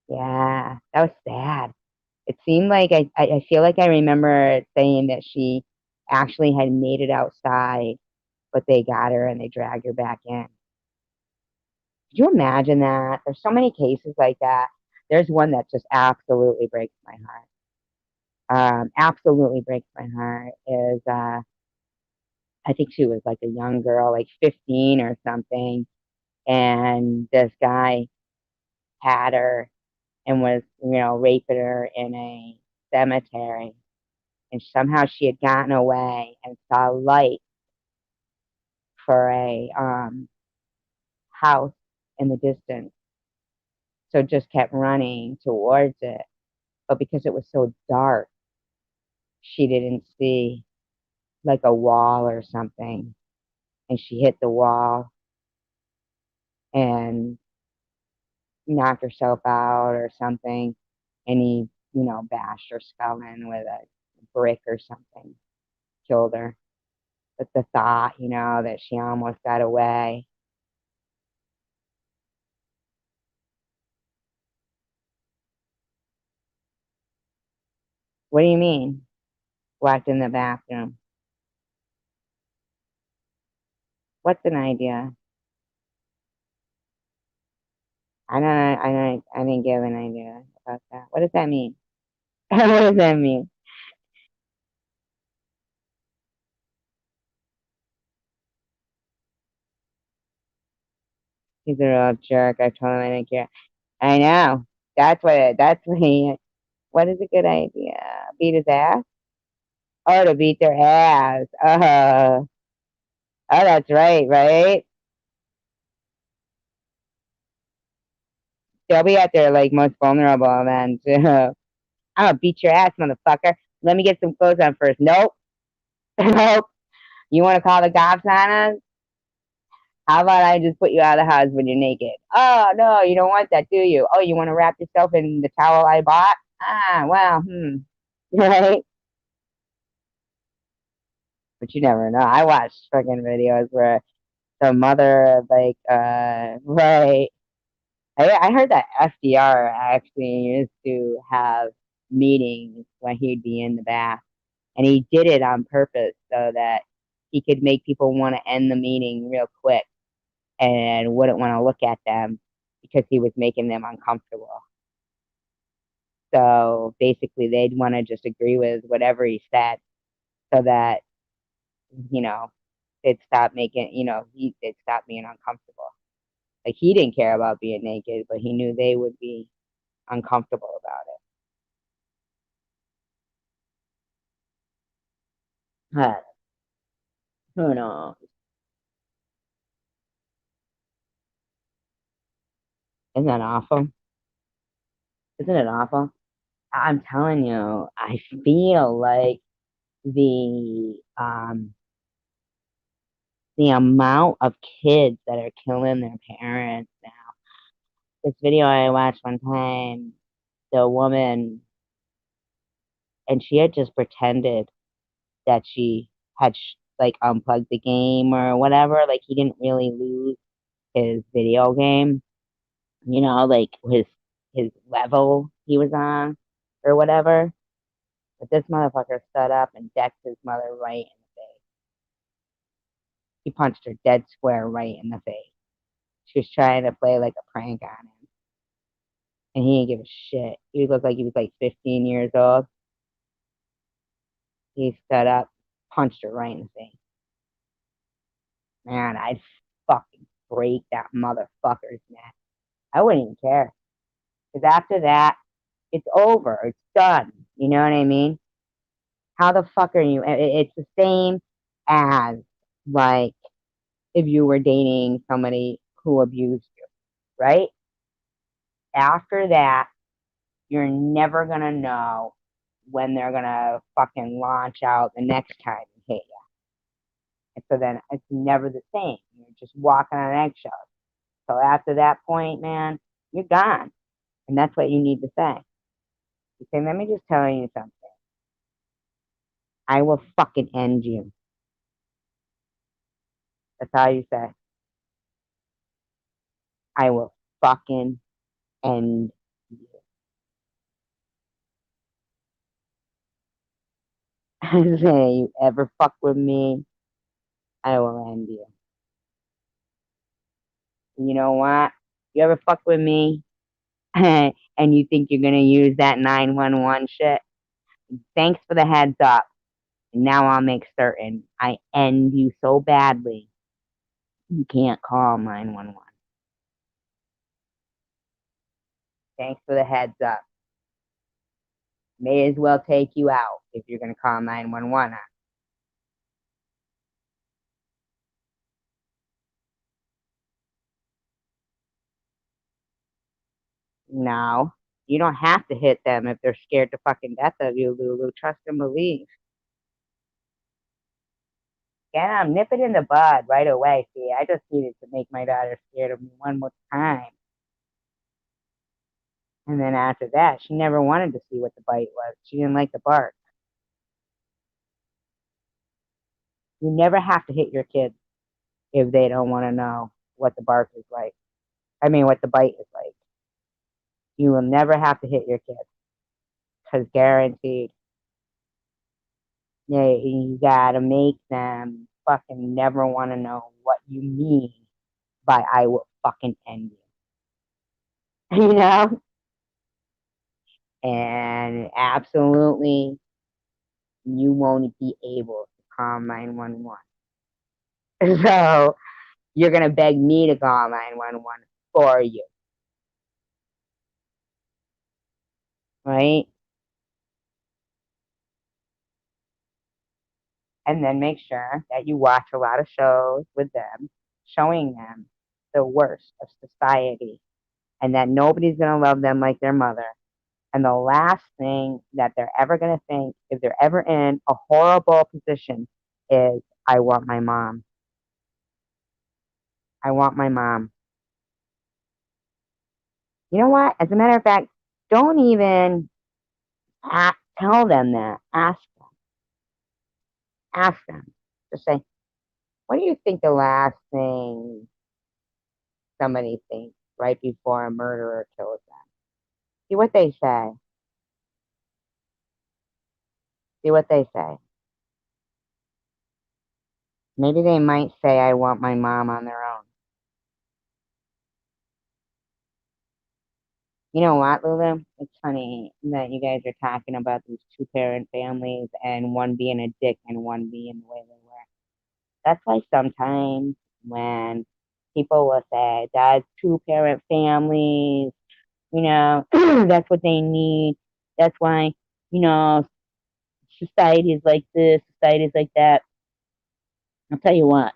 yeah. That was sad. It seemed like I feel like I remember it saying that she actually had made it outside, but they got her and they dragged her back in. Could you imagine that? There's so many cases like that. There's one that just absolutely breaks my heart. Absolutely breaks my heart is I think she was like a young girl, like 15 or something, and this guy had her and was, raping her in a cemetery, and somehow she had gotten away and saw light for a house in the distance, so just kept running towards it. But because it was so dark, she didn't see like a wall or something, and she hit the wall and knocked herself out or something, and he, bashed her skull in with a brick or something, killed her. But the thought, that she almost got away. What do you mean? Walked in the bathroom. What's an idea? I didn't give an idea about that. What does that mean? What does that mean? He's a real jerk. I told him I didn't care. I know. That's what what is a good idea? Beat his ass? Oh, to beat their ass. Oh, that's right, right? They'll be at their like most vulnerable then too. I'm gonna beat your ass, motherfucker. Let me get some clothes on first. Nope. Nope. You wanna call the cops on us? How about I just put you out of the house when you're naked? Oh no, you don't want that, do you? Oh, you wanna wrap yourself in the towel I bought? Ah, well, Right? But you never know. I watched fucking videos where the mother like right. I heard that FDR actually used to have meetings when he'd be in the bath, and he did it on purpose so that he could make people want to end the meeting real quick and wouldn't want to look at them because he was making them uncomfortable. So basically, they'd want to just agree with whatever he said so that, you know, they'd stop making, they'd stop being uncomfortable. Like he didn't care about being naked, but he knew they would be uncomfortable about it. But who knows? Isn't that awful? Isn't it awful? I'm telling you, I feel like the amount of kids that are killing their parents now. This video I watched one time, the woman, and she had just pretended that she had like unplugged the game or whatever. Like he didn't really lose his video game, like his level he was on or whatever. But this motherfucker stood up and decked his mother right in the face. He punched her dead square right in the face. She was trying to play like a prank on him, and he didn't give a shit. He looked like he was like 15 years old. He stood up, punched her right in the face. Man, I'd fucking break that motherfucker's neck. I wouldn't even care. Because after that, it's over. It's done. You know what I mean? How the fuck are you? It's the same as like if you were dating somebody who abused you, right? After that, you're never gonna know when they're gonna fucking launch out the next time and hit you. And so then it's never the same. You're just walking on eggshells. So after that point, man, you're gone. And that's what you need to say. You say, let me just tell you something. I will fucking end you. That's all you say. I will fucking end you. I say, you ever fuck with me, I will end you. And you know what? You ever fuck with me and you think you're gonna use that 911 shit? Thanks for the heads up. And now I'll make certain I end you so badly you can't call 911. Thanks for the heads up. May as well take you out if you're gonna call 911. No, you don't have to hit them if they're scared to fucking death of you, Lulu. Trust and believe. Yeah, nip it in the bud right away. See, I just needed to make my daughter scared of me one more time. And then after that, she never wanted to see what the bite was. She didn't like the bark. You never have to hit your kids if they don't want to know what the bark is like. I mean, what the bite is like. You will never have to hit your kids because guaranteed, yeah, you gotta make them fucking never want to know what you mean by I will fucking end you. You know? And absolutely, you won't be able to call 911. So you're going to beg me to call 911 for you, right? And then make sure that you watch a lot of shows with them, showing them the worst of society and that nobody's going to love them like their mother. And the last thing that they're ever going to think, if they're ever in a horrible position, is, I want my mom. I want my mom. You know what? As a matter of fact, don't even tell them that. Ask them. Just say, what do you think the last thing somebody thinks right before a murderer kills them? See what they say. See what they say. Maybe they might say, I want my mom on their own. You know what, Lulu? It's funny that you guys are talking about these two-parent families and one being a dick and one being the way they were. That's why sometimes when people will say that's two-parent families, that's what they need. That's why, you know, society is like this, society is like that. I'll tell you what,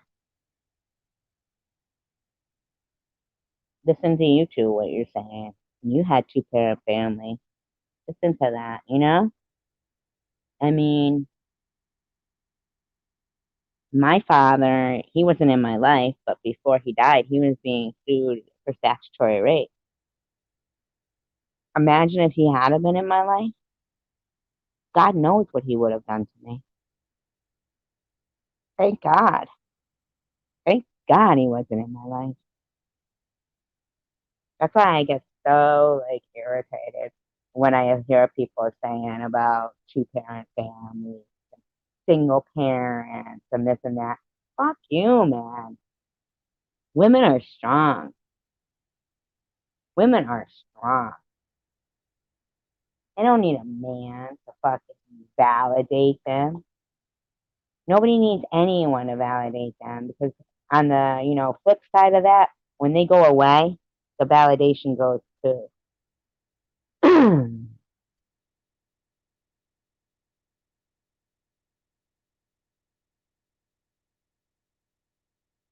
listen to you two, what you're saying. You had two-parent family. Listen to that, you know? I mean, my father, he wasn't in my life, but before he died, he was being sued for statutory rape. Imagine if he had been in my life. God knows what he would have done to me. Thank God. Thank God he wasn't in my life. That's why I get so like irritated when I hear people saying about two-parent families, single parents, and this and that. Fuck you, man. Women are strong. Women are strong. They don't need a man to fucking validate them. Nobody needs anyone to validate them because On the, flip side of that, when they go away, the validation goes too.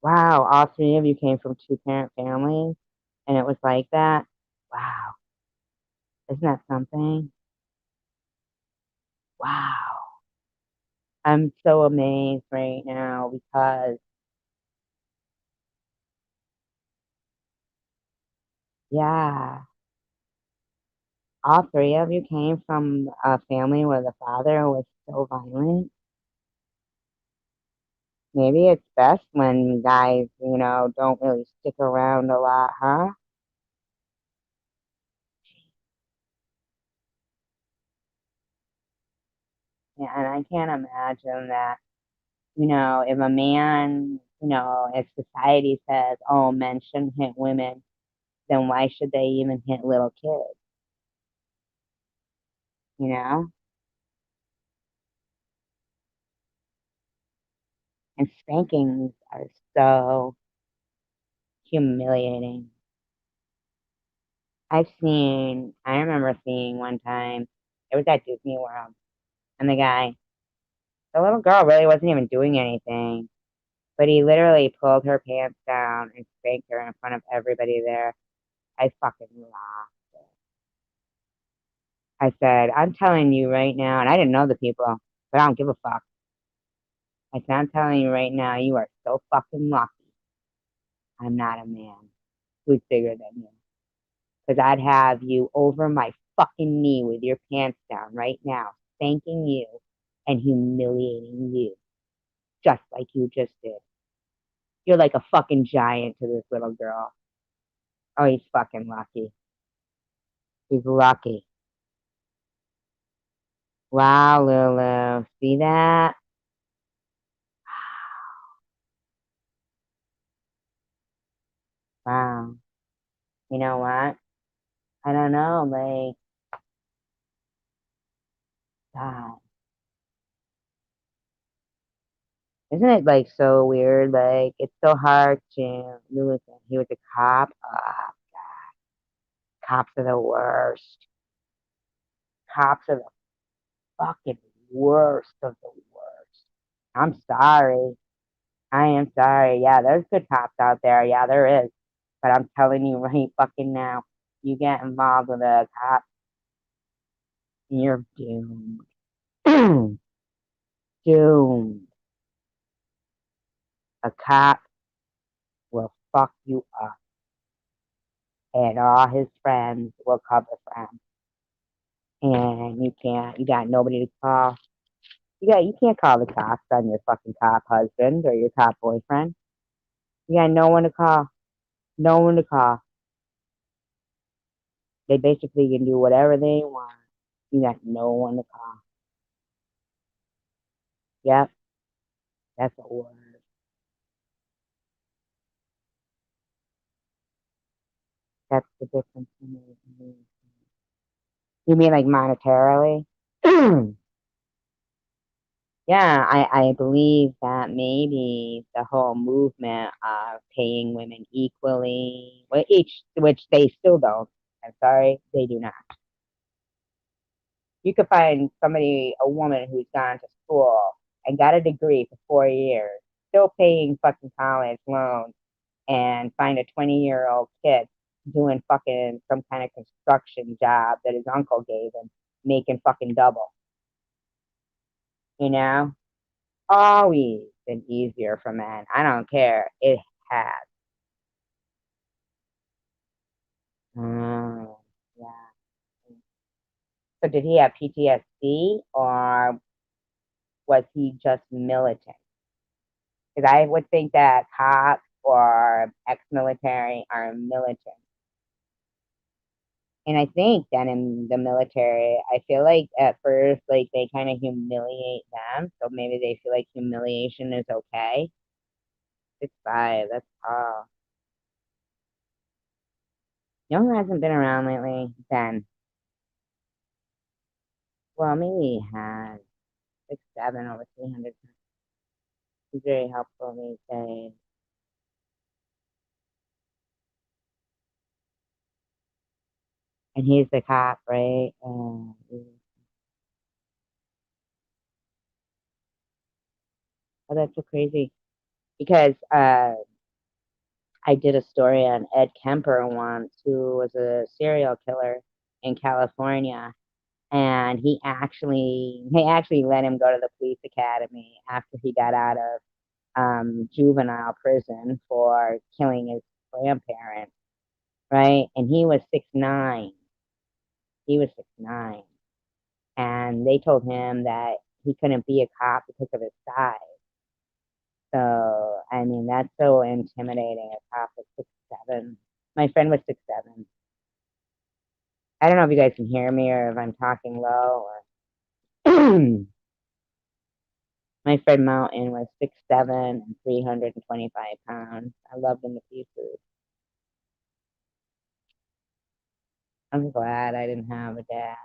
Wow, all three of you came from two-parent families, and it was like that. Wow, isn't that something? Wow, I'm so amazed right now because, yeah, all three of you came from a family where the father was so violent. Maybe it's best when guys, don't really stick around a lot, huh? Yeah, and I can't imagine that, if a man, if society says, oh, men shouldn't hit women, then why should they even hit little kids, you know? And spankings are so humiliating. I remember seeing one time, it was at Disney World, and the little girl really wasn't even doing anything, but he literally pulled her pants down and spanked her in front of everybody there. I fucking laughed. I said, I'm telling you right now, and I didn't know the people, but I don't give a fuck. I said, I'm telling you right now, you are so fucking lucky. I'm not a man who's bigger than you. Because I'd have you over my fucking knee with your pants down right now, spanking you and humiliating you, just like you just did. You're like a fucking giant to this little girl. Oh, he's fucking lucky. He's lucky. Wow, Lulu. See that? Wow. You know what? I don't know. Like, God. Isn't it like so weird? Like, it's so hard to Lewis. He was a cop. Cops are the worst. Cops are the fucking worst of the worst. I'm sorry. I am sorry. Yeah, there's good cops out there. Yeah, there is. But I'm telling you right fucking now, you get involved with a cop, you're doomed. Doomed. A cop will fuck you up, and all his friends will cover for him. And you got nobody to call. You can't call the cops on your fucking cop husband or your cop boyfriend. You got no one to call. No one to call. They basically can do whatever they want. You got no one to call. Yep, that's a word. That's the difference in it. You mean like monetarily? Yeah, I believe that maybe the whole movement of paying women equally, well, each, which they still don't. I'm sorry, they do not. You could find a woman who's gone to school and got a degree for 4 years, still paying fucking college loans, and find a 20-year-old kid doing fucking some kind of construction job that his uncle gave him, making fucking double, you know? Always been easier for men. I don't care. It has. Mm, yeah. So did he have PTSD or was he just militant? Because I would think that cops or ex-military are militant. And I think that in the military, I feel like at first, like they kind of humiliate them. So maybe they feel like humiliation is okay. 6'5", that's tall. You know who hasn't been around lately? Ben. Well, maybe he has. 6'7", over 300. He's very helpful these days. and he's the cop, right? Oh, that's so crazy because I did a story on Ed Kemper once, who was a serial killer in California, and he actually let him go to the police academy after he got out of juvenile prison for killing his grandparents, right? And he was 6'9". He was 6'9", and they told him that he couldn't be a cop because of his size. So I mean, that's so intimidating. A cop is 6'7". My friend was 6'7". I don't know if you guys can hear me or if I'm talking low or my friend Mountain was 6'7" and 325 pounds. I loved him to pieces. I'm glad I didn't have a dad.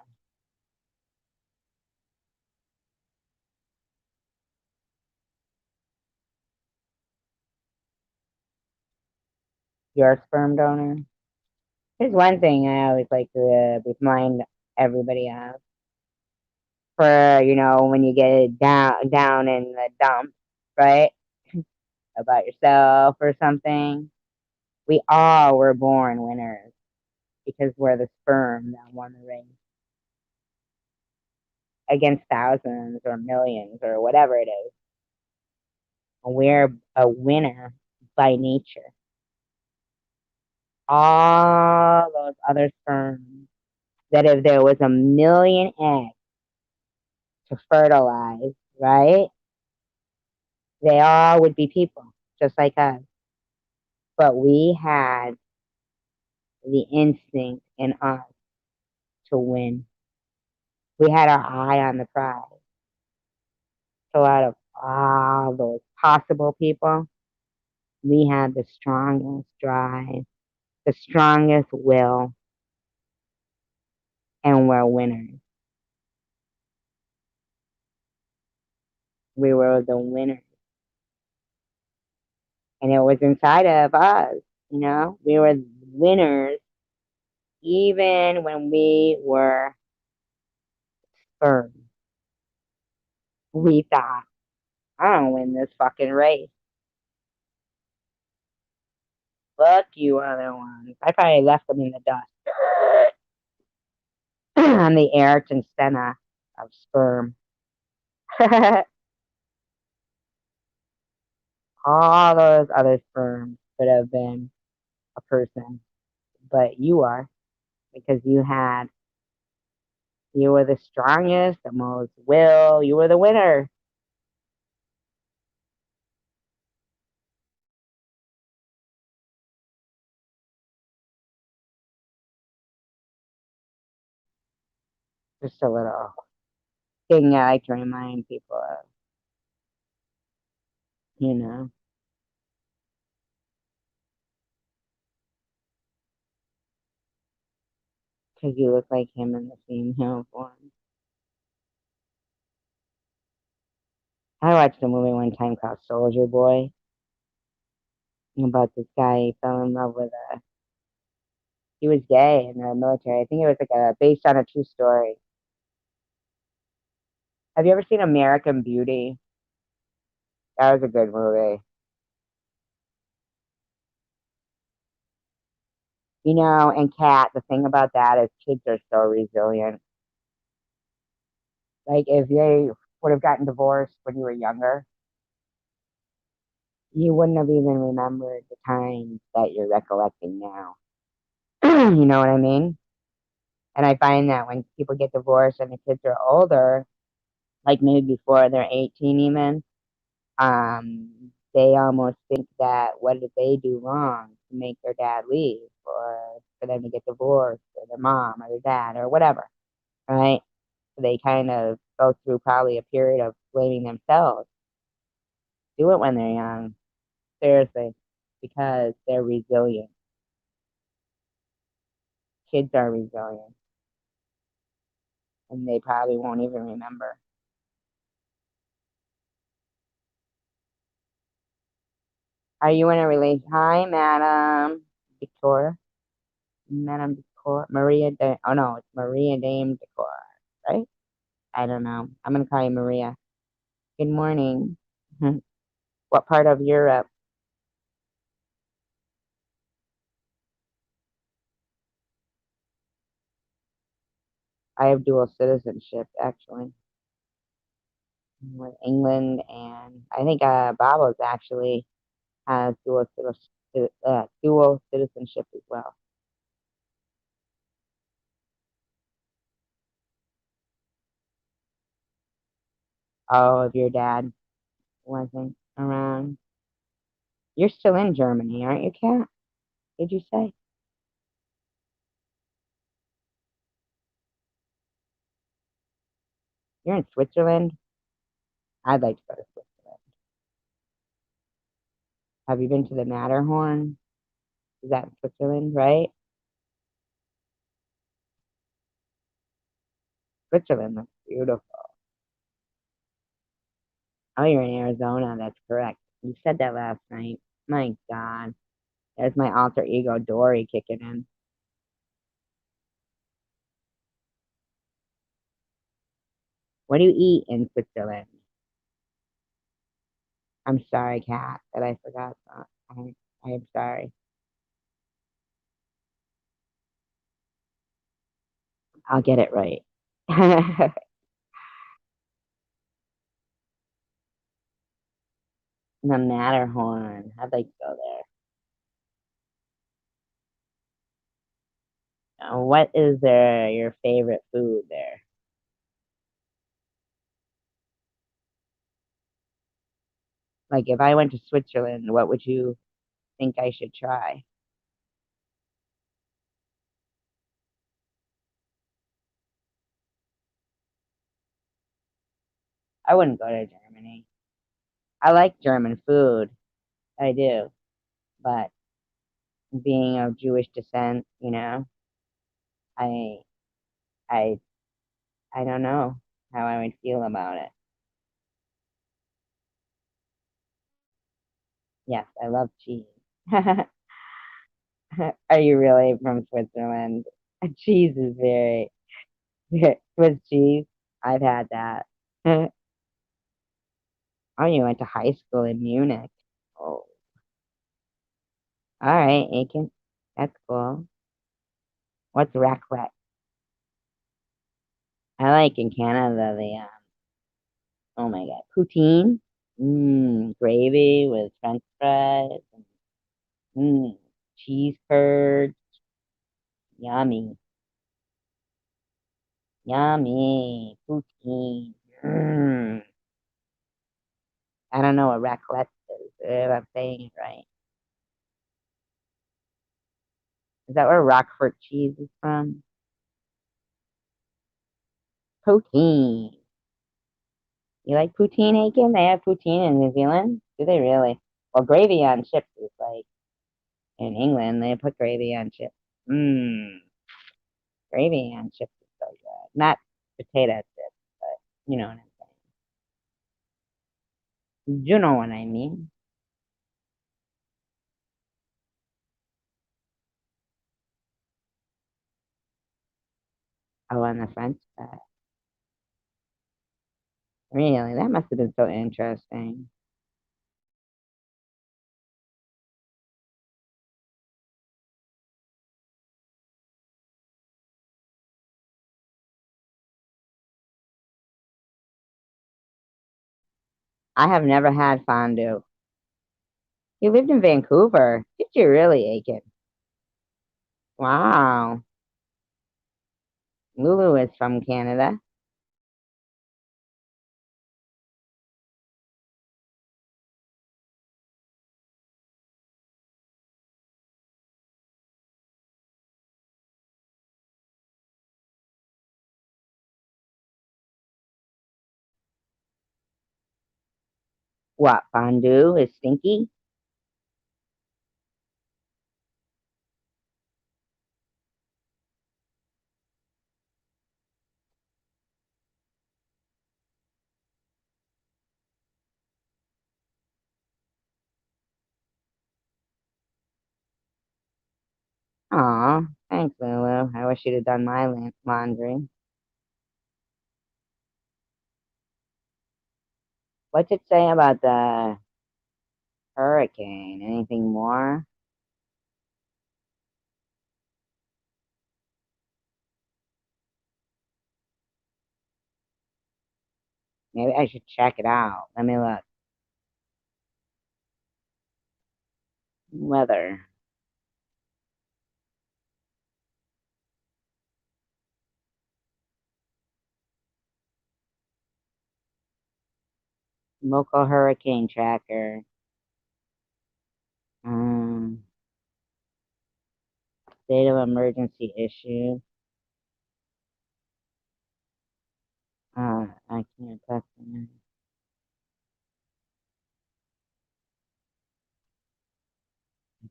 You're a sperm donor. Here's one thing I always like to remind everybody of. For when you get down in the dumps, right? About yourself or something. We all were born winners because we're the sperm that won the race against thousands or millions or whatever it is. We're a winner by nature. All those other sperms, that if there was a million eggs to fertilize, right? They all would be people, just like us. But we had the instinct in us to win. We had our eye on the prize. So out of all those possible people, we had the strongest drive, the strongest will, and we're winners. We were the winners. And it was inside of us, We were winners even when we were sperm. We thought, I don't win this fucking race. Fuck you other ones. I probably left them in the dust. On the Ayrton Senna of sperm. All those other sperms could have been a person, but you are because you were the strongest, the most will, you were the winner. Just a little thing I like to remind people of, you know, because you look like him in the same uniform. I watched a movie one time called Soldier Boy about this guy. He fell in love with he was gay in the military. I think it was like based on a true story. Have you ever seen American Beauty? That was a good movie. And Kat, the thing about that is kids are so resilient. Like if they would have gotten divorced when you were younger, you wouldn't have even remembered the times that you're recollecting now. You know what I mean? And I find that when people get divorced and the kids are older, like maybe before they're 18 even, they almost think that what did they do wrong to make their dad leave or for them to get divorced or their mom or their dad or whatever, right? So they kind of go through probably a period of blaming themselves. Do it when they're young, seriously, because they're resilient. Kids are resilient, and they probably won't even remember. Are you in a relationship? Hi, Madam Victoria. Madam Decor. Maria de, oh no, it's Maria Dame Decor, right? I don't know. I'm gonna call you Maria. Good morning. What part of Europe? I have dual citizenship actually with England, and I think Babos actually has dual citizenship as well. Oh, if your dad wasn't around, you're still in Germany, aren't you, Kat? Did you say you're in Switzerland? I'd like to go to Switzerland. Have you been to the Matterhorn? Is that in Switzerland, right? Switzerland looks beautiful. Oh, you're in Arizona. That's correct. You said that last night. My God. There's my alter ego, Dory, kicking in. What do you eat in Switzerland? I'm sorry, Kat, that I forgot that. I am sorry. I'll get it right. The Matterhorn. I'd like to go there. What is your favorite food there? Like, if I went to Switzerland, what would you think I should try? I wouldn't go to Germany. I like German food. I do. But being of Jewish descent, I, I, I don't know how I would feel about it. Yes, I love cheese. Are you really from Switzerland? Cheese is very Swiss cheese. I've had that. Oh, you went to high school in Munich. Oh, all right, Aiken. That's cool. What's raclette? I like in Canada oh my God, poutine. Gravy with French fries. Cheese curds. Yummy, yummy. Poutine. Mm. I don't know what raclette is, if I'm saying it right. Is that where Rockford cheese is from? Poutine. You like poutine, Aiken? They have poutine in New Zealand? Do they really? Well, gravy on chips is like in England, they put gravy on chips. Mmm, gravy on chips is so good. Not potato chips, but you know what I'm saying. You know what I mean. Oh, on the French side. Really? That must have been so interesting. I have never had fondue. You lived in Vancouver. Did you really, Aiken? Wow. Lulu is from Canada. What, fondue is stinky? Aw, Aw, thanks, Lulu. I wish you'd have done my laundry. What's it say about the hurricane? Anything more? Maybe I should check it out. Let me look. Weather. Local hurricane tracker. Um, state of emergency issue. I can't press it.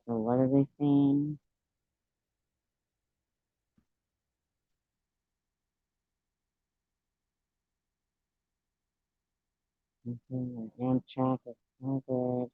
So what are they saying? Amtrak is covered.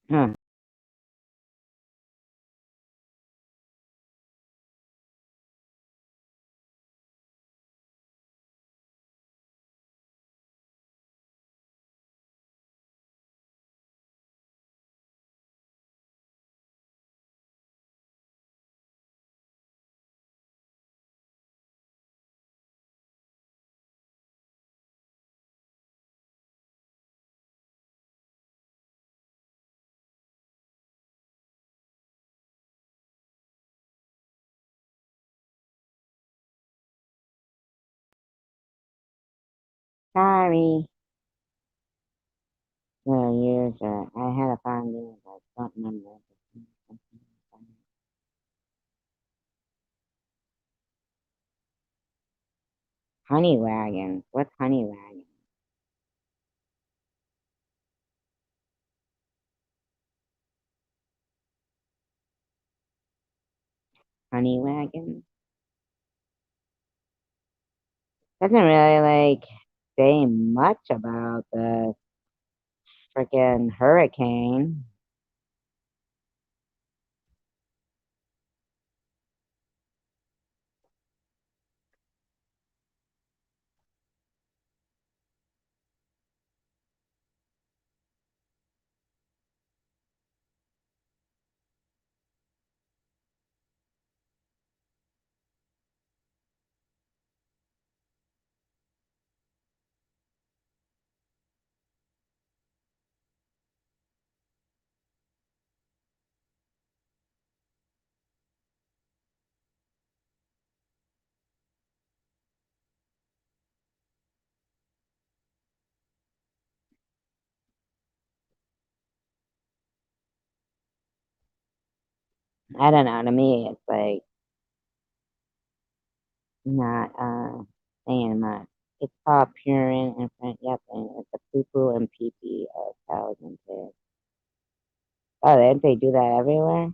Huh. Sorry. Well, years. I had a fond years. I don't remember. Honey wagons. What's honey wagon? Honey wagon? Doesn't really say much about the freaking hurricane. I don't know. To me, it's not saying much. It's called Purine and Front. Yep, and it's a poo poo and pee pee of cows and pigs. Oh, didn't they do that everywhere?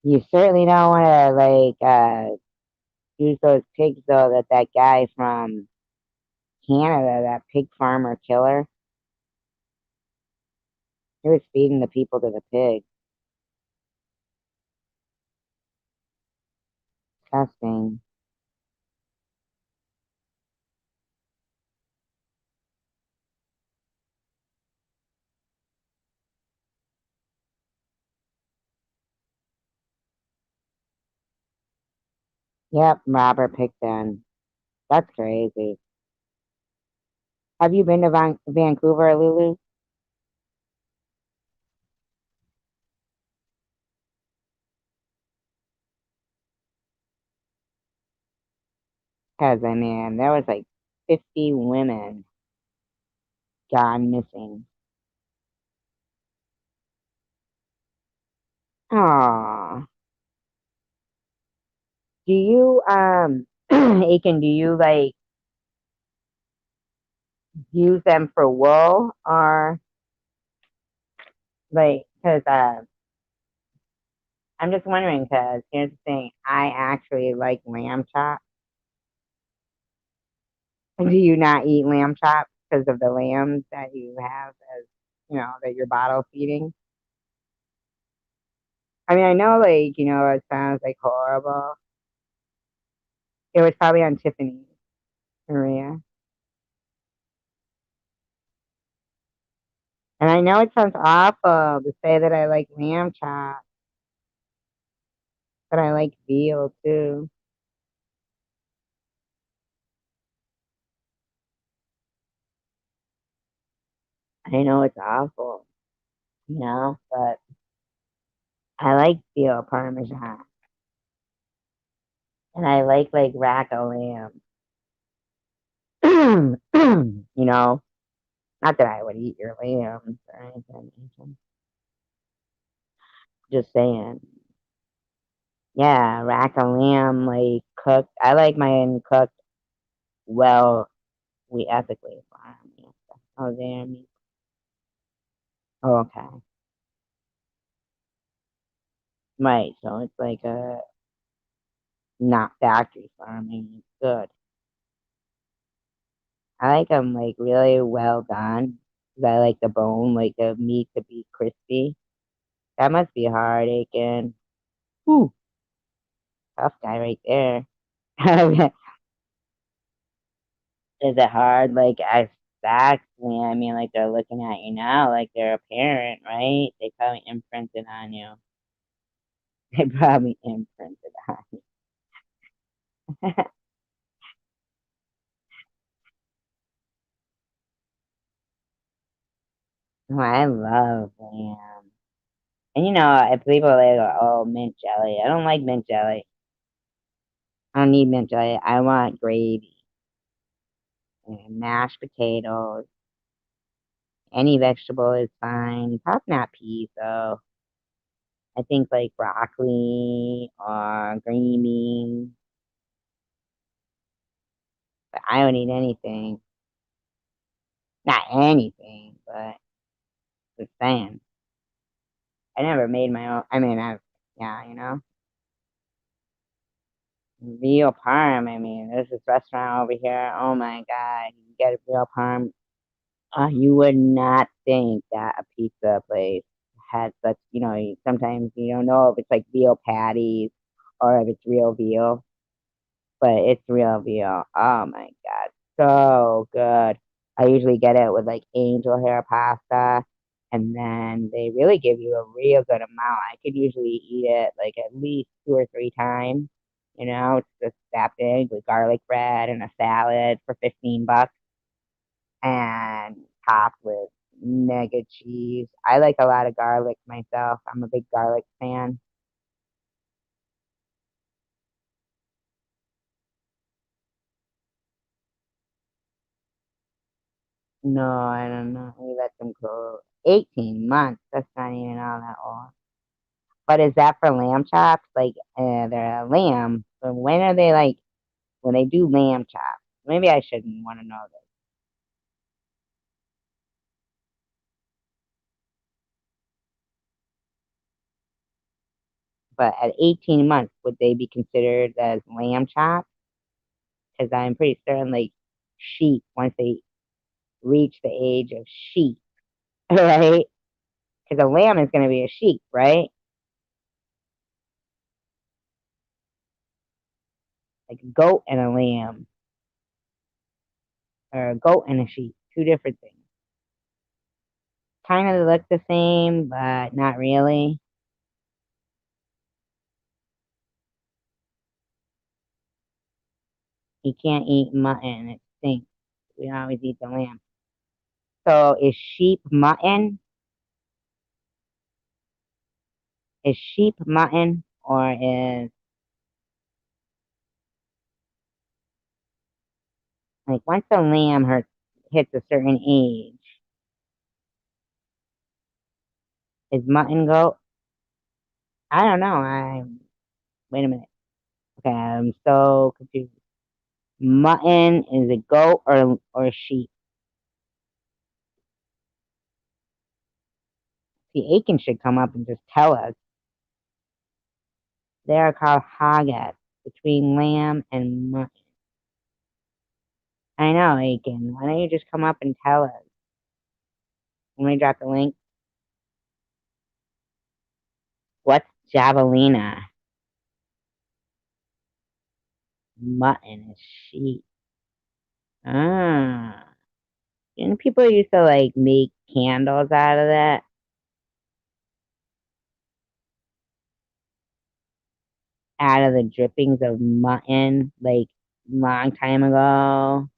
You certainly don't want to use those pigs though. That guy from Canada, that pig farmer killer, he was feeding the people to the pigs. Disgusting. Yep, Robert Pickton. That's crazy. Have you been to Vancouver, Lulu? Because, I mean, there was like 50 women gone missing. Aw. Do you, Aiken, do you like use them for wool or like, because I'm just wondering, because here's the thing, I actually like lamb chops. Do you not eat lamb chops because of the lambs that you have as, that you're bottle feeding? I mean, I know, like, it sounds like horrible. It was probably on Tiffany's, Maria. And I know it sounds awful to say that I like lamb chops, but I like veal too. I know it's awful, but I like veal parmesan. And I like rack of lamb. Not that I would eat your lambs or anything. Just saying. Yeah, rack of lamb, like cooked. I like mine cooked well. We ethically farm. Yeah. Oh, damn. Oh, okay. Right. So it's like a not factory farming. It's good. I like them like really well done. 'Cause I like the bone, like the meat to be crispy. That must be hard, Aiken. Whew, tough guy right there. Is it hard? Like, exactly. I mean, like they're looking at you now, like they're a parent, right? They probably imprinted on you. They probably imprinted on you. Oh, I love lamb. And people like, oh, mint jelly. I don't like mint jelly. I don't need mint jelly. I want gravy and mashed potatoes. Any vegetable is fine. Probably not peas though. I think like broccoli or green beans. But I don't eat anything. Not anything, but just saying. I never made my own. I mean, yeah, veal parm. I mean, there's this restaurant over here. Oh my God, you get a veal parm. You would not think that a pizza place had such, sometimes you don't know if it's like veal patties or if it's real veal, but it's real veal. Oh my God, so good. I usually get it with like angel hair pasta, and then they really give you a real good amount. I could usually eat it like at least 2 or 3 times. It's just that big with garlic bread and a salad for $15 and topped with mega cheese. I like a lot of garlic myself. I'm a big garlic fan. No, I don't know. We let them go 18 months. That's not even all that old. But is that for lamb chops? Like, they're a lamb. But when are they like, when they do lamb chops? Maybe I shouldn't want to know this. But at 18 months, would they be considered as lamb chops? Because I'm pretty certain, like, sheep, once they reach the age of sheep, right? Because a lamb is going to be a sheep, right? Like a goat and a lamb, or a goat and a sheep, two different things. Kind of look the same, but not really. You can't eat mutton; it stinks. We always eat the lamb. So is sheep mutton? Is sheep mutton, or is Like once a lamb hits a certain age, is mutton goat? I don't know. Wait a minute. Okay, I'm so confused. Mutton is a goat or a sheep? See, Aiken should come up and just tell us. They are called hoggets between lamb and mutton. I know, Aiken. Why don't you just come up and tell us? Let me drop the link. What's javelina? Mutton is sheep. Ah. And people used to like make candles out of that, out of the drippings of mutton, like long time ago.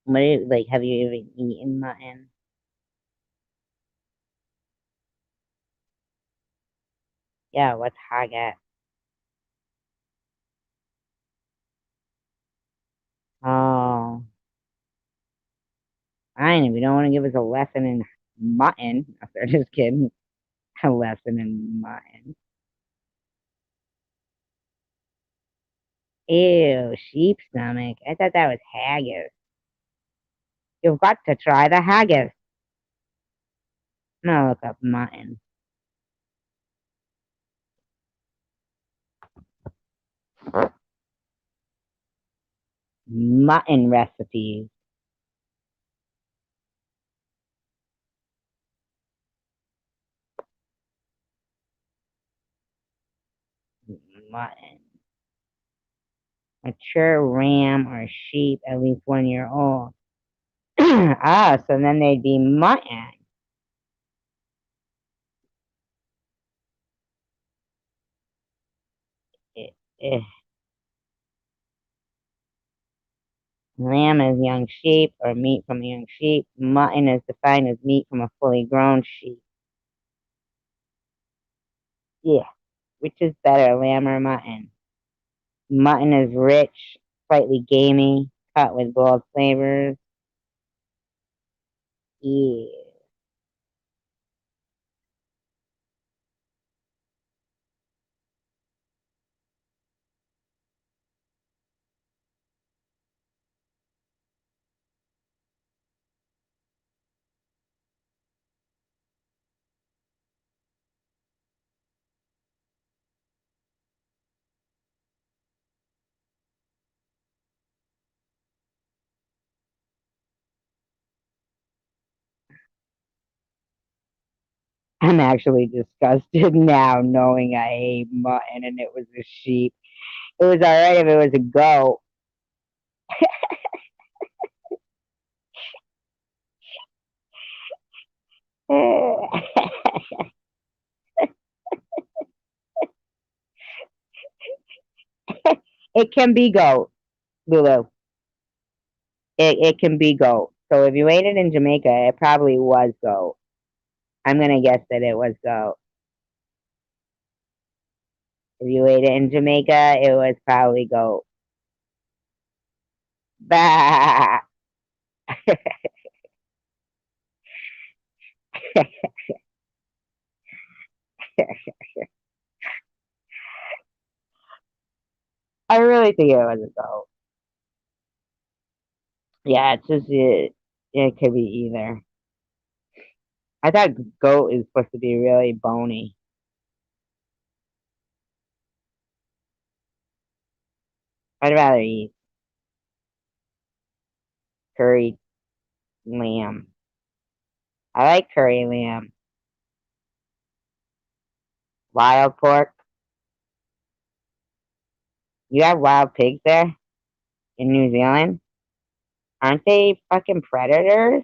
Like, have you even eaten mutton? Yeah, what's haggis? Oh, fine. If you don't want to give us a lesson in mutton, I'm just kidding. A lesson in mutton. Ew, sheep stomach. I thought that was haggis. You've got to try the haggis. I'm gonna look up mutton. Mutton recipes. Mutton. Mature ram or sheep at least 1 year old. Ah, so then they'd be mutton. Eh, eh. Lamb is young sheep or meat from a young sheep. Mutton is defined as meat from a fully grown sheep. Yeah, which is better, lamb or mutton? Mutton is rich, slightly gamey, cut with bold flavors. Yeah. I'm actually disgusted now knowing I ate mutton and it was a sheep. It was alright if it was a goat. It can be goat, Lulu. It can be goat. So if you ate it in Jamaica, it probably was goat. I'm gonna guess that it was goat. If you ate it in Jamaica, it was probably goat. Bah! I really think it was a goat. Yeah, it's just it could be either. I thought goat is supposed to be really bony. I'd rather eat curry lamb. I like curry lamb. Wild pork. You have wild pigs there in New Zealand? Aren't they fucking predators?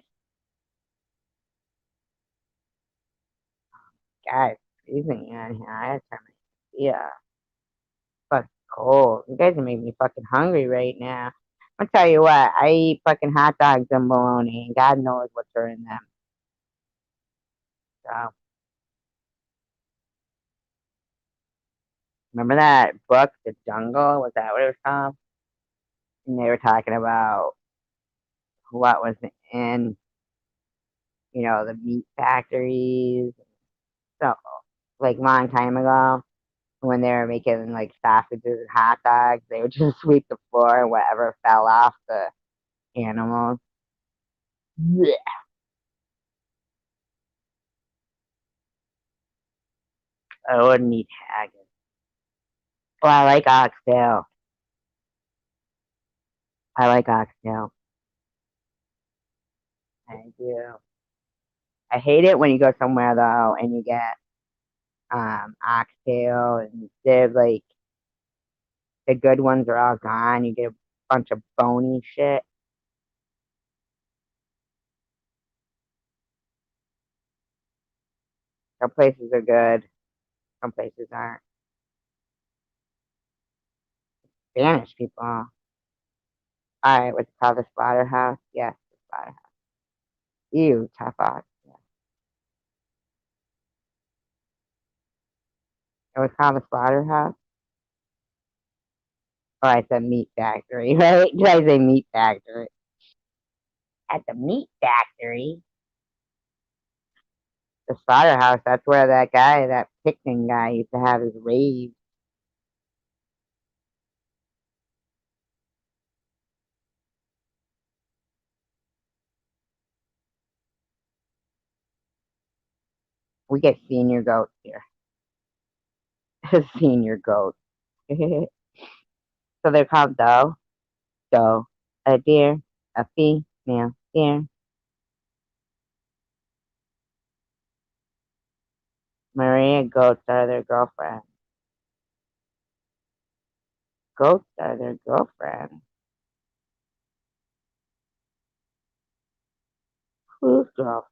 God, freezing in here. I had to turn my yeah. Fucking cold. You guys are making me fucking hungry right now. I'll tell you what, I eat fucking hot dogs and bologna, and God knows what's in them. So, remember that book, The Jungle? Was that what it was called? And they were talking about what was in, the meat factories. So, like, long time ago, when they were making, like, sausages and hot dogs, they would just sweep the floor and whatever fell off the animals. Blech. I wouldn't eat haggis. Well, I like oxtail. I like oxtail. I do. I hate it when you go somewhere though and you get oxtail and instead of like the good ones are all gone. You get a bunch of bony shit. Some places are good, some places aren't. Spanish people. All right, what's it called? The slaughterhouse? Yes, the slaughterhouse. Ew, tough ox. Yeah. It was called the slaughterhouse? Oh, I said meat factory, right? Did I say meat factory? At the meat factory? The slaughterhouse, that's where that guy, that picking guy, used to have his rave. We get senior goats here. Senior goats. So they're called doe. Doe. A deer. A female deer. Maria goats are their girlfriend. Goats are their girlfriend. Whose girlfriend?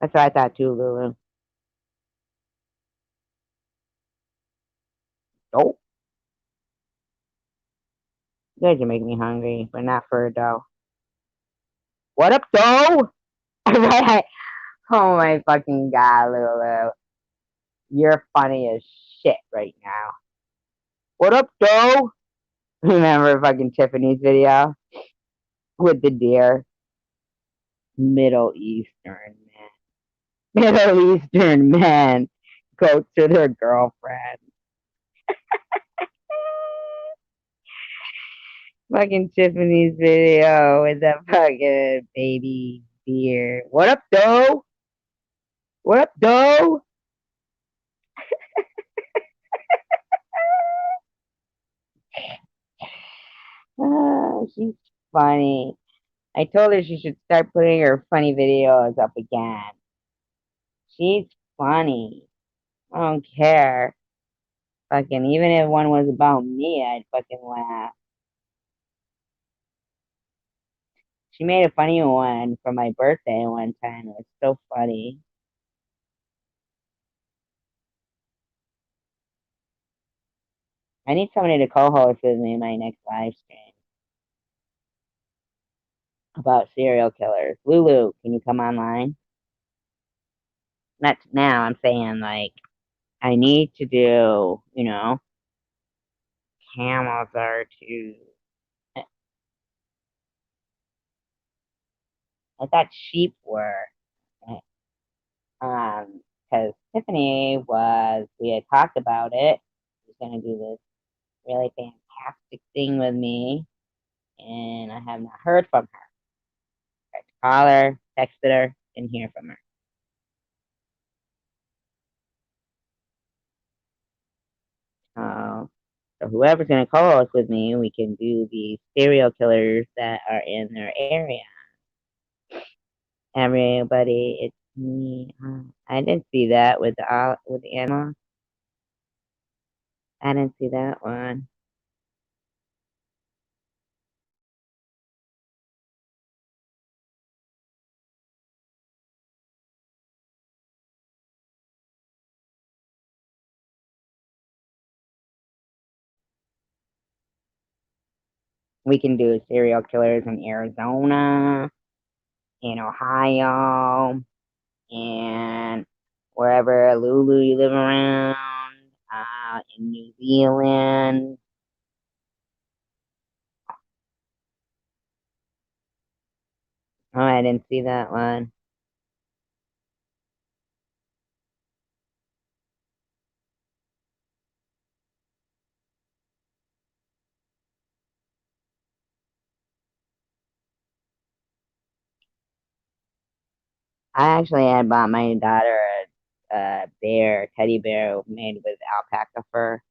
That's what I thought too, Lulu. Dope. You guys are making me hungry, but not for a doe. What up, doe? Right. Oh my fucking god, Lulu. You're funny as shit right now. What up, doe? Remember fucking Tiffany's video with the deer? Middle Eastern man. Middle Eastern men go to their girlfriend. Fucking Tiffany's video with that fucking baby deer. What up, doe? What up, doe? She's funny. I told her she should start putting her funny videos up again. She's funny. I don't care. Fucking, even if one was about me, I'd fucking laugh. She made a funny one for my birthday one time. It was so funny. I need somebody to co-host with me in my next live stream about serial killers. Lulu, can you come online? Not now. I'm saying like I need to do. Camels are too. I thought sheep were. Because Tiffany we had talked about it. She was gonna do this really fantastic thing with me, and I have not heard from her. I tried to call her, texted her, didn't hear from her. So whoever's gonna co-host with me, we can do the serial killers that are in their area. Everybody, it's me. I didn't see that with the animal. I didn't see that one. We can do serial killers in Arizona, in Ohio, and wherever Lulu you live around, in New Zealand. Oh, I didn't see that one. I actually had bought my daughter a bear, teddy bear made with alpaca fur.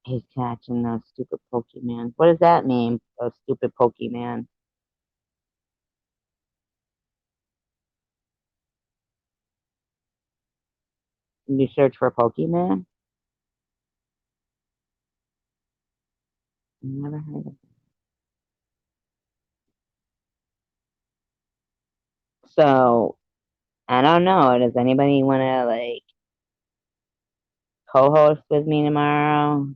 He's catching those stupid Pokemon. What does that mean? Those stupid Pokemon. You search for Pokemon? Never heard of it. So I don't know. Does anybody want to like co-host with me tomorrow?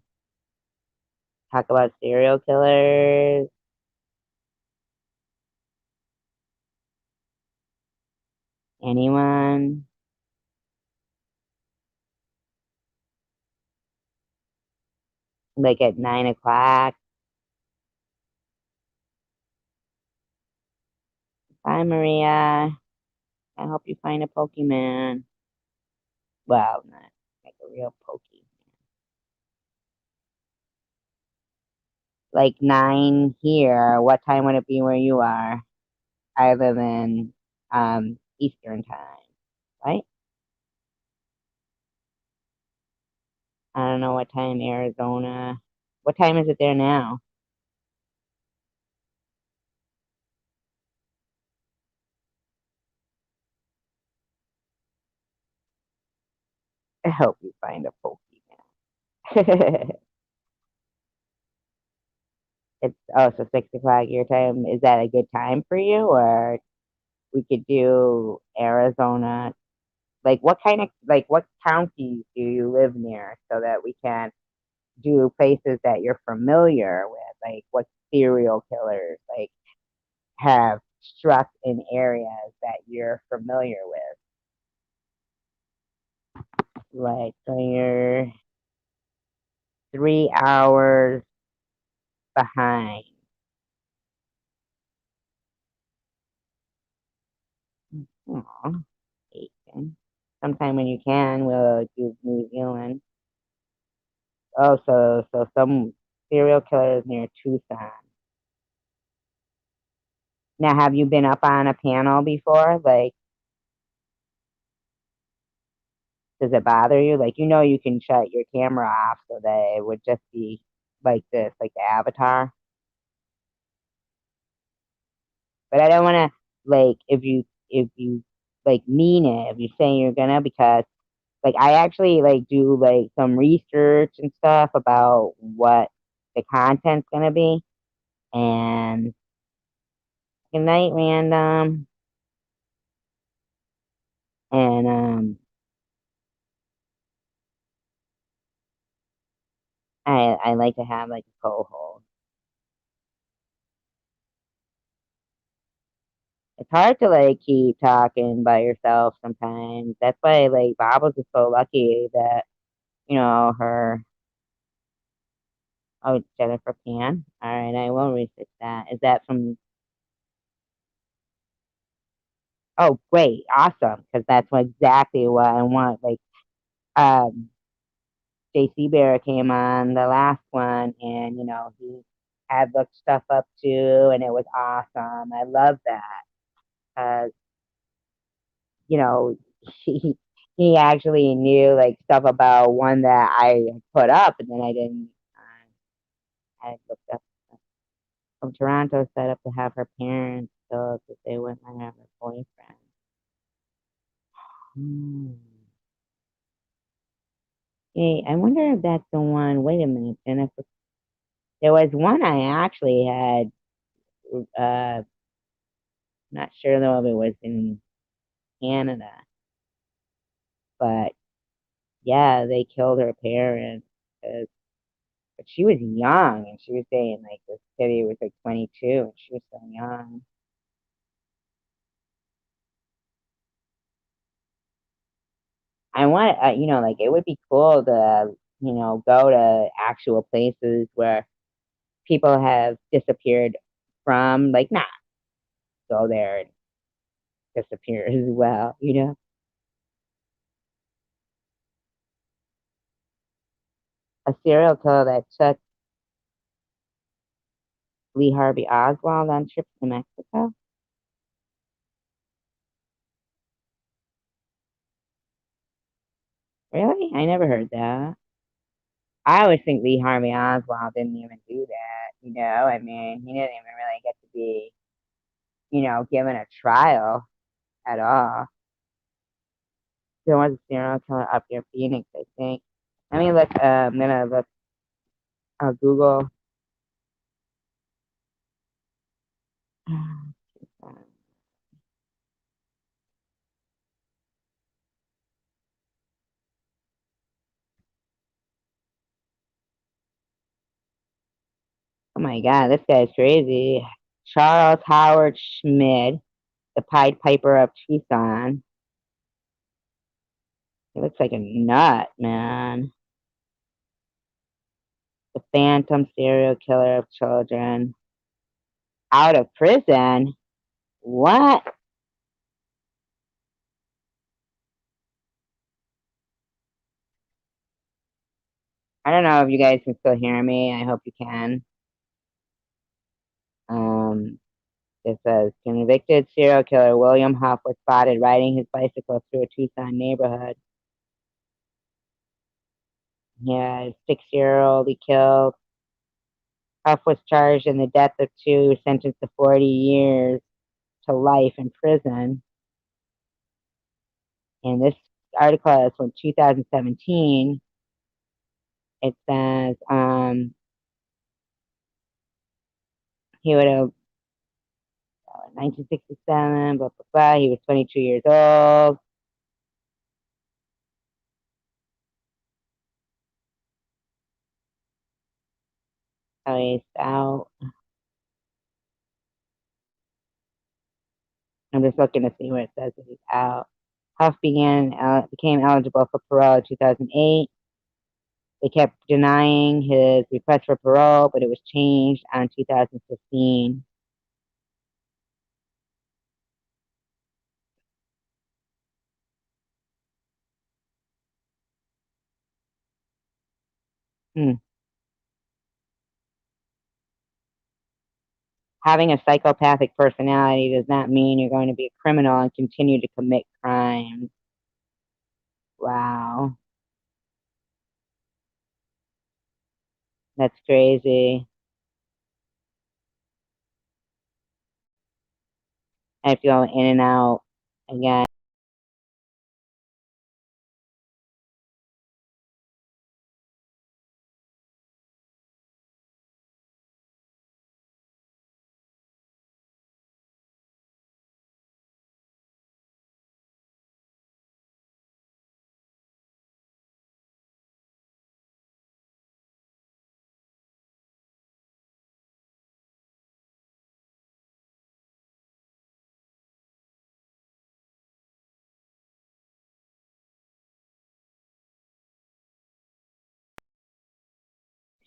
Talk about serial killers? Anyone? Like at 9 o'clock? Bye, Maria. I hope you find a Pokemon. Well, not like a real Pokey. Like 9 here. What time would it be where you are? I live in Eastern time, right? I don't know what time Arizona. What time is it there now? I hope you find a Pokemon. It's so 6 o'clock your time. Is that a good time for you, or we could do Arizona? Like, what counties do you live near so that we can do places that you're familiar with? Like, what serial killers have struck in areas that you're familiar with? Like, so you're 3 hours behind. Aw, Aiken. Sometime when you can, we'll do New Zealand. Oh, so some serial killers near Tucson. Now, have you been up on a panel before? Like, does it bother you? Like, you can shut your camera off so that it would just be like this, like the avatar. But I don't want to like if you like mean it, if you say you're gonna, because like I actually like do like some research and stuff about what the content's gonna be. And good night, random. And I like to have like a co-host. It's hard to like keep talking by yourself sometimes. That's why like Bobbles is so lucky that her. Oh, Jennifer Pan. All right, I will research that. Is that from? Oh, great, awesome, because that's exactly what I want. Like, um, JC Bear came on the last one, and he had looked stuff up too, and it was awesome. I love that because you know he he actually knew like stuff about one that I had put up, and then I didn't. I looked up from Toronto, set up to have her parents so that they wouldn't let her have her boyfriend. Hmm. Hey, I wonder if that's the one. Wait a minute, Jennifer. There was one I actually had. Not sure though if it was in Canada, but yeah, they killed her parents because But she was young, and she was saying like this kid was like 22, and she was so young. I want, like it would be cool to, go to actual places where people have disappeared from, like not go there and disappear as well. A serial killer that took Lee Harvey Oswald on trips to Mexico. Really? I never heard that. I always think Lee Harvey Oswald didn't even do that. I mean, he didn't even really get to be, given a trial at all. There was a serial killer up near Phoenix, I think. Let me look. I'm gonna look. Google. Oh my God, this guy's crazy. Charles Howard Schmid, the Pied Piper of Tucson. He looks like a nut, man. The Phantom serial killer of children. Out of prison? What? I don't know if you guys can still hear me. I hope you can. Um, it says convicted serial killer William Huff was spotted riding his bicycle through a Tucson neighborhood. Yeah, 6-year-old he killed. Huff was charged in the death of two, sentenced to 40 years to life in prison. And this article is from 2017. It says he would have 1967, blah, blah, blah. He was 22 years old. So he's out. I'm just looking to see where it says that he's out. Huff became eligible for parole in 2008. They kept denying his request for parole, but it was changed on 2015. Hmm. Having a psychopathic personality does not mean you're going to be a criminal and continue to commit crimes. Wow, that's crazy. I feel in and out again.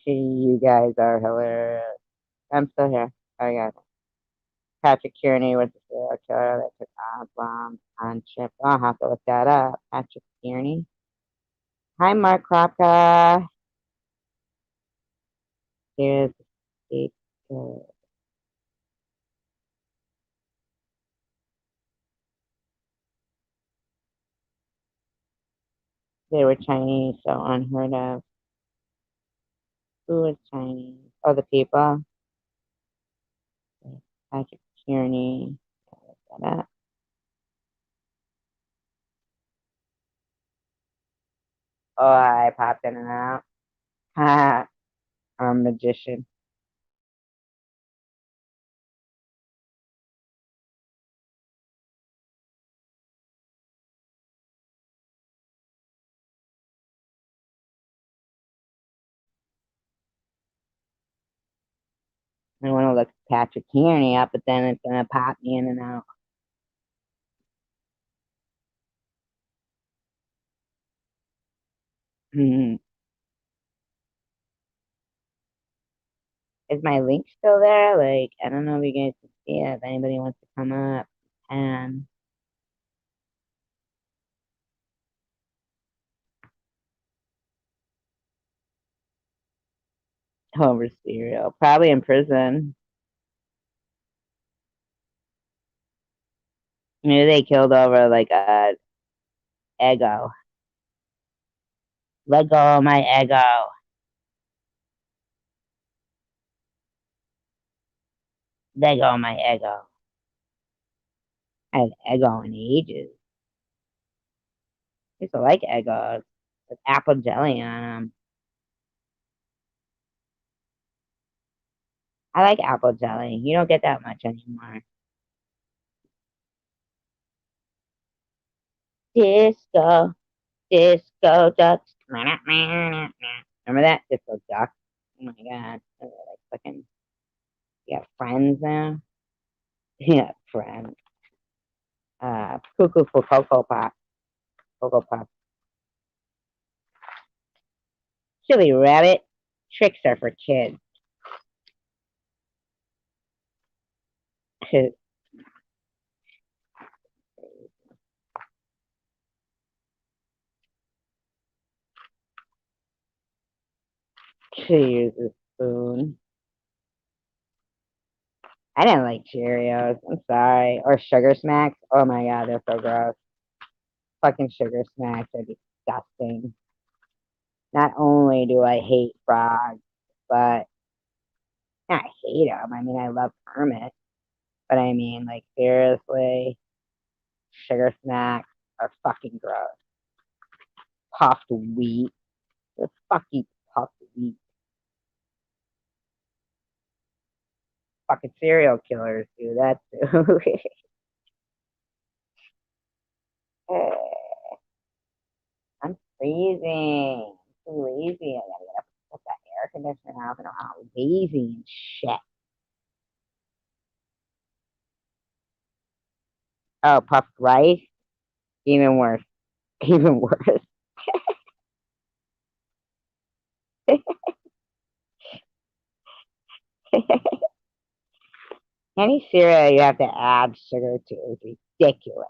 You guys are hilarious. I'm still here. I got it. Patrick Kearney was the serial killer that took Oswald on trip. I'll have to look that up. Patrick Kearney. Hi, Mark Kropka. Here's the they were Chinese, so unheard of. Who is Chinese? Oh, the people. Patrick Kearney. Look that up. Oh, I popped in and out. Ha, I'm a magician. I want to look Patrick Kearney up, but then it's gonna pop me in and out. Hmm. Is my link still there? Like, I don't know if you guys can see it. If anybody wants to come up, and over cereal, probably in prison. Maybe they killed over like a ego. Let go of my ego. Let go of my ego. I had ego in ages. I used to like egos with apple jelly on them. I like apple jelly. You don't get that much anymore. Disco, disco ducks. Remember that? Disco ducks. Oh my god. They're like fucking, yeah, friends now. Yeah, friends. Cuckoo for Cocoa Pop. Cocoa Pop. Silly rabbit. Tricks are for kids. She uses spoon. I didn't like Cheerios. I'm sorry. Or Sugar Smacks. Oh my god, they're so gross. Fucking Sugar Smacks are disgusting. Not only do I hate frogs, but I hate them. I mean, I love Kermit, but I mean, like, seriously, Sugar Smacks are fucking gross. Puffed wheat. The fucking puffed wheat. Fucking serial killers do that too. I'm freezing. I'm too lazy. I gotta get up and put that air conditioner off and I'm lazy and shit. Oh, puffed rice? Even worse. Even worse. Any cereal you have to add sugar to is ridiculous.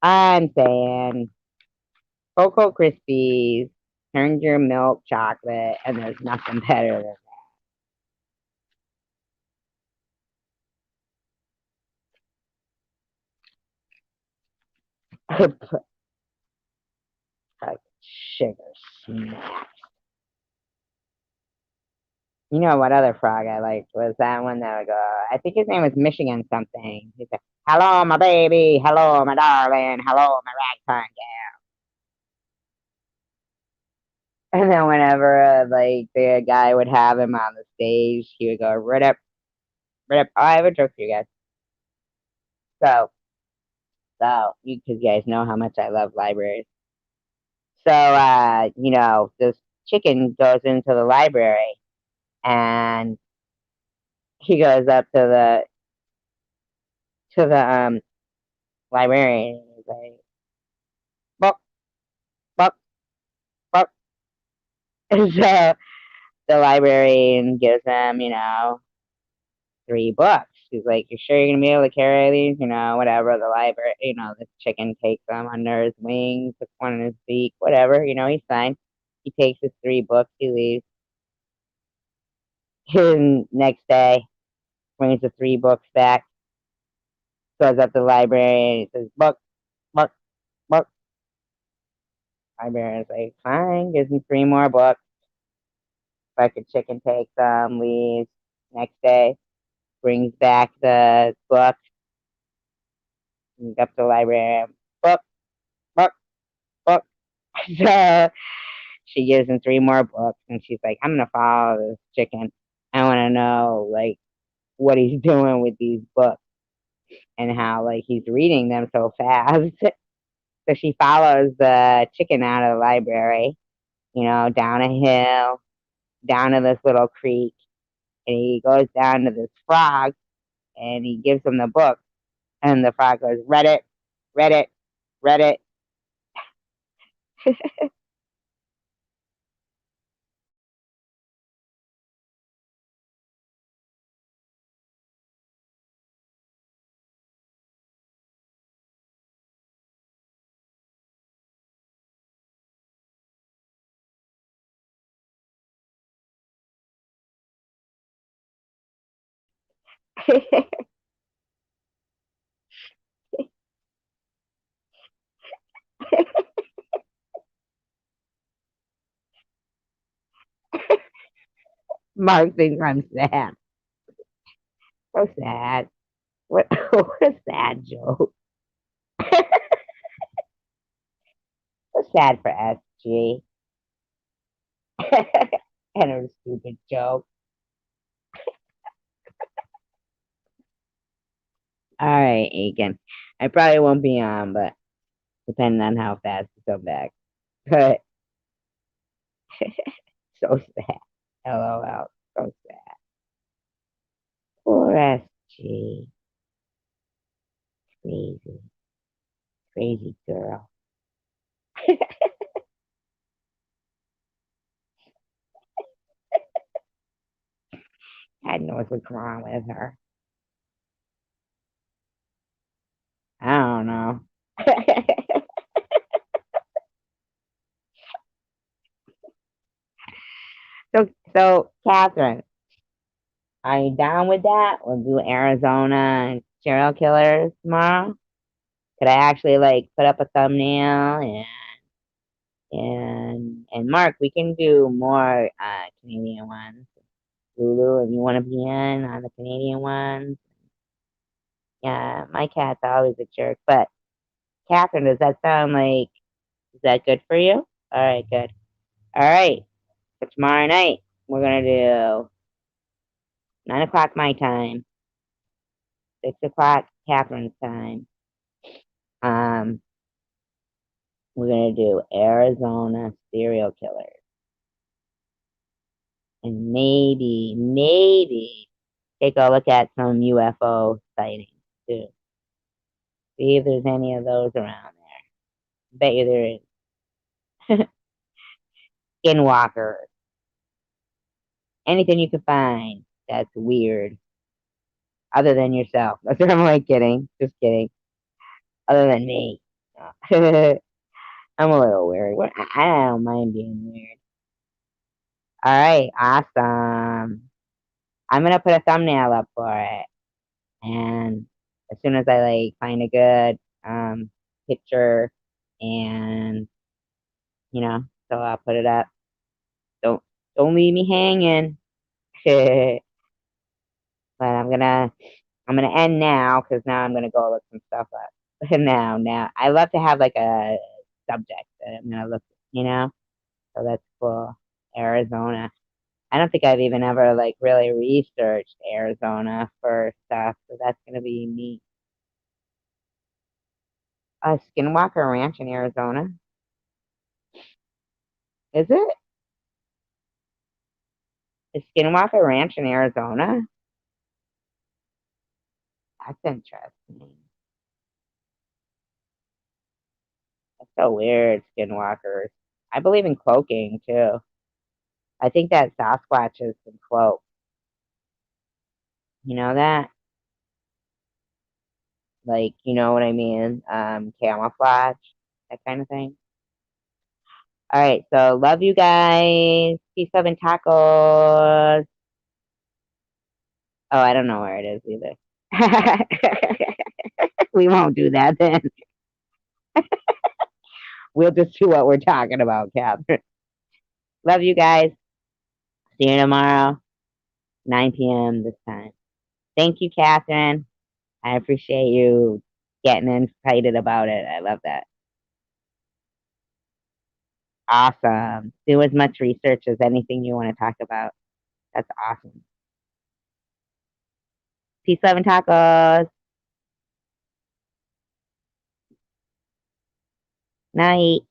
I'm saying Cocoa Krispies turns your milk chocolate, and there's nothing better than that. Like sugar smack. You know what other frog I liked was that one that would go, I think his name was Michigan something. He said, "Hello, my baby. Hello, my darling. Hello, my ragtime gal." And then whenever like the guy would have him on the stage, he would go, "Right up, right up." Oh, I have a joke for you guys. So, because you guys know how much I love libraries. So, this chicken goes into the library and he goes up to the librarian and he's like, "Buck, buck, buck." And so the librarian gives him, 3 books. He's like, "You sure you're gonna be able to carry these? Whatever." The library, the chicken takes them under his wing, puts one in his beak, whatever. He's fine. He takes his 3 books. He leaves. And next day, brings the 3 books back. Goes up to the library and he says, "Book, book, book." Librarian's like, "Fine." Gives him 3 more books. Fucking chicken takes them, leaves. Next day, brings back the book. He's up to the librarian. Book, book, book. So she gives him 3 more books, and she's like, "I'm gonna follow this chicken. I want to know like what he's doing with these books and how like he's reading them so fast." So she follows the chicken out of the library, down a hill, down to this little creek, and he goes down to this frog, and he gives him the book, and the frog goes, "Read it, read it, read it." Mark thinks I'm sad. So sad. What, what a sad joke. So sad for SG and her stupid joke. All right, Aiken. I probably won't be on, but depending on how fast you come back. But so sad. LOL. So sad. Poor SG. Crazy. Crazy girl. God knows what's wrong with her. I don't know. so Catherine, are you down with that? We'll do Arizona and serial killers tomorrow. Could I actually like put up a thumbnail and Mark, we can do more Canadian ones. Lulu, if you want to be in on the Canadian ones. Yeah, my cat's always a jerk. But Catherine, does that sound like is that good for you? All right, good. All right. For tomorrow night, we're gonna do 9 o'clock my time, 6 o'clock Catherine's time. Um, we're gonna do Arizona serial killers. And maybe take a look at some UFO sightings too. See if there's any of those around there. Bet you there is. Skinwalkers. Anything you can find that's weird, other than yourself. That's what I'm like kidding. Just kidding. Other than me. No. I'm a little weird. I don't mind being weird. All right, awesome. I'm gonna put a thumbnail up for it, and as soon as I like find a good picture, and so I'll put it up. Don't don't leave me hanging. But I'm gonna end now because now I'm gonna go look some stuff up. Now I love to have like a subject that I'm gonna look. You know, so that's cool. Arizona. I don't think I've even ever like really researched Arizona for stuff, so that's gonna be neat. A Skinwalker Ranch in Arizona, is it? A Skinwalker Ranch in Arizona? That's interesting. That's so weird, Skinwalkers. I believe in cloaking too. I think that Sasquatches can cloak. You know that? Like, you know what I mean? Camouflage, that kind of thing. All right, so love you guys. Peace, love, and tacos. Oh, I don't know where it is either. We won't do that then. We'll just do what we're talking about, Catherine. Love you guys. See you tomorrow, 9 p.m. this time. Thank you, Catherine. I appreciate you getting excited about it. I love that. Awesome. Do as much research as anything you want to talk about. That's awesome. Peace, love, and tacos. Night.